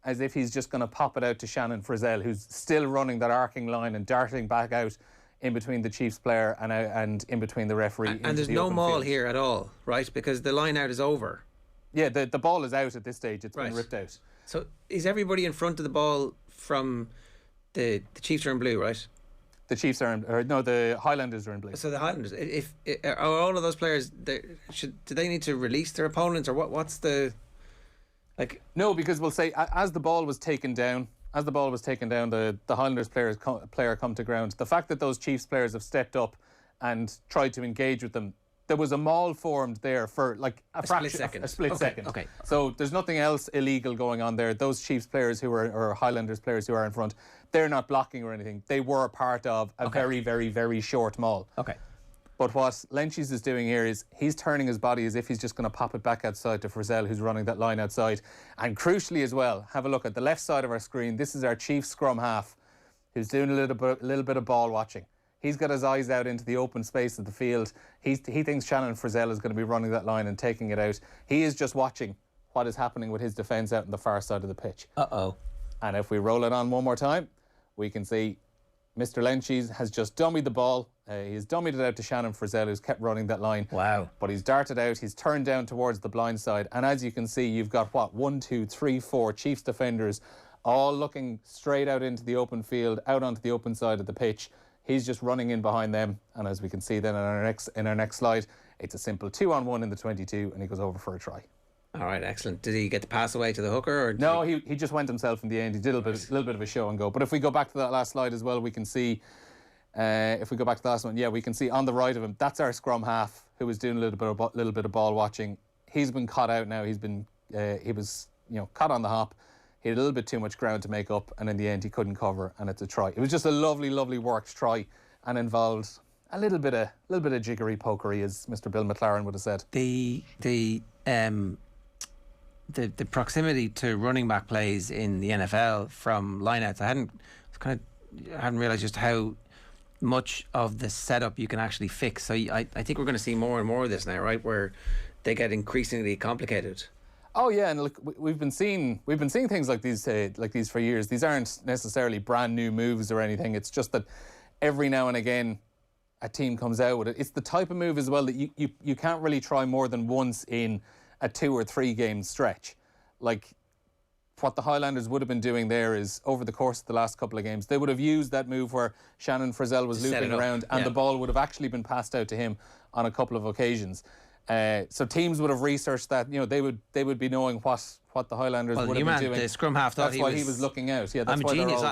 as if he's just going to pop it out to Shannon Frizzell, who's still running that arcing line and darting back out in between the Chiefs player and in between the referee. And there's no maul here at all, right? Because the line out is over. Yeah, the ball is out at this stage. It's been ripped out. So is everybody in front of the ball from the Chiefs are in blue, right? The Chiefs are the Highlanders are in blue. So the Highlanders, if are all of those players, do they need to release their opponents, or what's the... No, because we'll say as the ball was taken down, as the ball was taken down, the Highlanders player come to ground. The fact that those Chiefs players have stepped up and tried to engage with them, there was a maul formed there for like a split second. Okay. So there's nothing else illegal going on there. Those Chiefs players or Highlanders players who are in front, they're not blocking or anything. They were part of a very, very, very short maul. Okay. But what Lynchies is doing here is he's turning his body as if he's just going to pop it back outside to Frizzell, who's running that line outside. And crucially as well, have a look at the left side of our screen. This is our chief scrum half, who's doing a little bit of ball watching. He's got his eyes out into the open space of the field. He thinks Shannon Frizzell is going to be running that line and taking it out. He is just watching what is happening with his defence out on the far side of the pitch. Uh-oh. And if we roll it on one more time, we can see Mr. Lynchies has just dummied the ball. He's dummied it out to Shannon Frizzell, who's kept running that line. Wow. But he's darted out. He's turned down towards the blind side. And as you can see, you've got, 1, 2, 3, 4 Chiefs defenders all looking straight out into the open field, out onto the open side of the pitch. He's just running in behind them. And as we can see then in our next slide, it's a simple 2-on-1 in the 22, and he goes over for a try. All right, excellent. Did he get the pass away to the hooker? Or no, he just went himself in the end. He did a little bit of a show and go. But if we go back to that last slide as well, we can see, if we go back to the last one, we can see on the right of him, that's our scrum half who was doing a little bit of ball watching. He's been caught out now. He was caught on the hop. He had a little bit too much ground to make up, and in the end he couldn't cover, and it's a try. It was just a lovely, lovely worked try, and involved a little bit of jiggery pokery, as Mr. Bill McLaren would have said. The proximity to running back plays in the NFL from lineouts, I hadn't realised just how much of the setup you can actually fix. So I think we're going to see more and more of this now, right? Where they get increasingly complicated. Oh yeah, and look, we've been seeing things like these for years. These aren't necessarily brand new moves or anything. It's just that every now and again a team comes out with it. It's the type of move as well that you can't really try more than once in a 2 or 3 game stretch. Like what the Highlanders would have been doing there is over the course of the last couple of games, they would have used that move where Shannon Frizzell was looping around and the ball would have actually been passed out to him on a couple of occasions. So teams would have researched that. They would be knowing what the Highlanders would have been doing. The scrum half thought that's why he was looking out. Yeah, that's I'm a genius.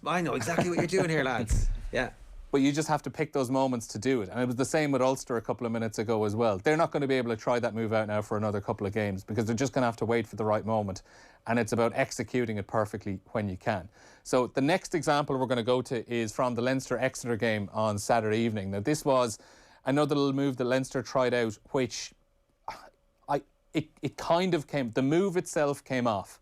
I know exactly what you're doing here, lads. Yeah. But you just have to pick those moments to do it. And it was the same with Ulster a couple of minutes ago as well. They're not going to be able to try that move out now for another couple of games because they're just going to have to wait for the right moment. And it's about executing it perfectly when you can. So the next example we're going to go to is from the Leinster-Exeter game on Saturday evening. Now, this was another little move that Leinster tried out, which it kind of came, the move itself came off.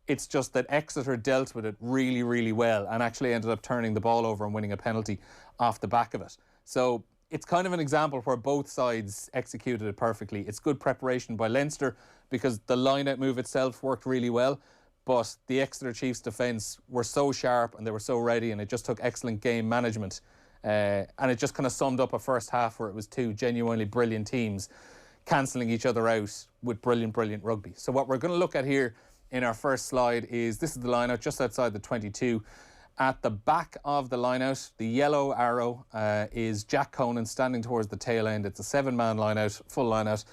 It's just that Exeter dealt with it really, really well and actually ended up turning the ball over and winning a penalty off the back of it. So it's kind of an example where both sides executed it perfectly. It's good preparation by Leinster because the line-out move itself worked really well, but the Exeter Chiefs defence were so sharp and they were so ready, and it just took excellent game management. And it just kind of summed up a first half where it was 2 genuinely brilliant teams cancelling each other out with brilliant, brilliant rugby. So what we're going to look at here in our first slide is, this is the line-out just outside the 22. At the back of the line-out, the yellow arrow is Jack Conan standing towards the tail end. It's a 7-man line-out, full line-out.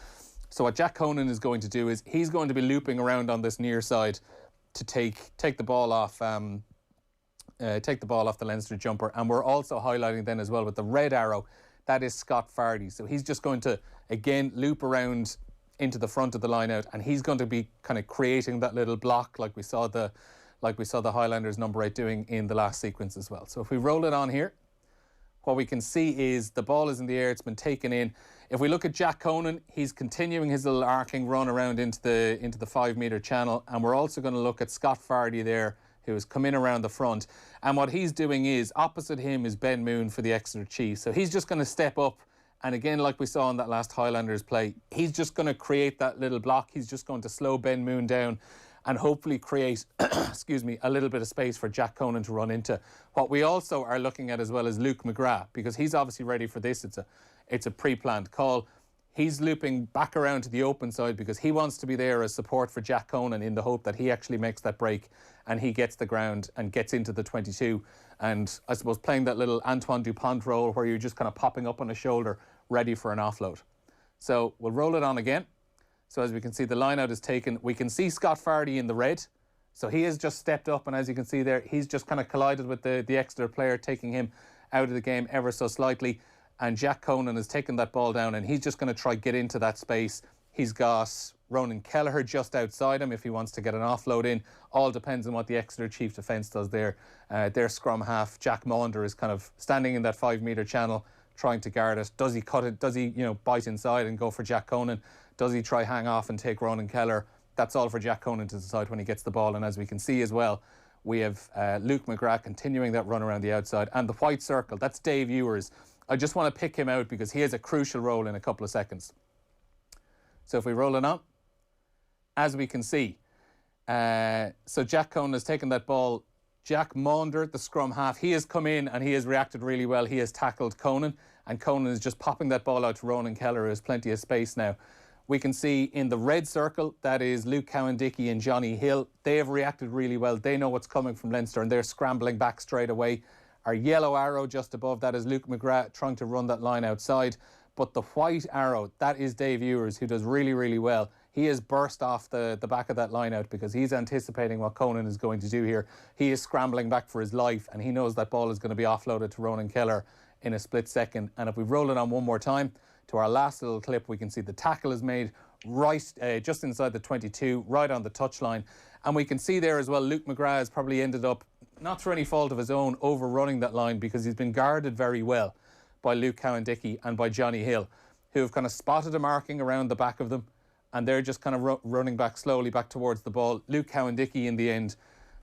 So what Jack Conan is going to do is he's going to be looping around on this near side to take the ball off the Leinster jumper. And we're also highlighting then as well with the red arrow, that is Scott Fardy. So he's just going to, again, loop around into the front of the line out, and he's going to be kind of creating that little block like we saw the Highlanders number 8 doing in the last sequence as well. So if we roll it on here, what we can see is the ball is in the air, it's been taken in. If we look at Jack Conan, he's continuing his little arcing run around into the 5-metre channel, and we're also going to look at Scott Fardy there, who has come in around the front. And what he's doing is, opposite him is Ben Moon for the Exeter Chiefs. So he's just going to step up, and again, like we saw in that last Highlanders play, he's just going to create that little block. He's just going to slow Ben Moon down and hopefully create, a little bit of space for Jack Conan to run into. What we also are looking at as well is Luke McGrath, because he's obviously ready for this. It's a pre-planned call. He's looping back around to the open side because he wants to be there as support for Jack Conan in the hope that he actually makes that break and he gets the ground and gets into the 22. And I suppose playing that little Antoine Dupont role where you're just kind of popping up on a shoulder, ready for an offload. So we'll roll it on again. So as we can see, the line out is taken. We can see Scott Fardy in the red, So he has just stepped up, and as you can see there, he's just kind of collided with the Exeter player, taking him out of the game ever so slightly. And Jack Conan has taken that ball down, and he's just going to try get into that space. He's got Ronan Kelleher just outside him if he wants to get an offload in. All depends on what the Exeter chief defence does there. Their scrum half, Jack Maunder, is kind of standing in that 5 metre channel, trying to guard it. Does he cut it? Does he, bite inside and go for Jack Conan? Does he try hang off and take Ronan Kelleher? That's all for Jack Conan to decide when he gets the ball. And as we can see as well, we have Luke McGrath continuing that run around the outside. And the white circle, that's Dave Ewers. I just want to pick him out because he has a crucial role in a couple of seconds. So if we roll it on, as we can see, so Jack Conan has taken that ball. Jack Maunder, the scrum half, he has come in and he has reacted really well. He has tackled Conan, and Conan is just popping that ball out to Ronan Kelleher, who has plenty of space now. We can see in the red circle, that is Luke Cowan-Dickey and Johnny Hill. They have reacted really well. They know what's coming from Leinster and they're scrambling back straight away. Our yellow arrow just above that is Luke McGrath trying to run that line outside. But the white arrow, that is Dave Ewers, who does really, really well. He has burst off the back of that line out because he's anticipating what Conan is going to do here. He is scrambling back for his life, and he knows that ball is going to be offloaded to Ronan Kelleher in a split second. And if we roll it on one more time to our last little clip, we can see the tackle is made right just inside the 22, right on the touchline. And we can see there as well, Luke McGrath has probably ended up, not through any fault of his own, overrunning that line because he's been guarded very well by Luke Cowan-Dickey and by Johnny Hill, who have kind of spotted a marking around the back of them, and they're just kind of running back slowly back towards the ball. Luke Cowan-Dickey, in the end,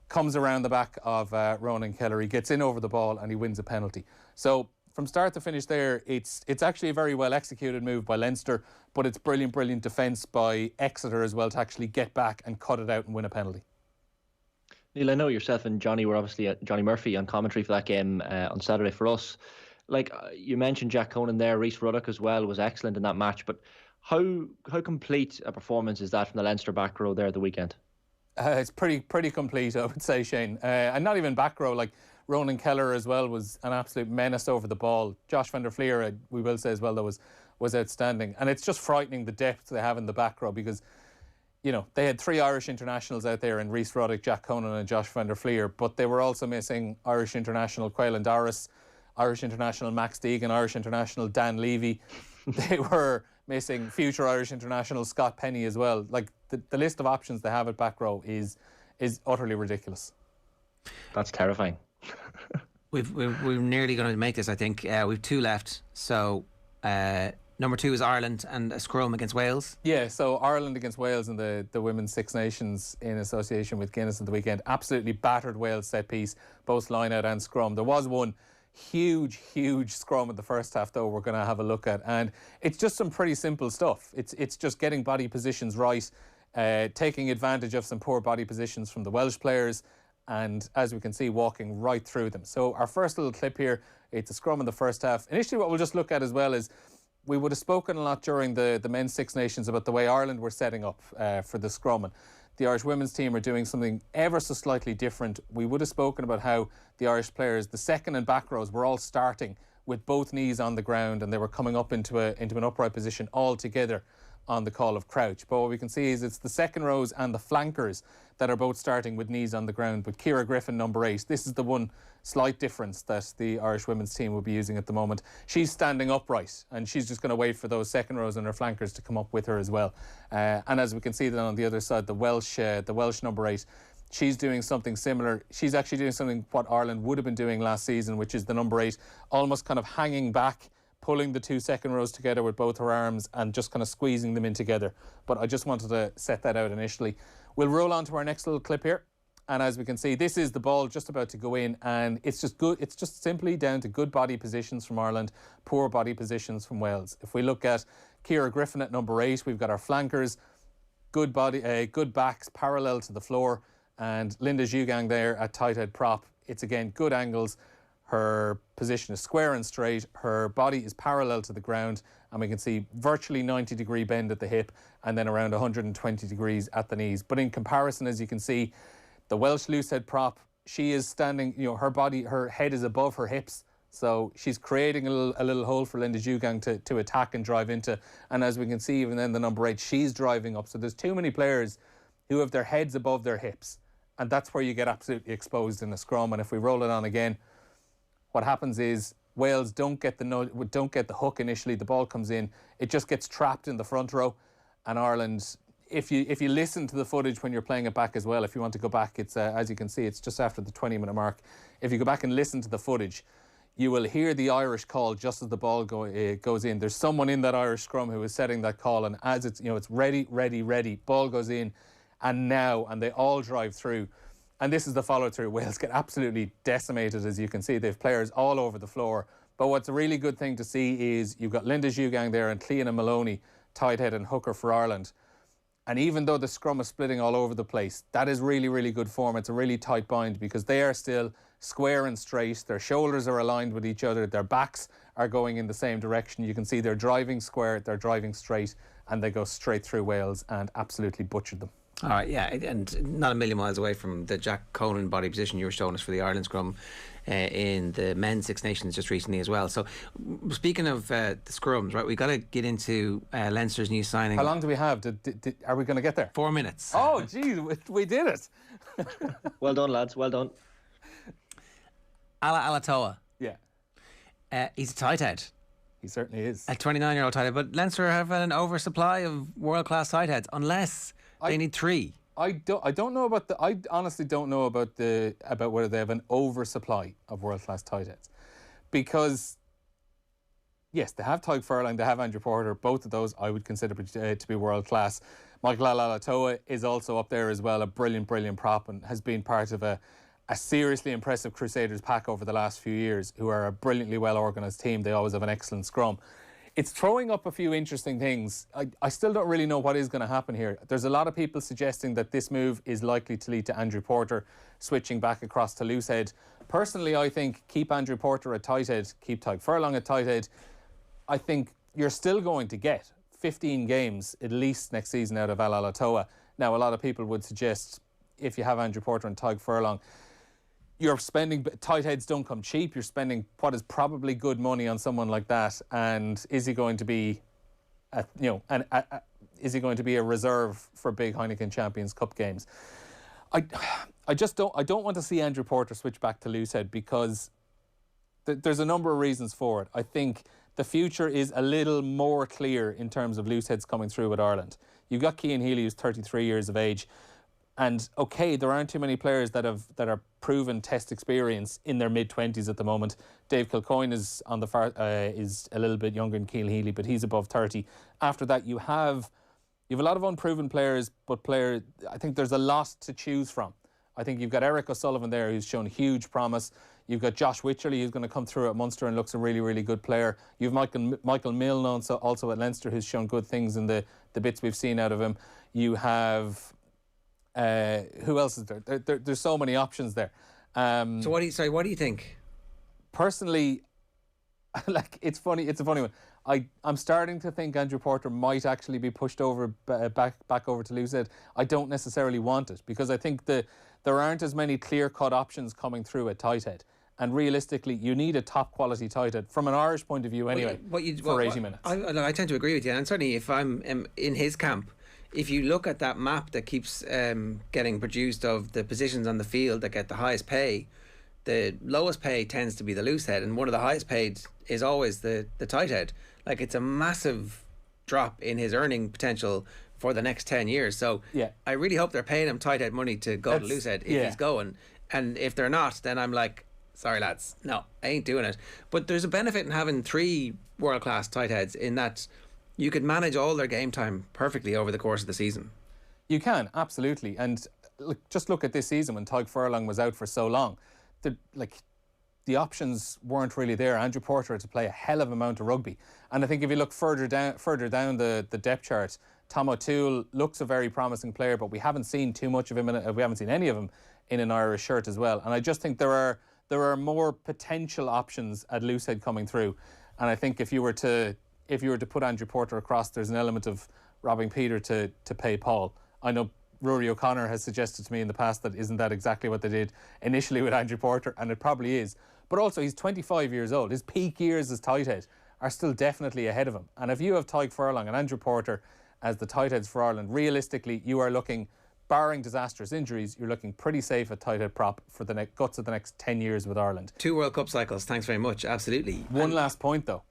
comes around the back of Ronan Kelleher. He gets in over the ball and he wins a penalty. So from start to finish there, it's actually a very well executed move by Leinster, but it's brilliant defence by Exeter as well to actually get back and cut it out and win a penalty. Neil, I know yourself and Johnny were obviously Johnny Murphy on commentary for that game on Saturday for us. Like you mentioned Jack Conan there, Rhys Ruddock as well was excellent in that match, but how complete a performance is that from the Leinster back row there at the weekend? It's pretty complete, I would say, Shane. And not even back row, like Ronan Kelleher as well was an absolute menace over the ball. Josh van der Fleer, we will say as well, that was outstanding. And it's just frightening the depth they have in the back row because, they had 3 Irish internationals out there in Rhys Ruddock, Jack Conan and Josh van der Fleer, but they were also missing Irish international Quaylen Doris, Irish international Max Deegan, Irish international Dan Levy. They were missing future Irish international Scott Penny as well. Like the list of options they have at back row is utterly ridiculous. That's terrifying. We're nearly going to make this, I think. We've 2 left. So number 2 is Ireland and a scrum against Wales. Yeah, so Ireland against Wales in the Women's Six Nations in association with Guinness at the weekend. Absolutely battered Wales set piece, both line out and scrum. There was one huge scrum in the first half, though, we're going to have a look at. And it's just some pretty simple stuff. It's just getting body positions right, taking advantage of some poor body positions from the Welsh players, and as we can see, walking right through them. So our first little clip here, it's a scrum in the first half. Initially, what we'll just look at as well is we would have spoken a lot during the Men's Six Nations about the way Ireland were setting up for the scrum. And the Irish women's team are doing something ever so slightly different. We would have spoken about how the Irish players, the second and back rows, were all starting with both knees on the ground and they were coming up into an upright position all together on the call of crouch. But what we can see is it's the second rows and the flankers that are both starting with knees on the ground. With Ciara Griffin, number 8, this is the one slight difference that the Irish women's team will be using at the moment. She's standing upright and she's just going to wait for those second rows and her flankers to come up with her as well. And as we can see then on the other side, the Welsh number 8, she's doing something similar. She's actually doing something what Ireland would have been doing last season, which is the number 8 almost kind of hanging back, pulling the 2 second rows together with both her arms and just kind of squeezing them in together. But I just wanted to set that out initially. We'll roll on to our next little clip here. And as we can see, this is the ball just about to go in, and it's just good. It's just simply down to good body positions from Ireland, poor body positions from Wales. If we look at Ciara Griffin at number 8, we've got our flankers, good backs parallel to the floor, and Linda Zhugang there at tight head prop. It's again good angles. Her position is square and straight. Her body is parallel to the ground, and we can see virtually 90-degree bend at the hip and then around 120 degrees at the knees. But in comparison, as you can see, the Welsh loose head prop, she is standing, her head is above her hips. So she's creating a little hole for Linda Zhugang to attack and drive into. And as we can see, even then the number 8, she's driving up. So there's too many players who have their heads above their hips. And that's where you get absolutely exposed in the scrum. And if we roll it on again, what happens is Wales don't get the hook initially. The ball comes in. It just gets trapped in the front row. And Ireland, if you listen to the footage when you're playing it back as well, if you want to go back, it's as you can see, it's just after the 20-minute mark. If you go back and listen to the footage, you will hear the Irish call just as the ball goes in. There's someone in that Irish scrum who is setting that call, and as it's ready, ball goes in, and they all drive through. And this is the follow-through. Wales get absolutely decimated, as you can see. They have players all over the floor. But what's a really good thing to see is you've got Linda Zhugang there and Cleona Maloney, tight head and hooker for Ireland. And even though the scrum is splitting all over the place, that is really, really good form. It's a really tight bind because they are still square and straight. Their shoulders are aligned with each other. Their backs are going in the same direction. You can see they're driving square, they're driving straight, and they go straight through Wales and absolutely butchered them. All right, yeah, and not a million miles away from the Jack Conan body position you were showing us for the Ireland scrum in the men's Six Nations just recently as well. So, speaking of the scrums, right, we've got to get into Leinster's new signing. How long do we have? Are we going to get there? 4 minutes. Oh, geez, we did it. Well done, lads, well done. Ala Alatoa. Yeah. He's a tight head. He certainly is. A 29-year-old tight head. But Leinster have an oversupply of world-class tight heads, unless they need three. I don't know about I honestly don't know about whether they have an oversupply of world-class tight heads. Because, yes, they have Tadhg Furlong, they have Andrew Porter. Both of those I would consider to be world-class. Michael Alatoa is also up there as well, a brilliant, brilliant prop, and has been part of a seriously impressive Crusaders pack over the last few years, who are a brilliantly well-organised team. They always have an excellent scrum. It's throwing up a few interesting things. I still don't really know what is going to happen here. There's a lot of people suggesting that this move is likely to lead to Andrew Porter switching back across to loosehead. Personally, I think keep Andrew Porter at tight head, keep Tadhg Furlong at tight head. I think you're still going to get 15 games at least next season out of Ala Alatoa. Now, a lot of people would suggest if you have Andrew Porter and Tadhg Furlong, you're spending, tight heads don't come cheap. You're spending what is probably good money on someone like that. And is he going to be, is he going to be a reserve for big Heineken Champions Cup games? I don't want to see Andrew Porter switch back to loosehead because there's a number of reasons for it. I think the future is a little more clear in terms of looseheads coming through with Ireland. You've got Cian Healy, who's 33 years of age. And okay, there aren't too many players that are proven test experience in their mid-20s at the moment. Dave Kilcoyne is on the is a little bit younger than Cian Healy, but he's above 30. After that, you have a lot of unproven players, but I think there's a lot to choose from. I think you've got Eric O'Sullivan there, who's shown huge promise. You've got Josh Wycherley, who's going to come through at Munster and looks a really, really good player. You've Michael Milne also at Leinster, who's shown good things in the bits we've seen out of him. You have who else is there? There's so many options there. So what do you think? Personally, it's funny. It's a funny one. I'm starting to think Andrew Porter might actually be pushed over back over to loosehead. I don't necessarily want it because I think there aren't as many clear-cut options coming through at tight head. And realistically, you need a top-quality tight head from an Irish point of view anyway for 80 minutes. I tend to agree with you, and certainly if I'm in his camp, if you look at that map that keeps getting produced of the positions on the field that get the highest pay, the lowest pay tends to be the loose head, and one of the highest paid is always the tight head. Like, it's a massive drop in his earning potential for the next 10 years. So yeah, I really hope they're paying him tight head money to go to loose head if he's going. And if they're not, then I'm like, sorry lads, no, I ain't doing it. But there's a benefit in having three world-class tight heads in that you could manage all their game time perfectly over the course of the season. You can, absolutely. And just look at this season when Tadhg Furlong was out for so long. The options weren't really there. Andrew Porter had to play a hell of an amount of rugby. And I think if you look further down the depth chart, Tom O'Toole looks a very promising player, but we haven't seen too much of him. We haven't seen any of him in an Irish shirt as well. And I just think there are more potential options at loosehead coming through. And I think if you were to put Andrew Porter across, there's an element of robbing Peter to pay Paul. I know Rory O'Connor has suggested to me in the past that isn't that exactly what they did initially with Andrew Porter, and it probably is. But also, he's 25 years old. His peak years as tight head are still definitely ahead of him. And if you have Tadhg Furlong and Andrew Porter as the tight heads for Ireland, realistically, you are looking barring disastrous injuries, you're looking pretty safe at tight head prop for the guts of the next 10 years with Ireland. 2 World Cup cycles, thanks very much, absolutely. One last point though,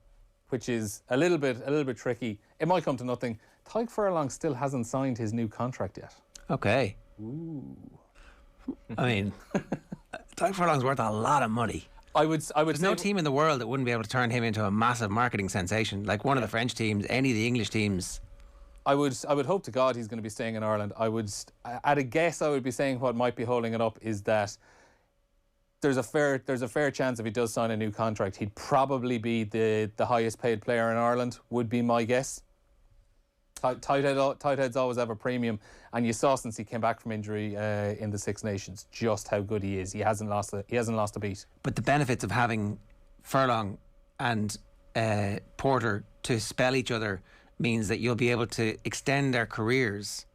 which is a little bit tricky. It might come to nothing. Tadhg Furlong still hasn't signed his new contract yet. Okay. Ooh. I mean, Tadhg Furlong's worth a lot of money. I would There's no team in the world that wouldn't be able to turn him into a massive marketing sensation. Like one of the French teams, any of the English teams. I would hope to God he's going to be staying in Ireland. At a guess, I would be saying what might be holding it up is that there's a fair chance if he does sign a new contract, he'd probably be the highest paid player in Ireland, would be my guess. Tight heads always have a premium, and you saw since he came back from injury in the Six Nations just how good he is. He hasn't lost a beat. But the benefits of having Furlong and Porter to spell each other means that you'll be able to extend their careers.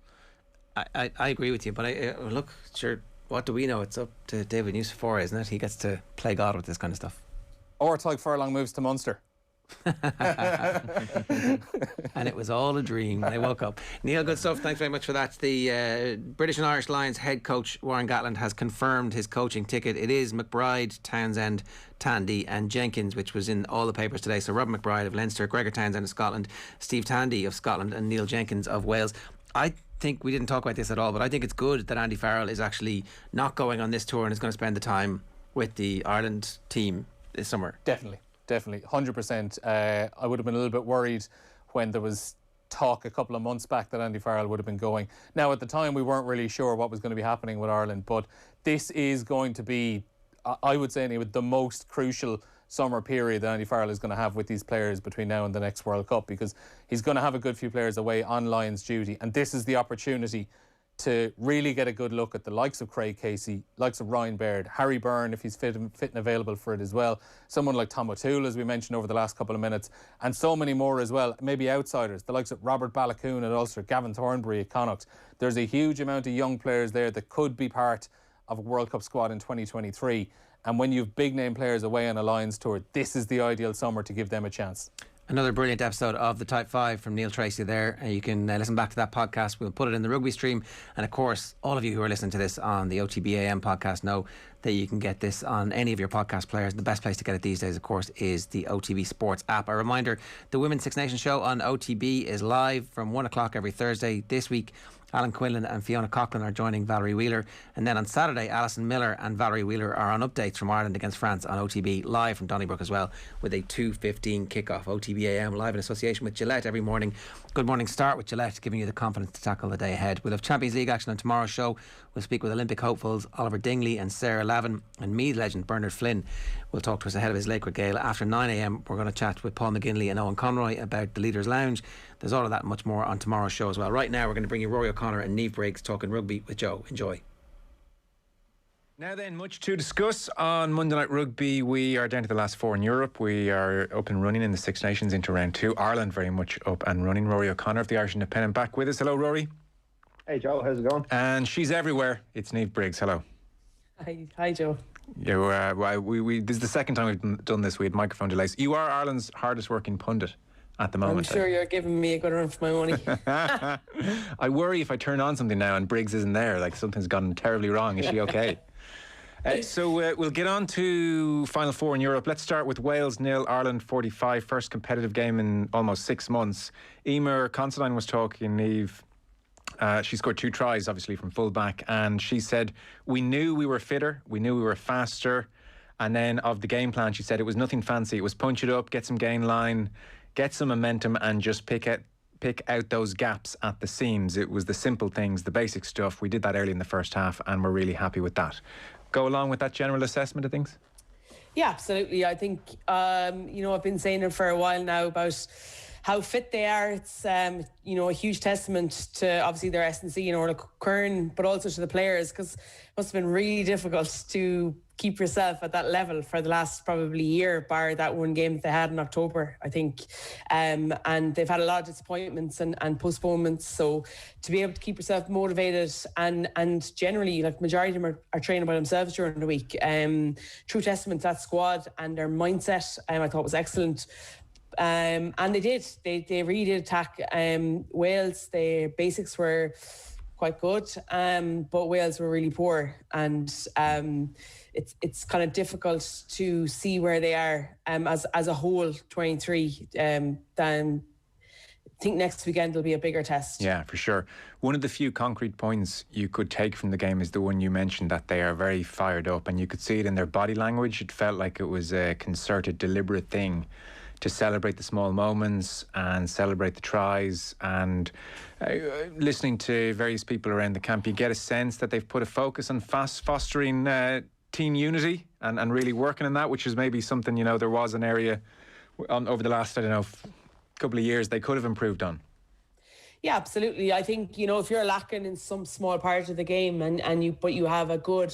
I agree with you, but look, sure, what do we know? It's up to David Newsafora, isn't it? He gets to play God with this kind of stuff. Or Tadhg Furlong moves to Munster. And it was all a dream. They woke up. Neil, good stuff. Thanks very much for that. The British and Irish Lions head coach Warren Gatland has confirmed his coaching ticket. It is McBride, Townsend, Tandy and Jenkins, which was in all the papers today. So Rob McBride of Leinster, Gregor Townsend of Scotland, Steve Tandy of Scotland and Neil Jenkins of Wales. I think we didn't talk about this at all, but I think it's good that Andy Farrell is actually not going on this tour and is going to spend the time with the Ireland team this summer. Definitely, 100%. I would have been a little bit worried when there was talk a couple of months back that Andy Farrell would have been going. Now, at the time, we weren't really sure what was going to be happening with Ireland, but this is going to be, I would say, anyway, the most crucial summer period that Andy Farrell is going to have with these players between now and the next World Cup, because he's going to have a good few players away on Lions duty, and this is the opportunity to really get a good look at the likes of Craig Casey, likes of Ryan Baird, Harry Byrne if he's fit and available for it as well, someone like Tom O'Toole as we mentioned over the last couple of minutes, and so many more as well, maybe outsiders, the likes of Robert Balakoon at Ulster, Gavin Thornbury at Connacht. There's a huge amount of young players there that could be part of a World Cup squad in 2023, and when you've big name players away on a Lions tour, this is the ideal summer to give them a chance. Another brilliant episode of the Type 5 from Neil Treacy there. You can listen back to that podcast. We'll put it in the rugby stream. And of course, all of you who are listening to this on the OTB AM podcast know that you can get this on any of your podcast players. The best place to get it these days, of course, is the OTB Sports app. A reminder, the Women's Six Nations show on OTB is live from 1 o'clock every Thursday. This week, Alan Quinlan and Fiona Coughlin are joining Valerie Wheeler. And then on Saturday, Alison Miller and Valerie Wheeler are on updates from Ireland against France on OTB, live from Donnybrook as well, with a 2:15 kickoff. OTB AM, live in association with Gillette every morning. Good morning start with Gillette, giving you the confidence to tackle the day ahead. We'll have Champions League action on tomorrow's show. We'll speak with Olympic hopefuls Oliver Dingley and Sarah Lavin, and Meath legend Bernard Flynn will talk to us ahead of his Lakewood Gale. After 9 a.m, we're going to chat with Paul McGinley and Owen Conroy about the Leaders' Lounge. There's all of that and much more on tomorrow's show as well. Right now, we're going to bring you Rory O'Connor and Niamh Briggs talking rugby with Joe. Enjoy. Now then, much to discuss on Monday Night Rugby. We are down to the last four in Europe. We are up and running in the Six Nations into round two. Ireland very much up and running. Rory O'Connor of the Irish Independent back with us. Hello, Rory. Hey, Joe. How's it going? And she's everywhere. It's Niamh Briggs. Hello. Hi, Joe. Yeah, this is the second time we've done this. We had microphone delays. You are Ireland's hardest working pundit at the moment. I'm sure you're giving me a good run for my money. I worry if I turn on something now and Briggs isn't there, like something's gone terribly wrong. Is she okay? So we'll get on to Final Four in Europe. Let's start with Wales 0, Ireland 45. First competitive game in almost 6 months. Emer Considine was talking, Niamh. She scored 2 tries, obviously, from full-back, and she said, we knew we were fitter, we knew we were faster, and then of the game plan, she said it was nothing fancy. It was punch it up, get some gain line, get some momentum, and just pick out those gaps at the seams. It was the simple things, the basic stuff. We did that early in the first half, and we're really happy with that. Go along with that general assessment of things? Yeah, absolutely. I think, I've been saying it for a while now about how fit they are. It's, a huge testament to obviously their S&C and Orla Kern, but also to the players, because it must have been really difficult to keep yourself at that level for the last probably year, bar that one game that they had in October, I think. And they've had a lot of disappointments and postponements. So to be able to keep yourself motivated and generally, like, majority of them are training by themselves during the week. True testament to that squad and their mindset, I thought was excellent. And they really did attack Wales. Their basics were quite good, but Wales were really poor, and it's kind of difficult to see where they are as a whole. 23. Then I think next weekend will be a bigger test. Yeah, for sure. One of the few concrete points you could take from the game is the one you mentioned, that they are very fired up, and you could see it in their body language. It felt like it was a concerted, deliberate thing to celebrate the small moments and celebrate the tries. And listening to various people around the camp, you get a sense that they've put a focus on fostering team unity and really working on that, which is maybe something, you know, there was an area over the last, I don't know, couple of years they could have improved on. Yeah, absolutely. I think, you know, if you're lacking in some small part of the game but you have a good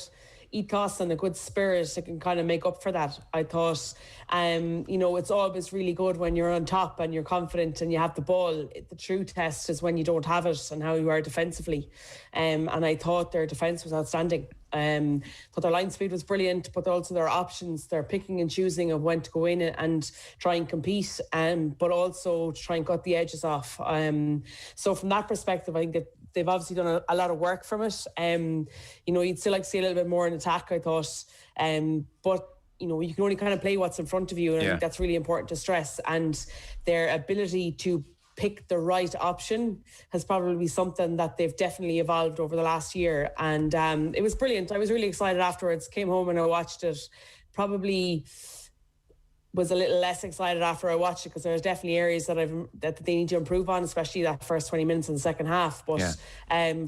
ethos and a good spirit, it can kind of make up for that. I thought, you know, it's always really good when you're on top and you're confident and you have the ball. The true test is when you don't have it and how you are defensively. And I thought their defence was outstanding. Thought their line speed was brilliant, but also their options, their picking and choosing of when to go in and try and compete, but also try and cut the edges off. So from that perspective, I think that they've obviously done a lot of work from it. You know, you'd still like to see a little bit more in attack, I thought. But you know, you can only kind of play what's in front of you, and I think that's really important to stress. And their ability to pick the right option has probably been something that they've definitely evolved over the last year. And it was brilliant. I was really excited afterwards. Came home and I watched it. Probably was a little less excited after I watched it because there's definitely areas that they need to improve on, especially that first 20 minutes in the second half. But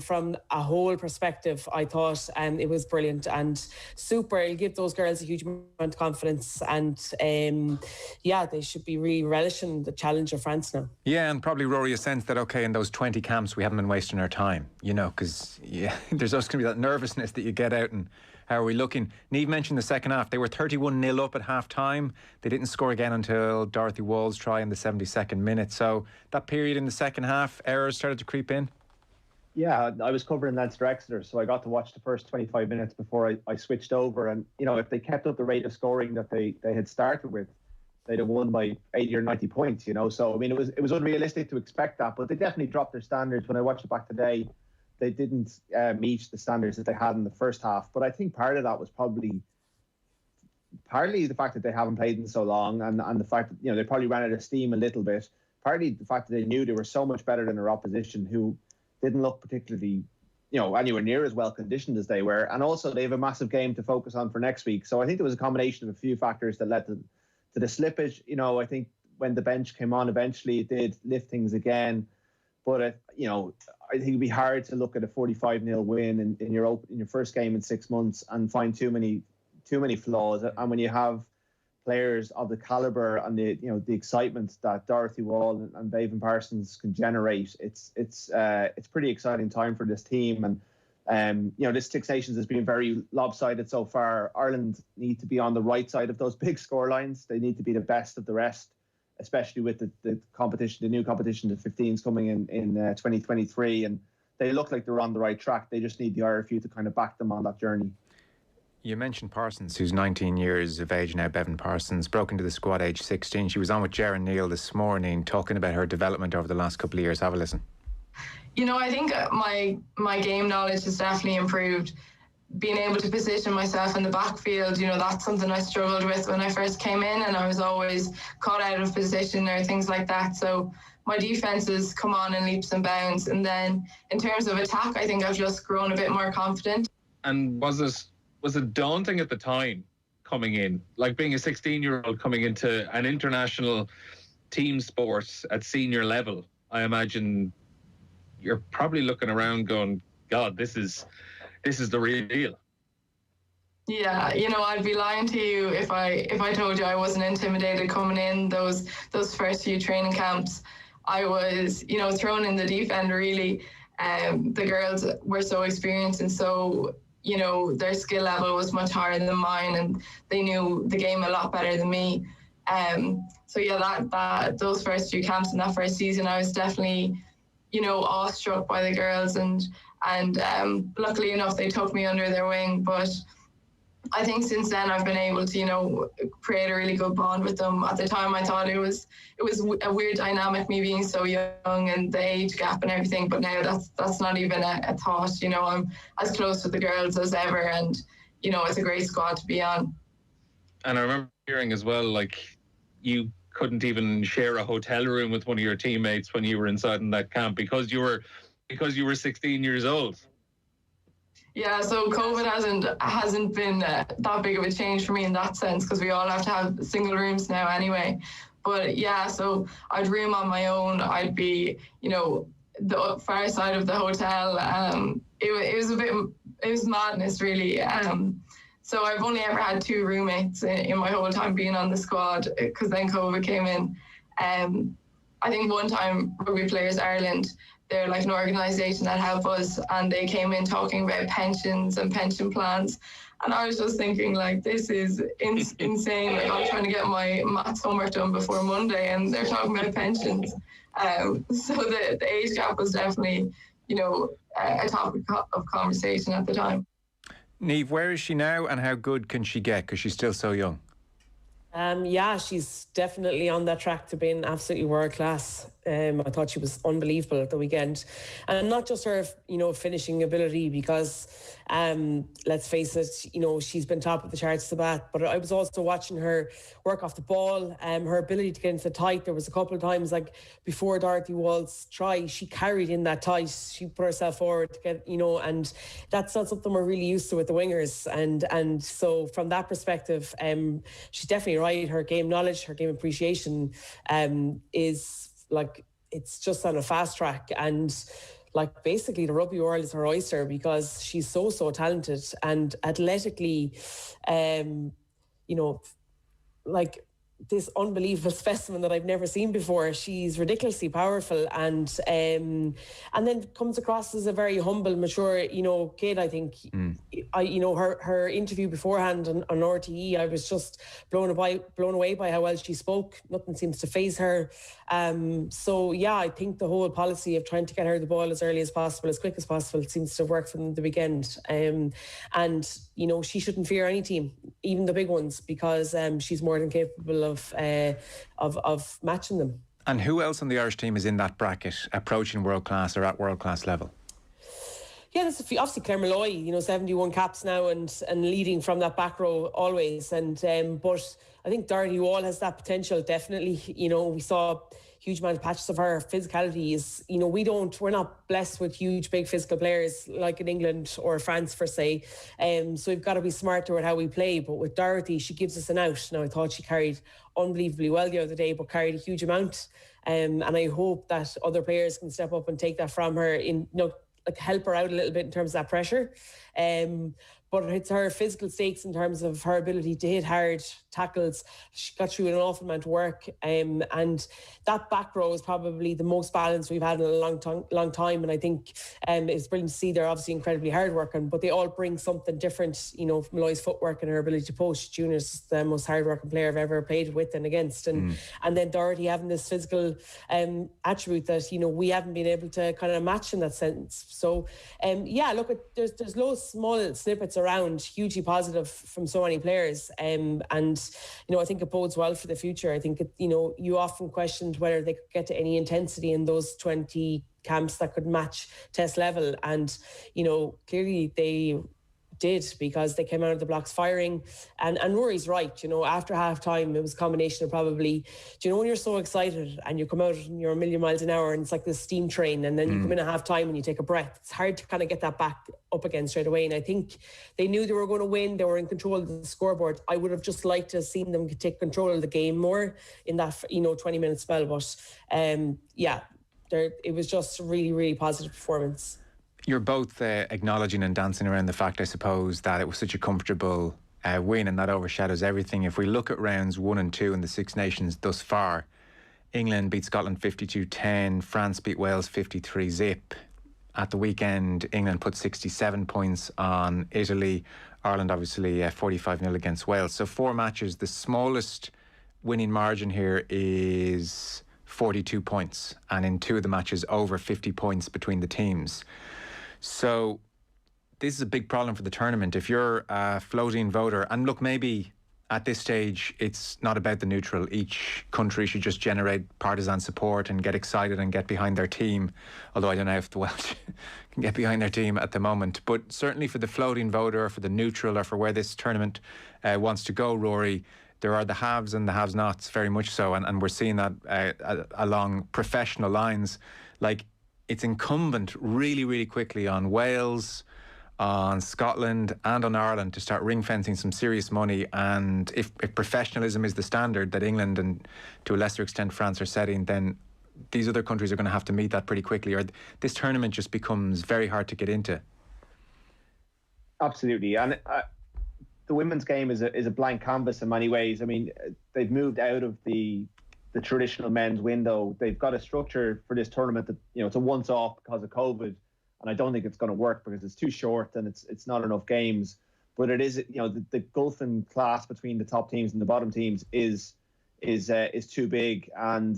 from a whole perspective, I thought it was brilliant and super. It'll give those girls a huge amount of confidence, and they should be really relishing the challenge of France now. Yeah, and probably, Rory, a sense that, okay, in those 20 camps, we haven't been wasting our time, you know, because there's always going to be that nervousness that you get out and how are we looking? Niamh mentioned the second half. They were 31-0 up at half-time. They didn't score again until Dorothy Wall's try in the 72nd minute. So that period in the second half, errors started to creep in? Yeah, I was covering Leinster Exeter, so I got to watch the first 25 minutes before I switched over. And, you know, if they kept up the rate of scoring that they had started with, they'd have won by 80 or 90 points, you know. So, I mean, it was unrealistic to expect that, but they definitely dropped their standards. When I watched it back today, they didn't meet the standards that they had in the first half. But I think part of that was partly the fact that they haven't played in so long, and the fact that, you know, they probably ran out of steam a little bit. Partly the fact that they knew they were so much better than their opposition, who didn't look particularly, you know, anywhere near as well conditioned as they were. And also they have a massive game to focus on for next week. So I think there was a combination of a few factors that led to the slippage. You know, I think when the bench came on, eventually it did lift things again. But, you know, I think it'd be hard to look at a 45-0 win in your first game in 6 months and find too many flaws. And when you have players of the caliber and the excitement that Dorothy Wall and Bevan Parsons can generate, it's pretty exciting time for this team. And you know, this Six Nations has been very lopsided so far. Ireland need to be on the right side of those big score lines. They need to be the best of the rest, especially with the competition, the new competition, the 15s coming in 2023. And they look like they're on the right track. They just need the RFU to kind of back them on that journey. You mentioned Parsons, who's 19 years of age now, Bevan Parsons, broke into the squad age 16. She was on with Ger and Neil this morning talking about her development over the last couple of years. Have a listen. You know, I think my game knowledge has definitely improved. Being able to position myself in the backfield, you know, that's something I struggled with when I first came in, and I was always caught out of position or things like that. So my defenses come on in leaps and bounds. And then in terms of attack, I think I've just grown a bit more confident. And was it daunting at the time coming in, like being a 16-year-old coming into an international team sport at senior level? I imagine you're probably looking around going, God, this is the real deal. Yeah, you know, I'd be lying to you if I told you I wasn't intimidated coming in those first few training camps. I was, you know, thrown in the deep end, really. The girls were so experienced, and so, you know, their skill level was much higher than mine, and they knew the game a lot better than me. So yeah, that those first few camps in that first season, I was definitely, you know, awestruck by the girls, and luckily enough they took me under their wing. But I think since then I've been able to, create a really good bond with them. At the time, I thought it was a weird dynamic, me being so young and the age gap and everything. But now that's not even a thought. I'm as close with the girls as ever, and it's a great squad to be on. And I remember hearing as well, like, you couldn't even share a hotel room with one of your teammates when you were inside in that camp because you were 16 years old. Yeah, so COVID hasn't been that big of a change for me in that sense, because we all have to have single rooms now anyway. But yeah, so I'd room on my own. I'd be, the far side of the hotel. It was madness, really. So I've only ever had 2 roommates in my whole time being on the squad, because then COVID came in. I think one time Rugby Players Ireland, they're like an organisation that help us, and they came in talking about pensions and pension plans. And I was just thinking, like, this is insane. Like, I was trying to get my maths homework done before Monday, and they're talking about pensions. So the age gap was definitely, a topic of conversation at the time. Niamh, where is she now and how good can she get? Because she's still so young. Yeah, she's definitely on that track to being absolutely world class. I thought she was unbelievable at the weekend, and not just her, finishing ability, because let's face it, she's been top of the charts to that. But I was also watching her work off the ball, her ability to get into the tight. There was a couple of times, like before Dorothy Wall's try, she carried in that tight. She put herself forward to get, and that's not something we're really used to with the wingers. And so from that perspective, she's definitely right. Her game knowledge, her game appreciation is like, it's just on a fast track. And like, basically the rugby world is her oyster, because she's so talented and athletically, like this unbelievable specimen that I've never seen before. She's ridiculously powerful, and then comes across as a very humble, mature, kid. I think her interview beforehand on RTE, I was just blown away by how well she spoke. Nothing seems to faze her. So yeah, I think the whole policy of trying to get her the ball as early as possible, as quick as possible, seems to work from the weekend. And she shouldn't fear any team, even the big ones, because she's more than capable of matching them. And who else on the Irish team is in that bracket, approaching world class or at world class level? Yeah, there's obviously Claire Malloy, 71 caps now and leading from that back row always. And but I think Dorothy Wall has that potential, definitely. We saw huge amount of patches of her physicality is, we're not blessed with huge, big physical players like in England or France, per se. So we've got to be smarter with how we play. But with Dorothy, she gives us an out. Now, I thought she carried unbelievably well the other day, but carried a huge amount. And I hope that other players can step up and take that from her, help her out a little bit in terms of that pressure. But it's her physical stakes in terms of her ability to hit hard tackles. She got through an awful amount of work. And that back row is probably the most balanced we've had in a long time. And I think it's brilliant to see they're obviously incredibly hard working, but they all bring something different. Malloy's footwork and her ability to post. Junior's the most hard working player I've ever played with and against. And then Dorothy having this physical attribute that, we haven't been able to kind of match in that sense. So, there's loads of small snippets around, hugely positive from so many players. And I think it bodes well for the future. I think you often questioned whether they could get to any intensity in those 20 camps that could match test level, and clearly they did, because they came out of the blocks firing. And Rory's right, after half time it was a combination of probably, when you're so excited and you come out and you're a million miles an hour and it's like this steam train, and then you come in at half time and you take a breath, it's hard to kind of get that back up again straight away. And I think they knew they were going to win, they were in control of the scoreboard. I would have just liked to have seen them take control of the game more in that 20-minute spell, but it was just a really, really positive performance. You're both acknowledging and dancing around the fact, I suppose, that it was such a comfortable win, and that overshadows everything. If we look at rounds 1 and 2 in the Six Nations thus far, England beat Scotland 52-10, France beat Wales 53-zip. At the weekend, England put 67 points on Italy. Ireland, obviously, 45-0 against Wales. So 4 matches. The smallest winning margin here is 42 points. And in 2 of the matches, over 50 points between the teams. So this is a big problem for the tournament. If you're a floating voter, and look, maybe at this stage it's not about the neutral. Each country should just generate partisan support and get excited and get behind their team. Although I don't know if the Welsh can get behind their team at the moment. But certainly for the floating voter, for the neutral, or for where this tournament wants to go, Rory, there are the haves and the have-nots, very much so. And we're seeing that along professional lines. Like, it's incumbent really, really quickly on Wales, on Scotland and on Ireland to start ring-fencing some serious money. And if professionalism is the standard that England and to a lesser extent France are setting, then these other countries are going to have to meet that pretty quickly, or this tournament just becomes very hard to get into. Absolutely. And the women's game is a blank canvas in many ways. I mean, they've moved out of the traditional men's window. They've got a structure for this tournament that, you know, it's a once-off because of COVID. And I don't think it's going to work because it's too short and it's not enough games. But it is, you know, the gulf in class between the top teams and the bottom teams is too big. And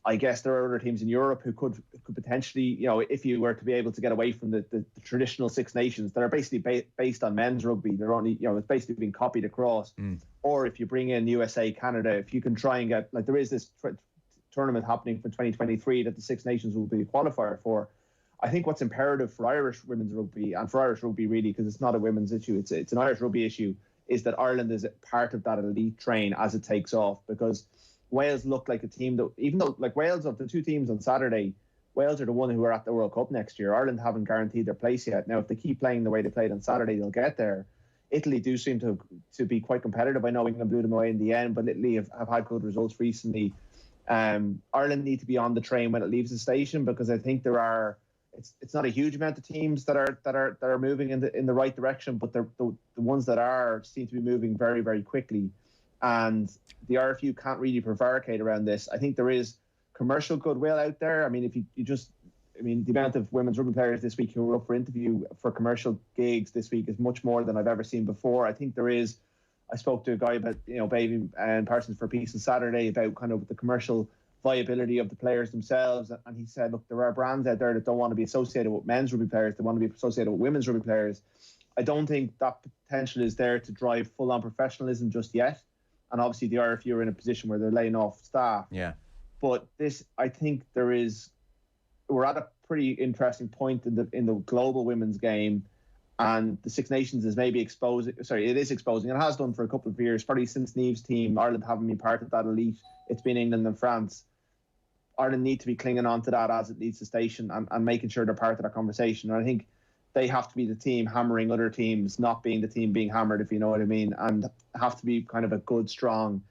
I guess there are other teams in Europe who could potentially, you know, if you were to be able to get away from the traditional Six Nations that are basically based on men's rugby, they're only, you know, it's basically being copied across. Or if you bring in USA, Canada, if you can try and get, like, there is this tournament happening for 2023 that the Six Nations will be a qualifier for. I think what's imperative for Irish women's rugby, and for Irish rugby really, because it's not a women's issue, it's an Irish rugby issue, is that Ireland is part of that elite train as it takes off. Because Wales look like a team that, even though, like, Wales, of the two teams on Saturday, Wales are the one who are at the World Cup next year. Ireland haven't guaranteed their place yet. Now, if they keep playing the way they played on Saturday, they'll get there. Italy do seem to be quite competitive. I know England blew them away in the end, but Italy have had good results recently. Ireland need to be on the train when it leaves the station, because I think there are, it's not a huge amount of teams that are moving in the right direction, but the ones that are seem to be moving very, very quickly. And the RFU can't really prevaricate around this. I think there is commercial goodwill out there. I mean, if you just, I mean, the amount of women's rugby players this week who were up for interview for commercial gigs this week is much more than I've ever seen before. I think there is. I spoke to a guy about, you know, Baby and Parsons for Peace on Saturday about kind of the commercial viability of the players themselves, and he said, look, there are brands out there that don't want to be associated with men's rugby players, they want to be associated with women's rugby players. I don't think that potential is there to drive full-on professionalism just yet, and obviously the RFU are in a position where they're laying off staff. Yeah. But this, I think we're at a pretty interesting point in the global women's game, and the Six Nations is maybe exposing, it is exposing, and it has done for a couple of years, probably since Niamh's team, Ireland haven't been part of that elite. It's been England and France. Ireland need to be clinging on to that as it leads the station and making sure they're part of that conversation. And I think they have to be the team hammering other teams, not being the team being hammered, if you know what I mean, and have to be kind of a good, strong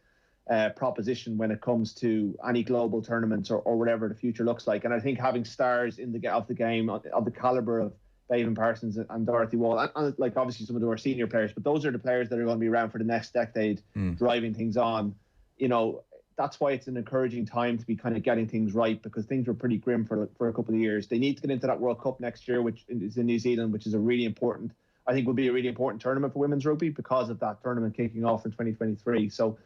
proposition when it comes to any global tournaments or whatever the future looks like. And I think having stars of the game of the caliber of Bevan Parsons and Dorothy Wall, and like obviously some of them are senior players, but those are the players that are going to be around for the next decade, driving things on. You know, that's why it's an encouraging time to be kind of getting things right, because things were pretty grim for a couple of years. They need to get into that World Cup next year, which is in New Zealand, which is a really important, I think will be a really important tournament for women's rugby because of that tournament kicking off in 2023. So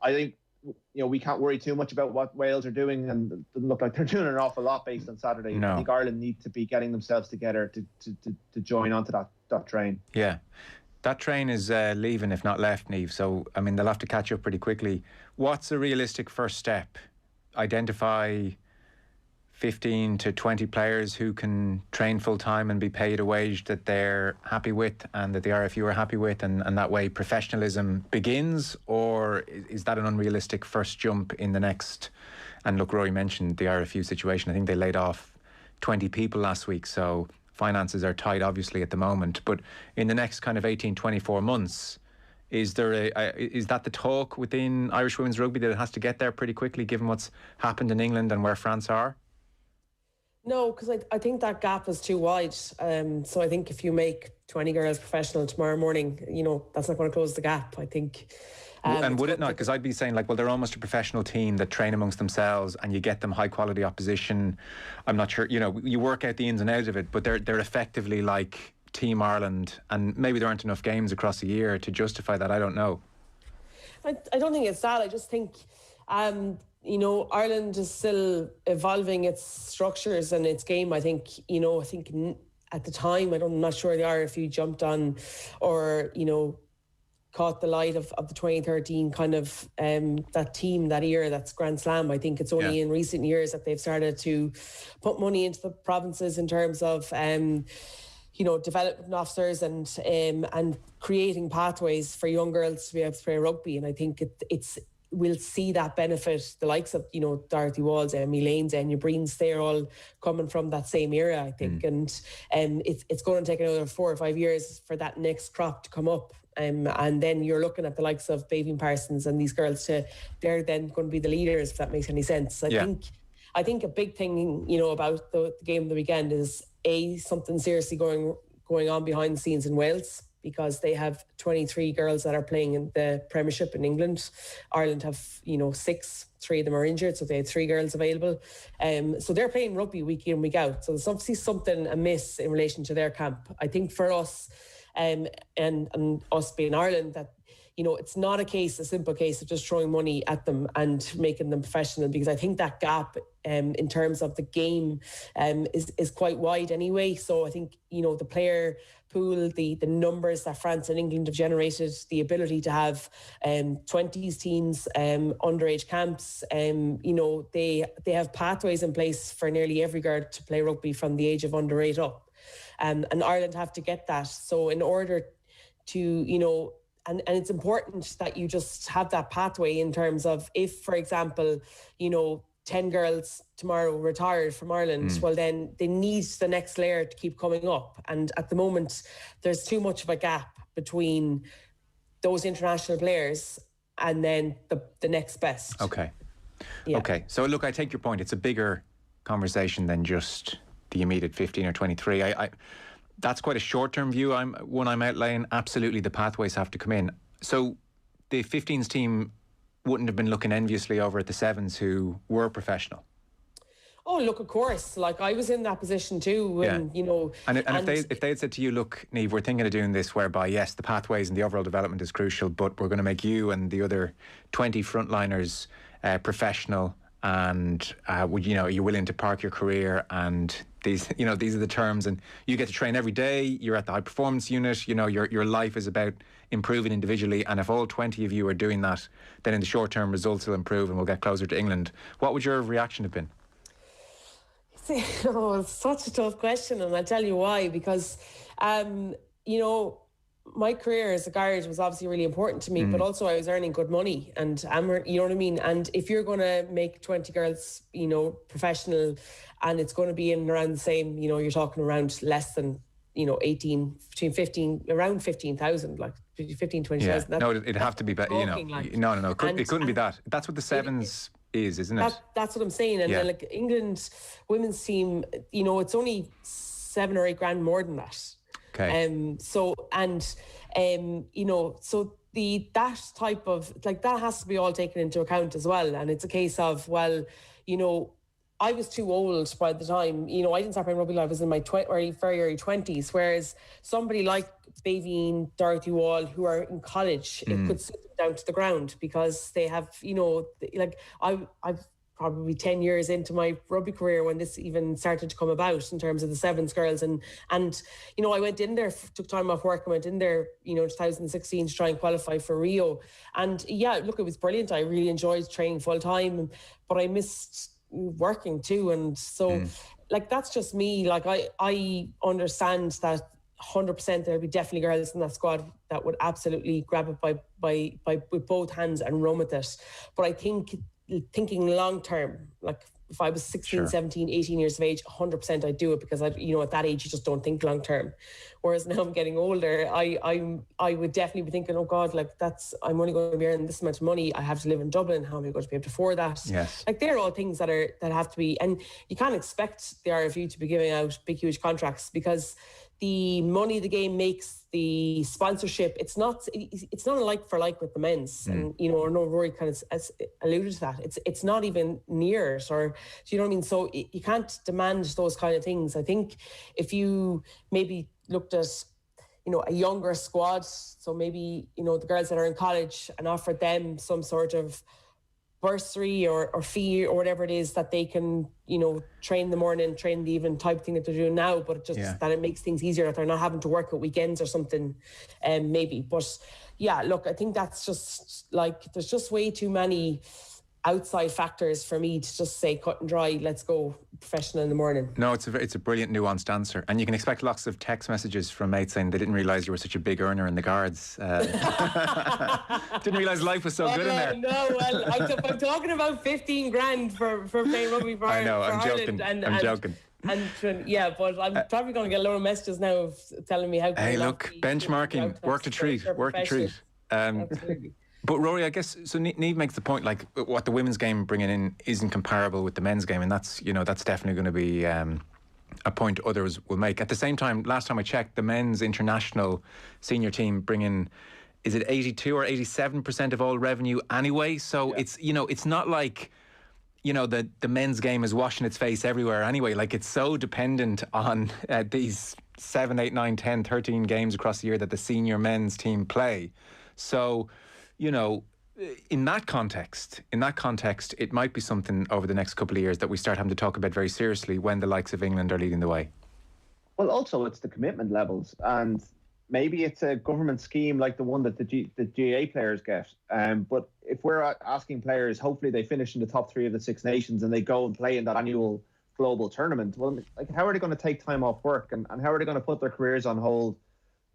I think, you know, we can't worry too much about what Wales are doing, and it doesn't look like they're doing an awful lot based on Saturday. No. I think Ireland need to be getting themselves together to join onto that train. Yeah. That train is leaving, if not left, Niamh. So, I mean, they'll have to catch up pretty quickly. What's a realistic first step? Identify 15 to 20 players who can train full-time and be paid a wage that they're happy with and that the RFU are happy with, and that way professionalism begins? Or is that an unrealistic first jump in the next... And look, Rory mentioned the RFU situation. I think they laid off 20 people last week, so... Finances are tight, obviously, at the moment. But in the next kind of 18, 24 months, is there is that the talk within Irish women's rugby that it has to get there pretty quickly, given what's happened in England and where France are? No, because I think that gap is too wide. So I think if you make 20 girls professional tomorrow morning, you know, that's not going to close the gap, I think. And would it not? Because I'd be saying, like, well, they're almost a professional team that train amongst themselves and you get them high quality opposition. I'm not sure, you know, you work out the ins and outs of it, but they're effectively like Team Ireland, and maybe there aren't enough games across a year to justify that. I don't know. I don't think it's that. I just think, you know, Ireland is still evolving its structures and its game. I think at the time, I'm not sure the RFU jumped on or, caught the light of the 2013 kind of that team, that era, that's Grand Slam. I think it's only in recent years that they've started to put money into the provinces in terms of development officers and creating pathways for young girls to be able to play rugby. And I think we'll see that benefit the likes of, Dorothy Walls, Emily Lanes, Enya Breens, they're all coming from that same era, I think. And it's going to take another 4 or 5 years for that next crop to come up. And then you're looking at the likes of Bavian Parsons and these girls they're then going to be the leaders, if that makes any sense. I think a big thing, about the game of the weekend is something seriously going on behind the scenes in Wales, because they have 23 girls that are playing in the Premiership in England. Ireland have, 6, 3 of them are injured, so they have 3 girls available. So they're playing rugby week in, week out. So there's obviously something amiss in relation to their camp. I think for us, and us being Ireland, that, it's not a simple case of just throwing money at them and making them professional, because I think that gap in terms of the game is quite wide anyway. So I think, the player pool, the numbers that France and England have generated, the ability to have 20s teams, underage camps, they have pathways in place for nearly every girl to play rugby from the age of under 8 up. And Ireland have to get that. So in order to, and it's important that you just have that pathway in terms of, if, for example, 10 girls tomorrow retired from Ireland, well, then they need the next layer to keep coming up. And at the moment, there's too much of a gap between those international players and then the next best. Okay. Yeah. Okay. So, look, I take your point. It's a bigger conversation than just the immediate 15 or 23. That's quite a short-term view I'm outlaying. Absolutely, the pathways have to come in. So the 15s team wouldn't have been looking enviously over at the 7s who were professional. Oh, look, of course. Like, I was in that position too. And, And if they had said to you, look, Niamh, we're thinking of doing this whereby, yes, the pathways and the overall development is crucial, but we're going to make you and the other 20 frontliners professional, and you're willing to park your career, and these are the terms, and you get to train every day, you're at the high performance unit, your life is about improving individually, and if all 20 of you are doing that, then in the short term results will improve and we'll get closer to England. What would your reaction have been? It's such a tough question, and I'll tell you why. Because my career as a guard was obviously really important to me, but also I was earning good money, and you know what I mean? And if you're going to make 20 girls, professional, and it's going to be in around the same, you're talking around less than, 18, between 15, around 15,000, like 15, 20,000. Yeah. No, it'd have to be better, No. It couldn't be that. That's what the 7s isn't it? That's what I'm saying. And then, like, England women's team, it's only 7 or 8 grand more than that. Okay. So that type of, like, that has to be all taken into account as well. And it's a case of, well, I was too old by the time, I didn't start playing rugby. I was in my very early 20s, whereas somebody like Bavian, Dorothy Wall, who are in college, it could sit them down to the ground, because they have, I've probably 10 years into my rugby career when this even started to come about in terms of the 7s girls. And I went in there, took time off work and went in there, 2016 to try and qualify for Rio. And yeah, look, it was brilliant. I really enjoyed training full time, but I missed working too. And so like, that's just me. Like, I understand that 100% there'll be definitely girls in that squad that would absolutely grab it by with both hands and run with it. But I think, thinking long term, like if I was 16, 17, 18 years of age, 100% I'd do it, because at that age you just don't think long term. Whereas now I'm getting older, I would definitely be thinking, oh God, like, I'm only going to be earning this amount of money. I have to live in Dublin. How am I going to be able to afford that? Yes. Like, they're all things that have to be, and you can't expect the RFU to be giving out big, huge contracts, because the money the game makes, the sponsorship, it's not a like for like with the men's. And I know Rory kind of alluded to that. It's not even near it, or do you know what I mean? So you can't demand those kind of things. I think if you maybe looked at a younger squad, so maybe the girls that are in college, and offered them some sort of bursary or fee or whatever it is that they can, train in the morning, train in the evening type thing that they're doing now, but that it makes things easier, that they're not having to work at weekends or something, maybe. But yeah, look, I think that's just there's just way too many outside factors for me to just say cut and dry, let's go professional in the morning. No, it's a brilliant nuanced answer, and you can expect lots of text messages from mates saying they didn't realise you were such a big earner in the Guards. Didn't realise life was so good in there. No, well, I'm talking about 15 grand for playing rugby for I know, I'm Ireland. joking. I'm joking. Yeah, but I'm probably going to get a lot of messages now of telling me how. Hey, look, benchmarking, work to treat. Absolutely. But Rory, I guess, so Niamh makes the point, like, what the women's game bringing in isn't comparable with the men's game, and that's definitely going to be a point others will make. At the same time, last time I checked, the men's international senior team bring in, is it 82 or 87% of all revenue anyway? So it's not like, the men's game is washing its face everywhere anyway. Like, it's so dependent on these 7, 8, 9, 10, 13 games across the year that the senior men's team play. So, in that context, it might be something over the next couple of years that we start having to talk about very seriously when the likes of England are leading the way. Well, also it's the commitment levels, and maybe it's a government scheme like the one that the GAA players get. But if we're asking players, hopefully they finish in the top 3 of the Six Nations and they go and play in that annual global tournament. Well, like, how are they going to take time off work, and how are they going to put their careers on hold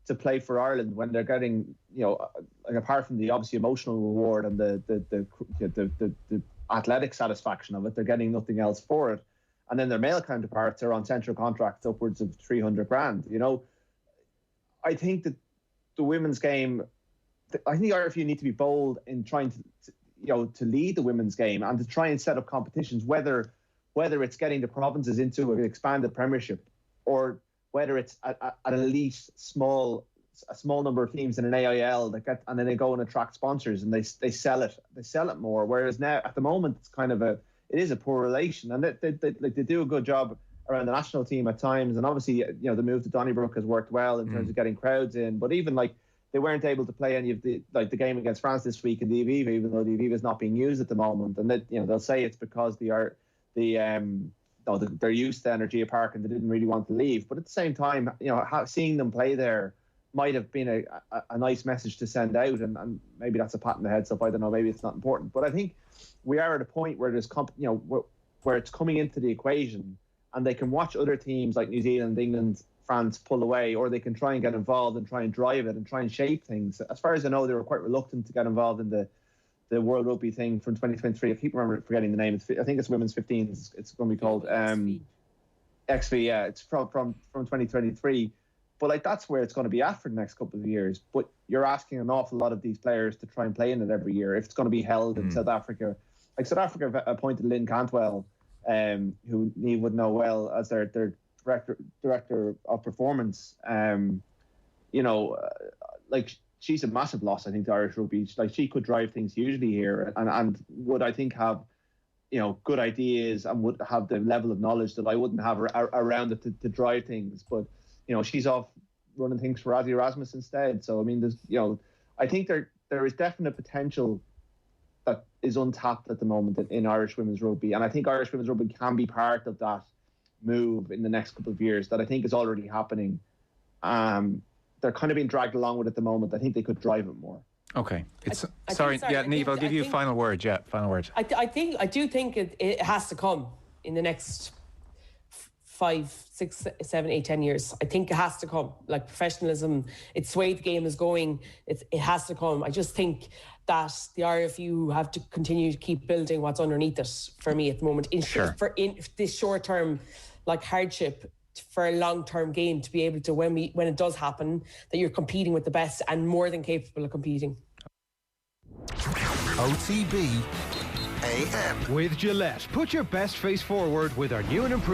to play for Ireland when they're getting, like, apart from the obviously emotional reward and the athletic satisfaction of it, they're getting nothing else for it. And then their male counterparts are on central contracts upwards of 300 grand. I think that the women's game, I think the RFU need to be bold in trying to lead the women's game and to try and set up competitions, whether it's getting the provinces into an expanded premiership, or whether it's at elite a small number of teams in an AIL and then they go and attract sponsors and they sell it more. Whereas now at the moment it's kind of it is a poor relation, and they do a good job around the national team at times. And obviously, the move to Donnybrook has worked well in terms of getting crowds in. But even they weren't able to play any of the game against France this week in the Aviva, even though the Aviva is not being used at the moment. And they'll say it's because they're used to Energia Park and they didn't really want to leave. But at the same time, seeing them play there might have been a nice message to send out, and maybe that's a pat in the head stuff. I don't know, maybe it's not important. But I think we are at a point where there's where it's coming into the equation, and they can watch other teams like New Zealand, England, France pull away, or they can try and get involved and try and drive it and try and shape things. As far as I know, they were quite reluctant to get involved in the World Rugby thing from 2023. I keep forgetting the name. I think it's Women's 15. It's going to be called XV. Yeah, it's from 2023. But that's where it's going to be at for the next couple of years. But you're asking an awful lot of these players to try and play in it every year if it's going to be held in South Africa. Like South Africa appointed Lynn Cantwell, who Niamh would know well, as their director of performance. She's a massive loss, I think, to Irish rugby. She could drive things hugely here, and would, I think, have good ideas and would have the level of knowledge that I wouldn't have around it to drive things. But she's off running things for Ozzy Erasmus instead. So I mean, there's I think there is definite potential that is untapped at the moment in Irish women's rugby, and I think Irish women's rugby can be part of that move in the next couple of years that I think is already happening. They're kind of being dragged along with it at the moment. I think they could drive it more. Okay. Sorry, Niamh, I'll give you a final word. Yeah, final word. I do think it has to come in the next 5, 6, 7, 8, 10 years. I think it has to come. Like professionalism, it's the way the game is going. It has to come. I just think that the RFU have to continue to keep building what's underneath it for me at the moment. In this short term, hardship, for a long-term game to be able to, when it does happen, that you're competing with the best and more than capable of competing. OTB AM with Gillette. Put your best face forward with our new and improved